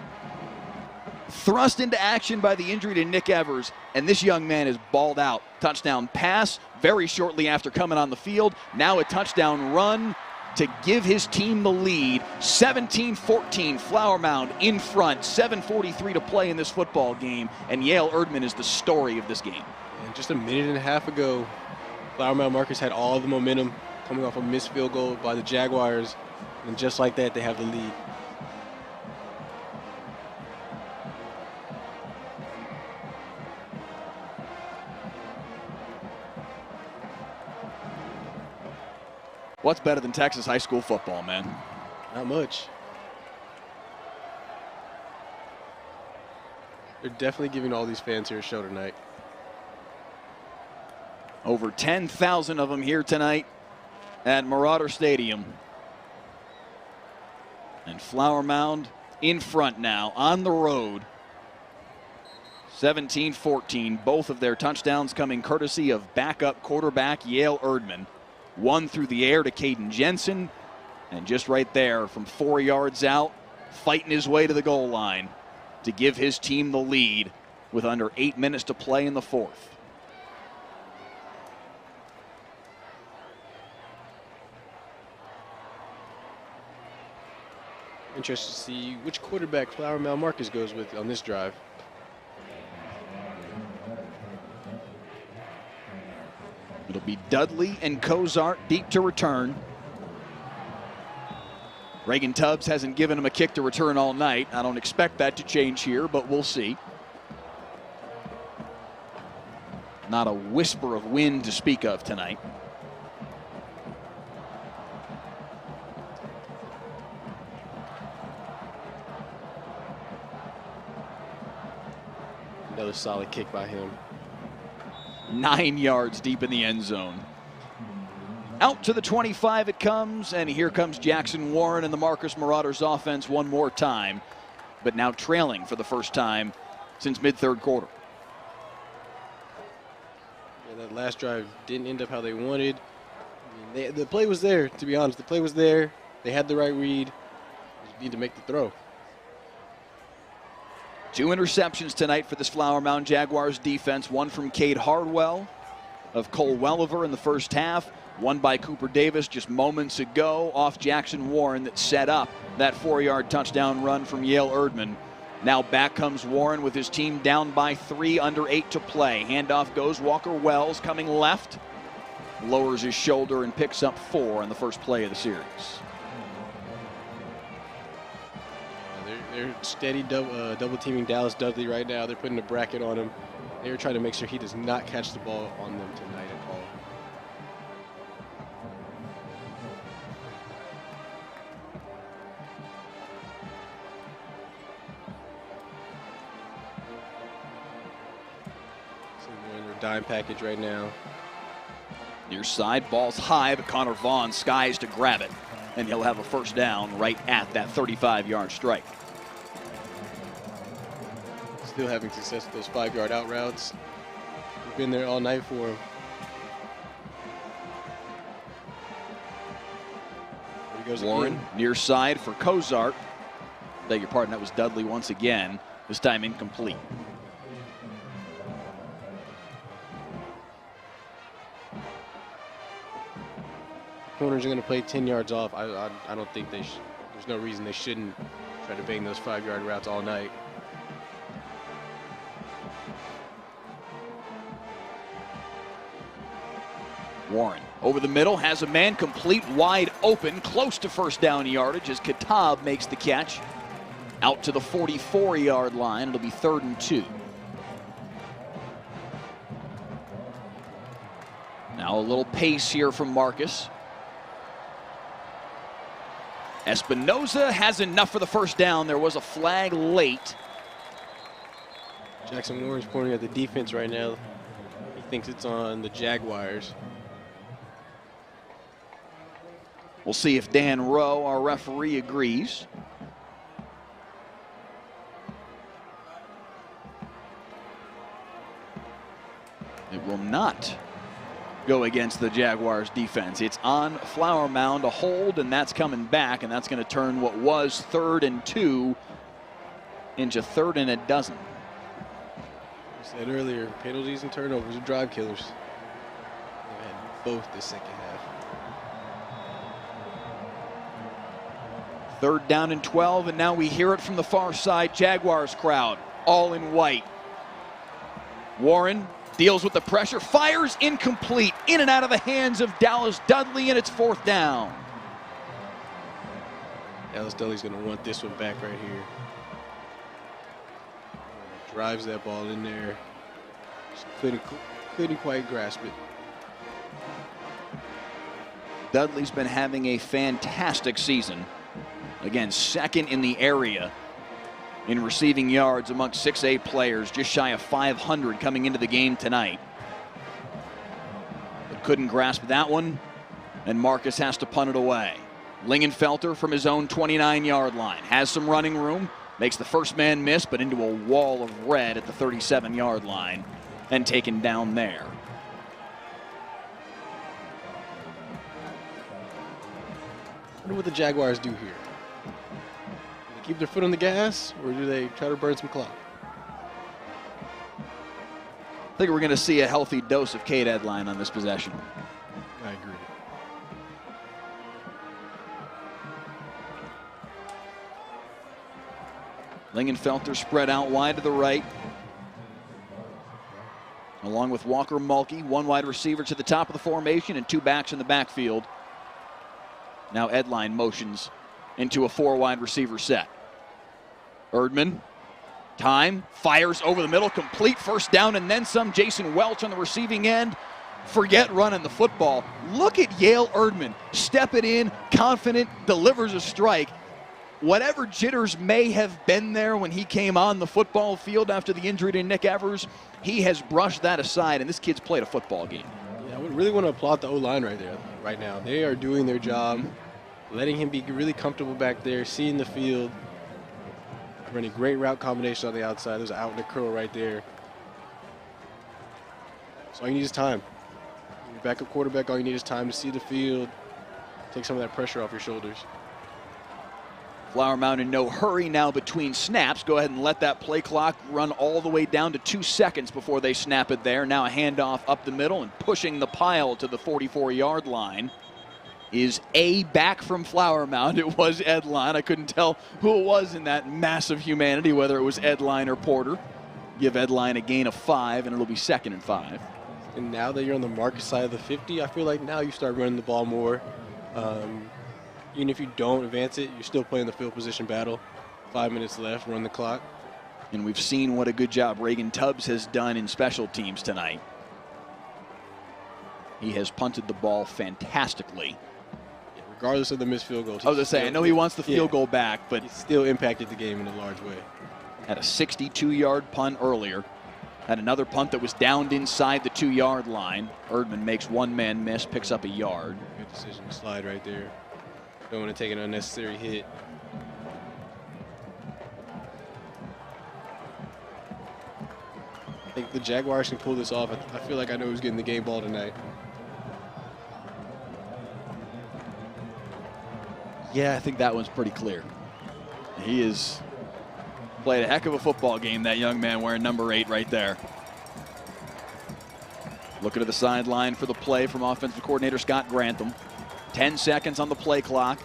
Thrust into action by the injury to Nick Evers, and this young man is balled out. Touchdown pass very shortly after coming on the field. Now a touchdown run to give his team the lead. 17-14, Flower Mound in front. 7:43 to play in this football game, and Yale Erdman is the story of this game. And just a minute and a half ago, Flower Mound Marcus had all the momentum coming off a missed field goal by the Jaguars, and just like that, they have the lead. What's better than Texas high school football, man? Not much. They're definitely giving all these fans here a show tonight. Over 10,000 of them here tonight at Marauder Stadium. And Flower Mound in front now on the road. 17-14, both of their touchdowns coming courtesy of backup quarterback Yale Erdman. One through the air to Caden Jensen, and just right there from 4 yards out, fighting his way to the goal line to give his team the lead with under 8 minutes to play in the fourth. Interested to see which quarterback Flower Mound Marcus goes with on this drive. It'll be Dudley and Cozart deep to return. Reagan Tubbs hasn't given him a kick to return all night. I don't expect that to change here, but we'll see. Not a whisper of wind to speak of tonight. Another solid kick by him. 9 yards deep in the end zone. Out to the 25 it comes, and here comes Jackson Warren and the Marcus Marauders offense one more time, but now trailing for the first time since mid-third quarter. Yeah, that last drive didn't end up how they wanted. I mean, the play was there, to be honest. The play was there. They had the right read. They just need to make the throw. 2 interceptions tonight for this Flower Mound Jaguars defense. One from Cade Hardwell, of Cole Welliver in the first half. One by Cooper Davis just moments ago off Jackson Warren that set up that 4-yard touchdown run from Yale Erdman. Now back comes Warren with his team down by 3, under 8 to play. Handoff goes Walker Wells coming left. Lowers his shoulder and picks up 4 on the first play of the series. They're steady double teaming Dallas Dudley right now. They're putting a bracket on him. They're trying to make sure he does not catch the ball on them tonight at all. So we're in their dime package right now. Near side, ball's high, but Connor Vaughn skies to grab it, and he'll have a first down right at that 35-yard strike. Still having success with those 5-yard out routes. We've been there all night for him. There he goes Warren again. near side for Cozart. Beg your pardon, that was Dudley once again. This time incomplete. Corners are going to play 10 yards off. I don't think they there's no reason they shouldn't try to bang those 5-yard routes all night. Warren over the middle, has a man complete, wide open, close to first down yardage as Kitab makes the catch. Out to the 44-yard line. It'll be 3rd and 2. Now a little pace here from Marcus. Espinoza has enough for the first down. There was a flag late. Jackson Warren's pointing at the defense right now. He thinks it's on the Jaguars. We'll see if Dan Rowe, our referee, agrees. It will not go against the Jaguars defense. It's on Flower Mound, a hold, and that's coming back, and that's going to turn what was 3rd and 2 into 3rd and a dozen. I said earlier, penalties and turnovers are drive killers. They had both the second half. 3rd down and 12, and now we hear it from the far side. Jaguars crowd, all in white. Warren deals with the pressure, fires incomplete, in and out of the hands of Dallas Dudley, and it's 4th down. Dallas Dudley's going to want this one back right here. Drives that ball in there. Just couldn't quite grasp it. Dudley's been having a fantastic season. Again, 2nd in the area in receiving yards amongst 6A players, just shy of 500 coming into the game tonight. But couldn't grasp that one, and Marcus has to punt it away. Lingenfelter from his own 29-yard line has some running room, makes the first man miss, but into a wall of red at the 37-yard line and taken down there. I wonder what the Jaguars do here. Do they keep their foot on the gas, or do they try to burn some clock? I think we're going to see a healthy dose of Cade Edline on this possession. I agree. Lingenfelter spread out wide to the right, along with Walker Mulkey, one wide receiver to the top of the formation and 2 backs in the backfield. Now Edline motions into a 4 wide receiver set. Erdman, time, fires over the middle, complete, first down and then some. Jason Welch on the receiving end. Forget running the football. Look at Yale Erdman, step it in, confident, delivers a strike. Whatever jitters may have been there when he came on the football field after the injury to Nick Evers, he has brushed that aside, and this kid's played a football game. Yeah, I would really want to applaud the O-line right now. They are doing their job, letting him be really comfortable back there, seeing the field, running great route combination on the outside. There's an out and a curl right there. So all you need is time. Your backup quarterback, all you need is time to see the field, take some of that pressure off your shoulders. Flower Mound in no hurry now between snaps. Go ahead and let that play clock run all the way down to 2 seconds before they snap it there. Now a handoff up the middle and pushing the pile to the 44-yard line is back from Flower Mound. It was Edline. I couldn't tell who it was in that massive humanity, whether it was Edline or Porter. Give Edline a gain of 5, and it'll be 2nd and 5. And now that you're on the Marcus side of the 50, I feel like now you start running the ball more. Even if you don't advance it, you're still playing the field position battle. 5 minutes left, run the clock. And we've seen what a good job Reagan Tubbs has done in special teams tonight. He has punted the ball fantastically. Yeah, regardless of the missed field goal. I was going to say, I know he wants the field goal back, but he still impacted the game in a large way. Had a 62-yard punt earlier. Had another punt that was downed inside the 2-yard line. Erdman makes one man miss, picks up a yard. Good decision to slide right there. Don't want to take an unnecessary hit. I think the Jaguars can pull this off. I feel like I know who's getting the game ball tonight. Yeah, I think that one's pretty clear. He has played a heck of a football game, that young man wearing number 8 right there. Looking at the sideline for the play from offensive coordinator Scott Grantham. 10 seconds on the play clock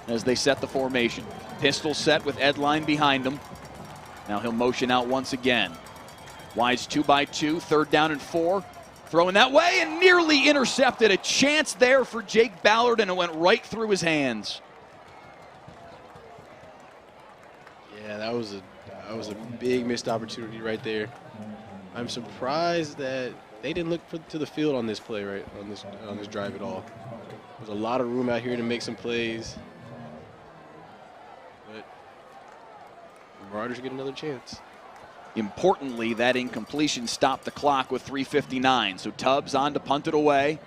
as they set the formation. Pistol set with Edline behind him. Now he'll motion out once again. Wides 2x2, 3rd down and 4. Throwing that way and nearly intercepted. A chance there for Jake Ballard, and it went right through his hands. Yeah, that was a big missed opportunity right there. I'm surprised that they didn't look to the field on this play, right, on this drive at all. There's a lot of room out here to make some plays. But the Marauders get another chance. Importantly, that incompletion stopped the clock with 3:59. So Tubbs on to punt it away.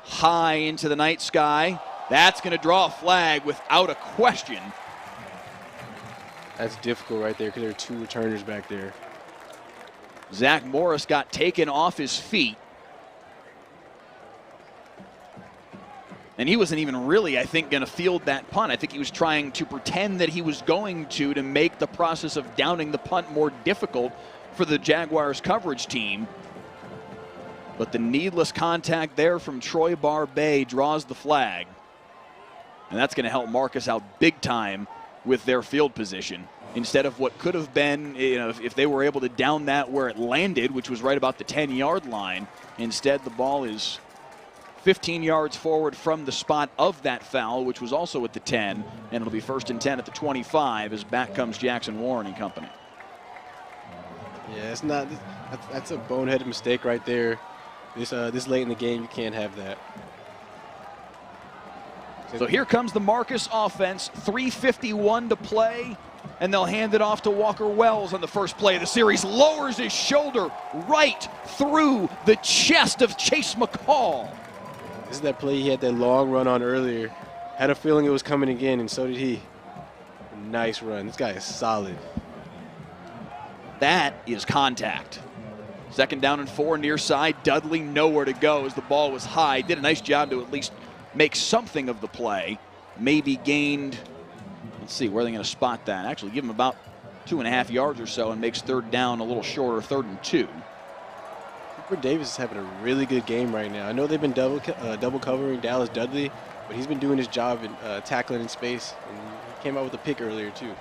High into the night sky. That's going to draw a flag without a question. That's difficult right there because there are 2 returners back there. Zach Morris got taken off his feet. And he wasn't even really, I think, going to field that punt. I think he was trying to pretend that he was going to make the process of downing the punt more difficult for the Jaguars coverage team. But the needless contact there from Troy Barbay draws the flag. And that's going to help Marcus out big time with their field position. Instead of what could have been, if they were able to down that where it landed, which was right about the 10-yard line. Instead, the ball is 15 yards forward from the spot of that foul, which was also at the 10, and it'll be 1st and 10 at the 25 as back comes Jackson Warren and company. Yeah, that's a boneheaded mistake right there. This late in the game, you can't have that. So here comes the Marcus offense, 3:51 to play, and they'll hand it off to Walker Wells on the first play of the series. Lowers his shoulder right through the chest of Chase McCall. This is that play he had that long run on earlier. Had a feeling it was coming again, and so did he. Nice run. This guy is solid. That is contact. 2nd down and 4 near side. Dudley nowhere to go as the ball was high. Did a nice job to at least make something of the play. Maybe gained, let's see, where are they going to spot that? Actually give him about 2.5 yards or so and makes 3rd down a little shorter, 3rd and 2. Cooper Davis is having a really good game right now. I know they've been double covering Dallas Dudley, but he's been doing his job in tackling in space. And he came out with a pick earlier too.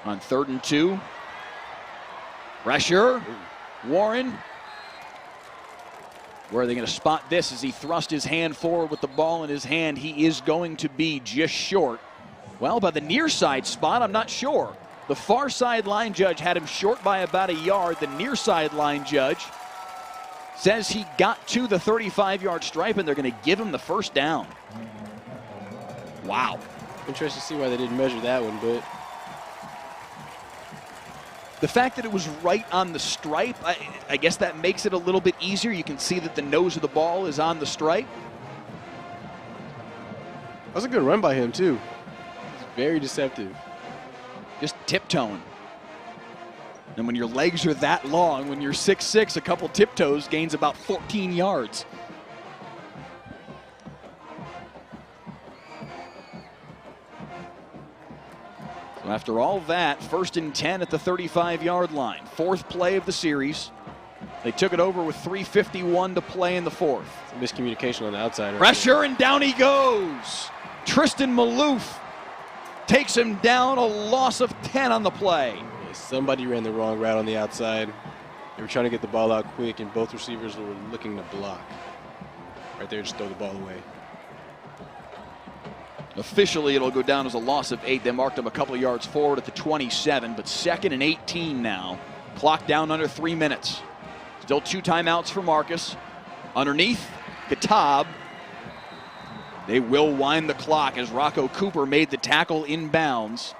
On 3rd and 2. Pressure. Warren. Where are they going to spot this as he thrust his hand forward with the ball in his hand? He is going to be just short. Well, by the near side spot, I'm not sure. The far side line judge had him short by about a yard. The near side line judge says he got to the 35-yard stripe, and they're going to give him the 1st down. Wow. Interesting to see why they didn't measure that one, but the fact that it was right on the stripe, I guess that makes it a little bit easier. You can see that the nose of the ball is on the stripe. that was a good run by him too. It's very deceptive. Just tiptoeing. And when your legs are that long, when you're 6'6", a couple tiptoes gains about 14 yards. So after all that, 1st and 10 at the 35-yard line. 4th play of the series. They took it over with 3:51 to play in the 4th. It's a miscommunication on the outside. Right Pressure, there. and down he goes. Tristan Maloof takes him down, a loss of 10 on the play. Yeah, somebody ran the wrong route on the outside. They were trying to get the ball out quick, and both receivers were looking to block. Right there, just throw the ball away. Officially, it'll go down as a loss of 8. They marked him a couple of yards forward at the 27, but 2nd and 18 now. Clock down under 3 minutes. Still 2 timeouts for Marcus. Underneath, Kitab. They will wind the clock as Rocco Cooper made the tackle inbounds.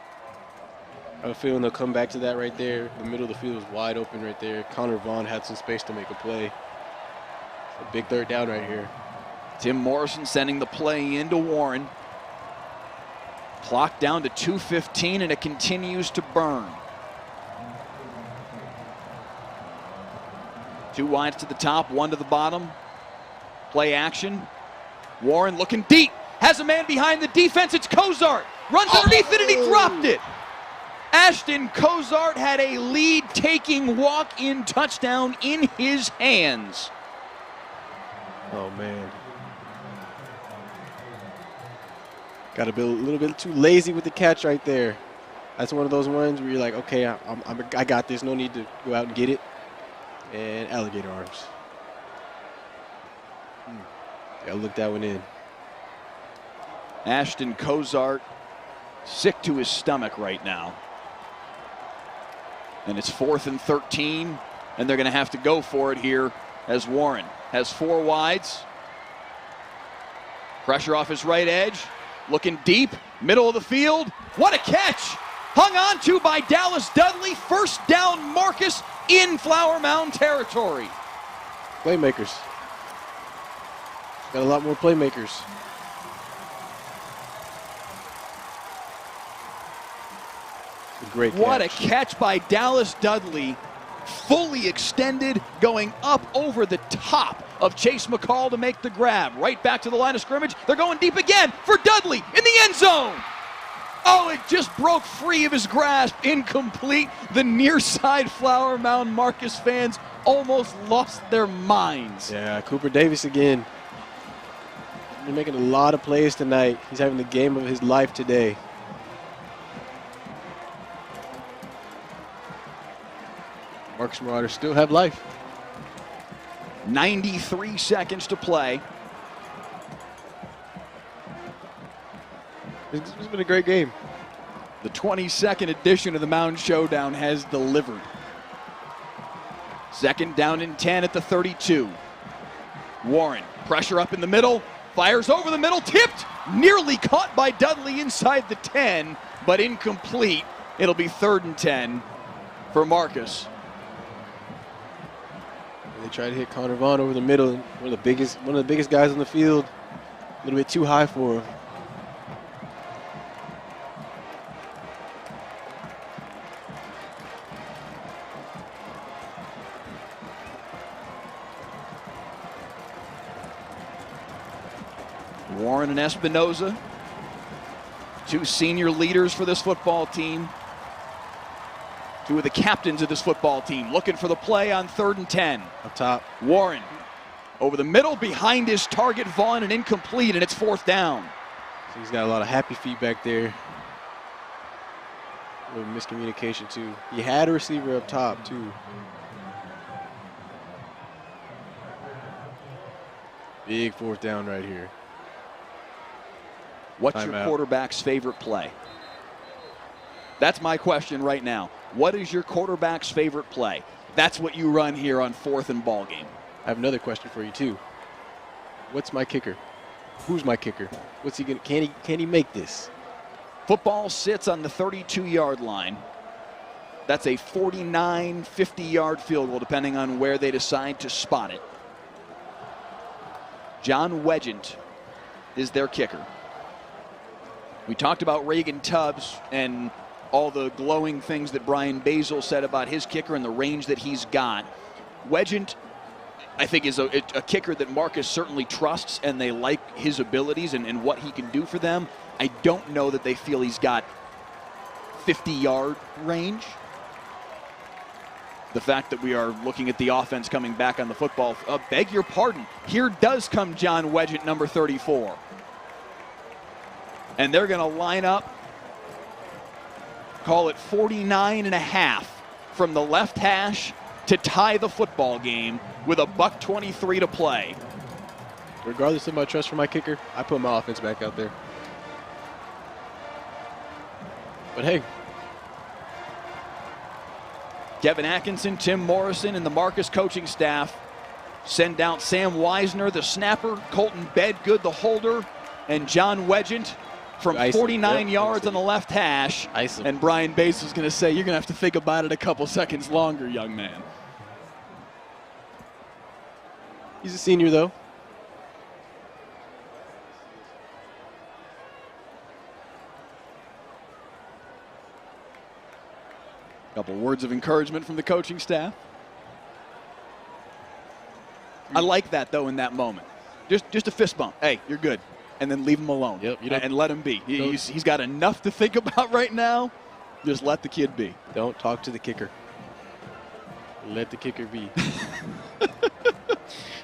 I have a feeling they'll come back to that right there. The middle of the field was wide open right there. Connor Vaughn had some space to make a play. A big 3rd down right here. Tim Morrison sending the play into Warren. Clock down to 2:15, and it continues to burn. 2 wides to the top, 1 to the bottom. Play action. Warren looking deep. Has a man behind the defense. It's Cozart. Runs underneath it, and he dropped it. Ashton Cozart had a lead-taking walk-in touchdown in his hands. Oh, man. Got to be a little bit too lazy with the catch right there. That's one of those ones where you're like, okay, I got this. No need to go out and get it. And alligator arms. Got to look that one in. Ashton Cozart sick to his stomach right now. And it's 4th and 13, and they're going to have to go for it here as Warren has 4 wides. Pressure off his right edge. Looking deep, middle of the field. What a catch! Hung on to by Dallas Dudley. 1st down, Marcus in Flower Mound territory. Playmakers. Got a lot more playmakers. A great catch. What a catch by Dallas Dudley. Fully extended, going up over the top of Chase McCall to make the grab. Right back to the line of scrimmage. They're going deep again for Dudley in the end zone. Oh, it just broke free of his grasp. Incomplete. The near side Flower Mound Marcus fans almost lost their minds. Yeah, Cooper Davis again. He's making a lot of plays tonight. He's having the game of his life today. Marcus Marauders still have life. 93 seconds to play. It's been a great game. The 22nd edition of the Mound Showdown has delivered. 2nd down and 10 at the 32. Warren, pressure up in the middle, fires over the middle, tipped, nearly caught by Dudley inside the 10, but incomplete. It'll be 3rd and 10 for Marcus. They tried to hit Connor Vaughn over the middle. One of the biggest guys on the field. A little bit too high for him. Warren and Espinoza, 2 senior leaders for this football team. 2 of the captains of this football team looking for the play on 3rd and 10. Up top. Warren over the middle behind his target Vaughn and incomplete, and it's 4th down. So he's got a lot of happy feet back there. A little miscommunication too. He had a receiver up top too. Big 4th down right here. What's your quarterback's favorite play? That's my question right now. What is your quarterback's favorite play? That's what you run here on 4th and ball game. I have another question for you too. What's my kicker? Who's my kicker? What's he gonna? Can he make this? Football sits on the 32-yard line. That's a 49, 50-yard field goal, depending on where they decide to spot it. John Wedgent is their kicker. We talked about Reagan Tubbs and all the glowing things that Brian Basil said about his kicker and the range that he's got. Wedgent, I think, is a kicker that Marcus certainly trusts, and they like his abilities and what he can do for them. I don't know that they feel he's got 50-yard range. The fact that we are looking at the offense coming back on the football, beg your pardon, here does come John Wedgett, number 34. And they're going to line up, call it 49.5 from the left hash to tie the football game with $1:23 to play. Regardless of my trust for my kicker, I put my offense back out there. But hey. Kevin Atkinson, Tim Morrison, and the Marcus coaching staff send out Sam Wisner, the snapper, Colton Bedgood, the holder, and John Wedgett from 49 yards on the left hash. And Brian Bass is going to say, you're going to have to think about it a couple seconds longer, young man. He's a senior, though. Couple words of encouragement from the coaching staff. I like that, though, in that moment. Just a fist bump. Hey, you're good. And then leave him alone. Yep, and let him be. He's got enough to think about right now. Just let the kid be. Don't talk to the kicker. Let the kicker be.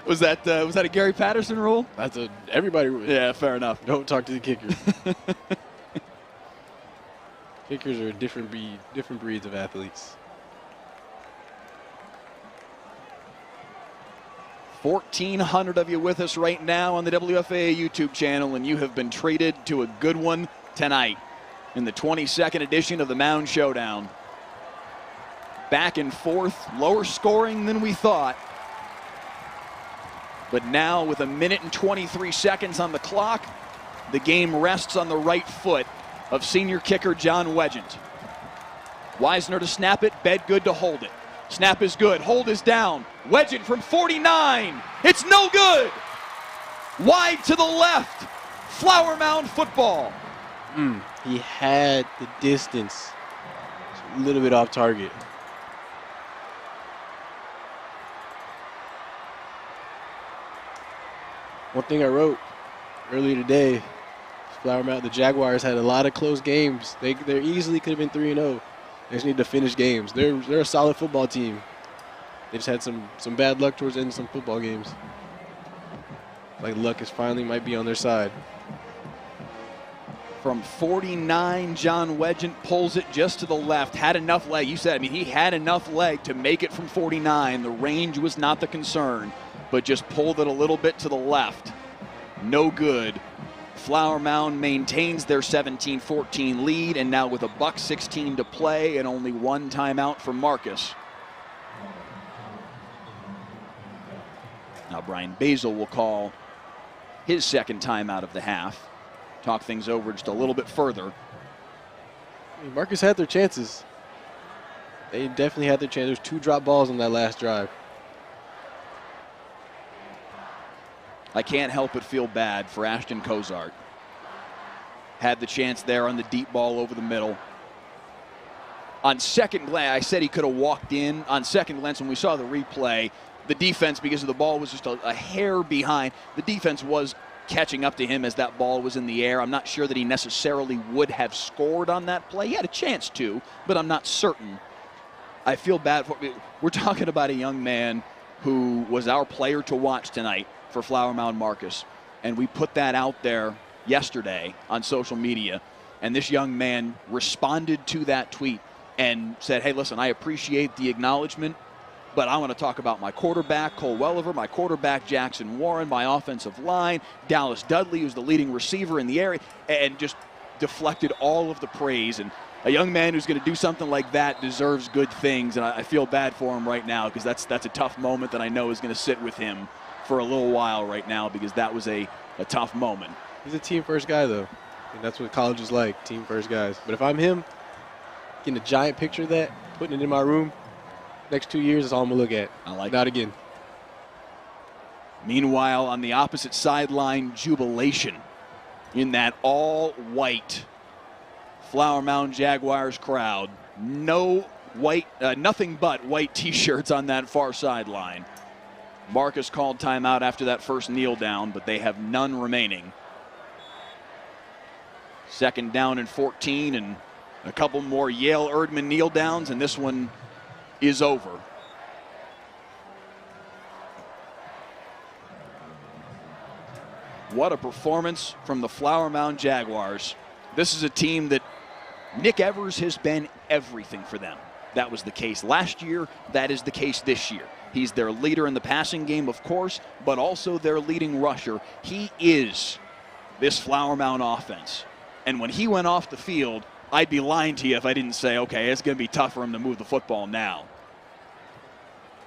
Was that a Gary Patterson rule? That's everybody. Yeah, fair enough. Don't talk to the kicker. Kickers are different breeds of athletes. 1,400 of you with us right now on the WFAA YouTube channel, and you have been treated to a good one tonight in the 22nd edition of the Mound Showdown. Back and forth, lower scoring than we thought. But now with 1 minute and 23 seconds on the clock, the game rests on the right foot of senior kicker John Wedgett. Wisner to snap it, Bedgood to hold it. Snap is good, hold is down. Wedgett from 49, it's no good. Wide to the left, Flower Mound football. He had the distance, a little bit off target. One thing I wrote earlier today, Flower Mound, the Jaguars had a lot of close games. They easily could have been 3-0. They just need to finish games. They're a solid football team. They just had some bad luck towards the end of some football games. Like luck is finally might be on their side. From 49, John Wedgett pulls it just to the left. Had enough leg. You said, he had enough leg to make it from 49. The range was not the concern, but just pulled it a little bit to the left. No good. Flower Mound maintains their 17-14 lead, and now with $1:16 to play and only one timeout for Marcus. Now Brian Basil will call his second timeout of the half. Talk things over just a little bit further. Marcus had their chances. They definitely had their chance. There's 2 drop balls on that last drive. I can't help but feel bad for Ashton Cozart. Had the chance there on the deep ball over the middle. On second glance, I said he could have walked in. On second glance, when we saw the replay, the defense, because of the ball was just a hair behind, the defense was catching up to him as that ball was in the air. I'm not sure that he necessarily would have scored on that play. He had a chance to, but I'm not certain. I feel bad for him. We're talking about a young man who was our player to watch tonight for Flower Mound Marcus, and we put that out there yesterday on social media, and this young man responded to that tweet and said, hey, listen, I appreciate the acknowledgement, but I want to talk about my quarterback, Cole Welliver, my quarterback, Jackson Warren, my offensive line, Dallas Dudley, who's the leading receiver in the area, and just deflected all of the praise. And a young man who's going to do something like that deserves good things, and I feel bad for him right now because that's a tough moment that I know is going to sit with him for a little while right now because that was a tough moment. He's a team-first guy, though. And that's what college is like, team-first guys. But if I'm him, getting a giant picture of that, putting it in my room, next 2 years is all I'm going to look at. I like Not it. again. Meanwhile, on the opposite sideline, jubilation in that all-white Flower Mound Jaguars crowd. No white, nothing but white T-shirts on that far sideline. Marcus called timeout after that first kneel down, but they have none remaining. Second down and 14, and A couple more Yale Erdman kneel downs, and this one is over. What a performance from the Flower Mound Jaguars. This is a team that Nick Evers has been everything for them. That was the case last year. That is the case this year. He's their leader in the passing game, of course, but also their leading rusher. He is this Flower Mound offense. And when he went off the field, I'd be lying to you if I didn't say, okay, it's going to be tough for him to move the football now.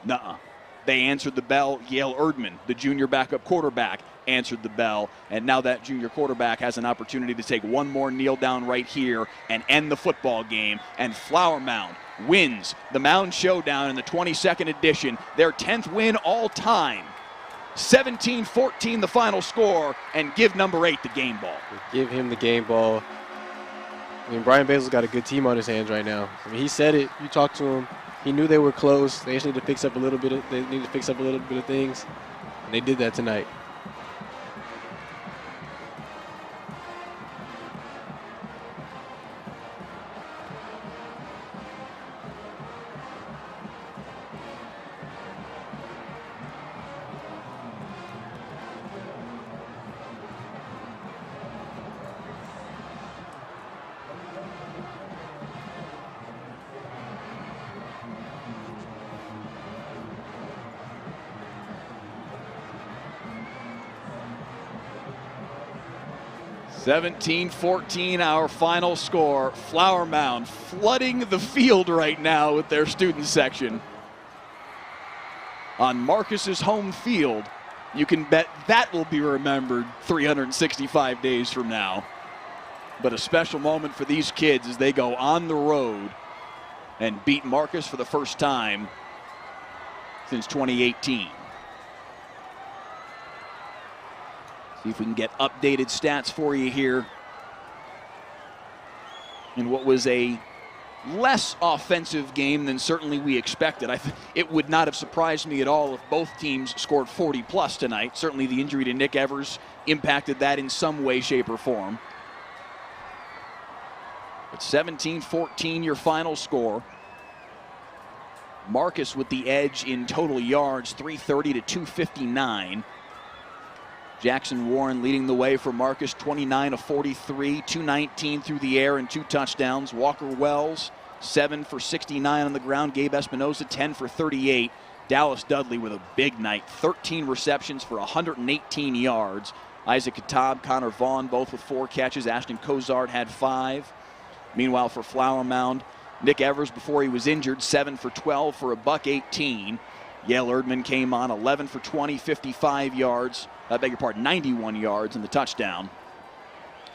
Nuh-uh. They answered the bell. Yale Erdman, the junior backup quarterback, answered the bell. And now that junior quarterback has an opportunity to take one more kneel down right here and end the football game. And Flower Mound wins the Mound Showdown in the 22nd edition, their 10th win all time. 17-14 the final score, and give number 8 the game ball. Give him the game ball. I mean, Brian Basil's got a good team on his hands right now. I mean, he said it. You talked to him. He knew they were close. They just need to fix up a little bit of things, and they did that tonight. (17-14) our final score. Flower Mound flooding the field right now with their student section. On Marcus's home field, you can bet that will be remembered 365 days from now. But a special moment for these kids as they go on the road and beat Marcus for the first time since 2018. See if we can get updated stats for you here in what was a less offensive game than certainly we expected. It would not have surprised me at all if both teams scored 40+ tonight. Certainly the injury to Nick Evers impacted that in some way, shape, or form. But 17-14 your final score. Marcus with the edge in total yards, 330 to 259. Jackson Warren leading the way for Marcus, 29 of 43, 219 through the air and 2 touchdowns. Walker Wells, 7 for 69 on the ground. Gabe Espinoza, 10 for 38. Dallas Dudley with a big night, 13 receptions for 118 yards. Isaac Katab, Connor Vaughn, both with 4 catches. Ashton Cozart had 5. Meanwhile, for Flower Mound, Nick Evers, before he was injured, 7 for 12 for a $118. Yale Erdman came on 11 for 20, 55 yards. 91 yards and the touchdown.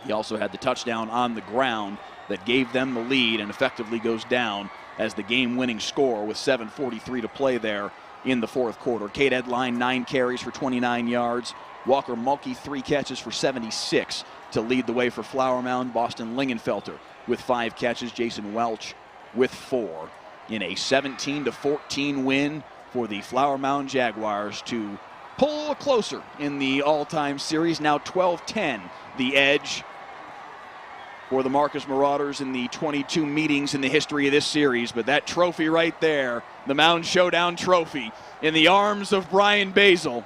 He also had the touchdown on the ground that gave them the lead and effectively goes down as the game-winning score with 7:43 to play there in the fourth quarter. Cade Edline, 9 carries for 29 yards. Walker Mulkey, 3 catches for 76 to lead the way for Flower Mound. Boston Lingenfelter with 5 catches. Jason Welch with 4 in a 17-14 win for the Flower Mound Jaguars to pull closer in the all-time series. Now 12-10, the edge for the Marcus Marauders in the 22 meetings in the history of this series. But that trophy right there, the Mound Showdown trophy, in the arms of Brian Basil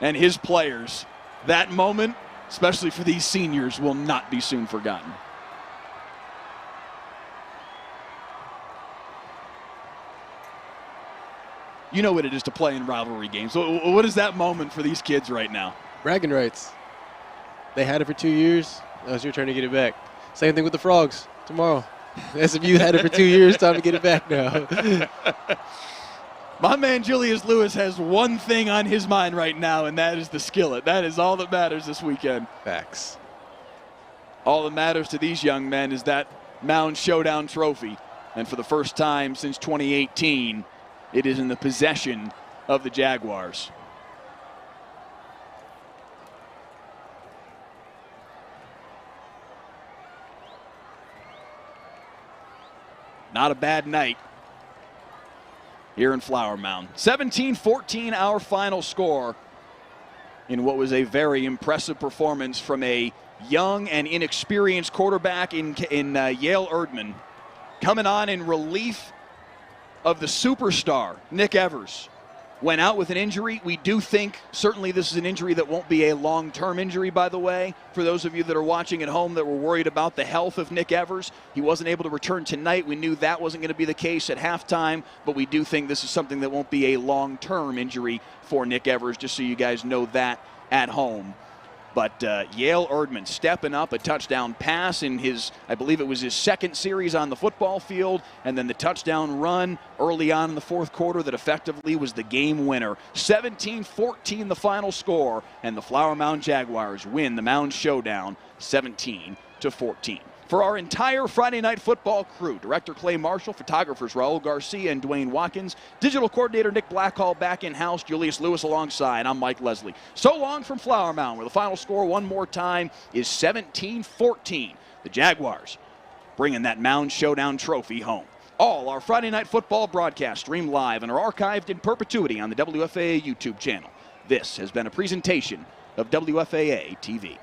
and his players, that moment, especially for these seniors, will not be soon forgotten. You know what it is to play in rivalry games. So what is that moment for these kids right now? Bragging rights. They had it for 2 years. Now it's your turn to get it back. Same thing with the Frogs tomorrow. SMU had it for 2 years. Time to get it back now. My man Julius Lewis has one thing on his mind right now, and that is the skillet. That is all that matters this weekend. Facts. All that matters to these young men is that Mound Showdown trophy. And for the first time since 2018, it is in the possession of the Jaguars. Not a bad night here in Flower Mound. 17-14 our final score in what was a very impressive performance from a young and inexperienced quarterback in Yale Erdman, coming on in relief of the superstar, Nick Evers. Went out with an injury. We do think certainly this is an injury that won't be a long-term injury, by the way. For those of you that are watching at home that were worried about the health of Nick Evers, he wasn't able to return tonight. We knew that wasn't going to be the case at halftime, but we do think this is something that won't be a long-term injury for Nick Evers, just so you guys know that at home. But Yale Erdman stepping up, a touchdown pass in his, I believe it was his second series on the football field, and then the touchdown run early on in the fourth quarter that effectively was the game winner. 17-14 the final score, and the Flower Mound Jaguars win the Mound Showdown 17-14. For our entire Friday Night Football crew, Director Clay Marshall, photographers Raul Garcia and Dwayne Watkins, digital coordinator Nick Blackhall back in-house, Julius Lewis alongside. I'm Mike Leslie. So long from Flower Mound, where the final score one more time is 17-14. The Jaguars bringing that Mound Showdown trophy home. All our Friday Night Football broadcasts stream live and are archived in perpetuity on the WFAA YouTube channel. This has been a presentation of WFAA TV.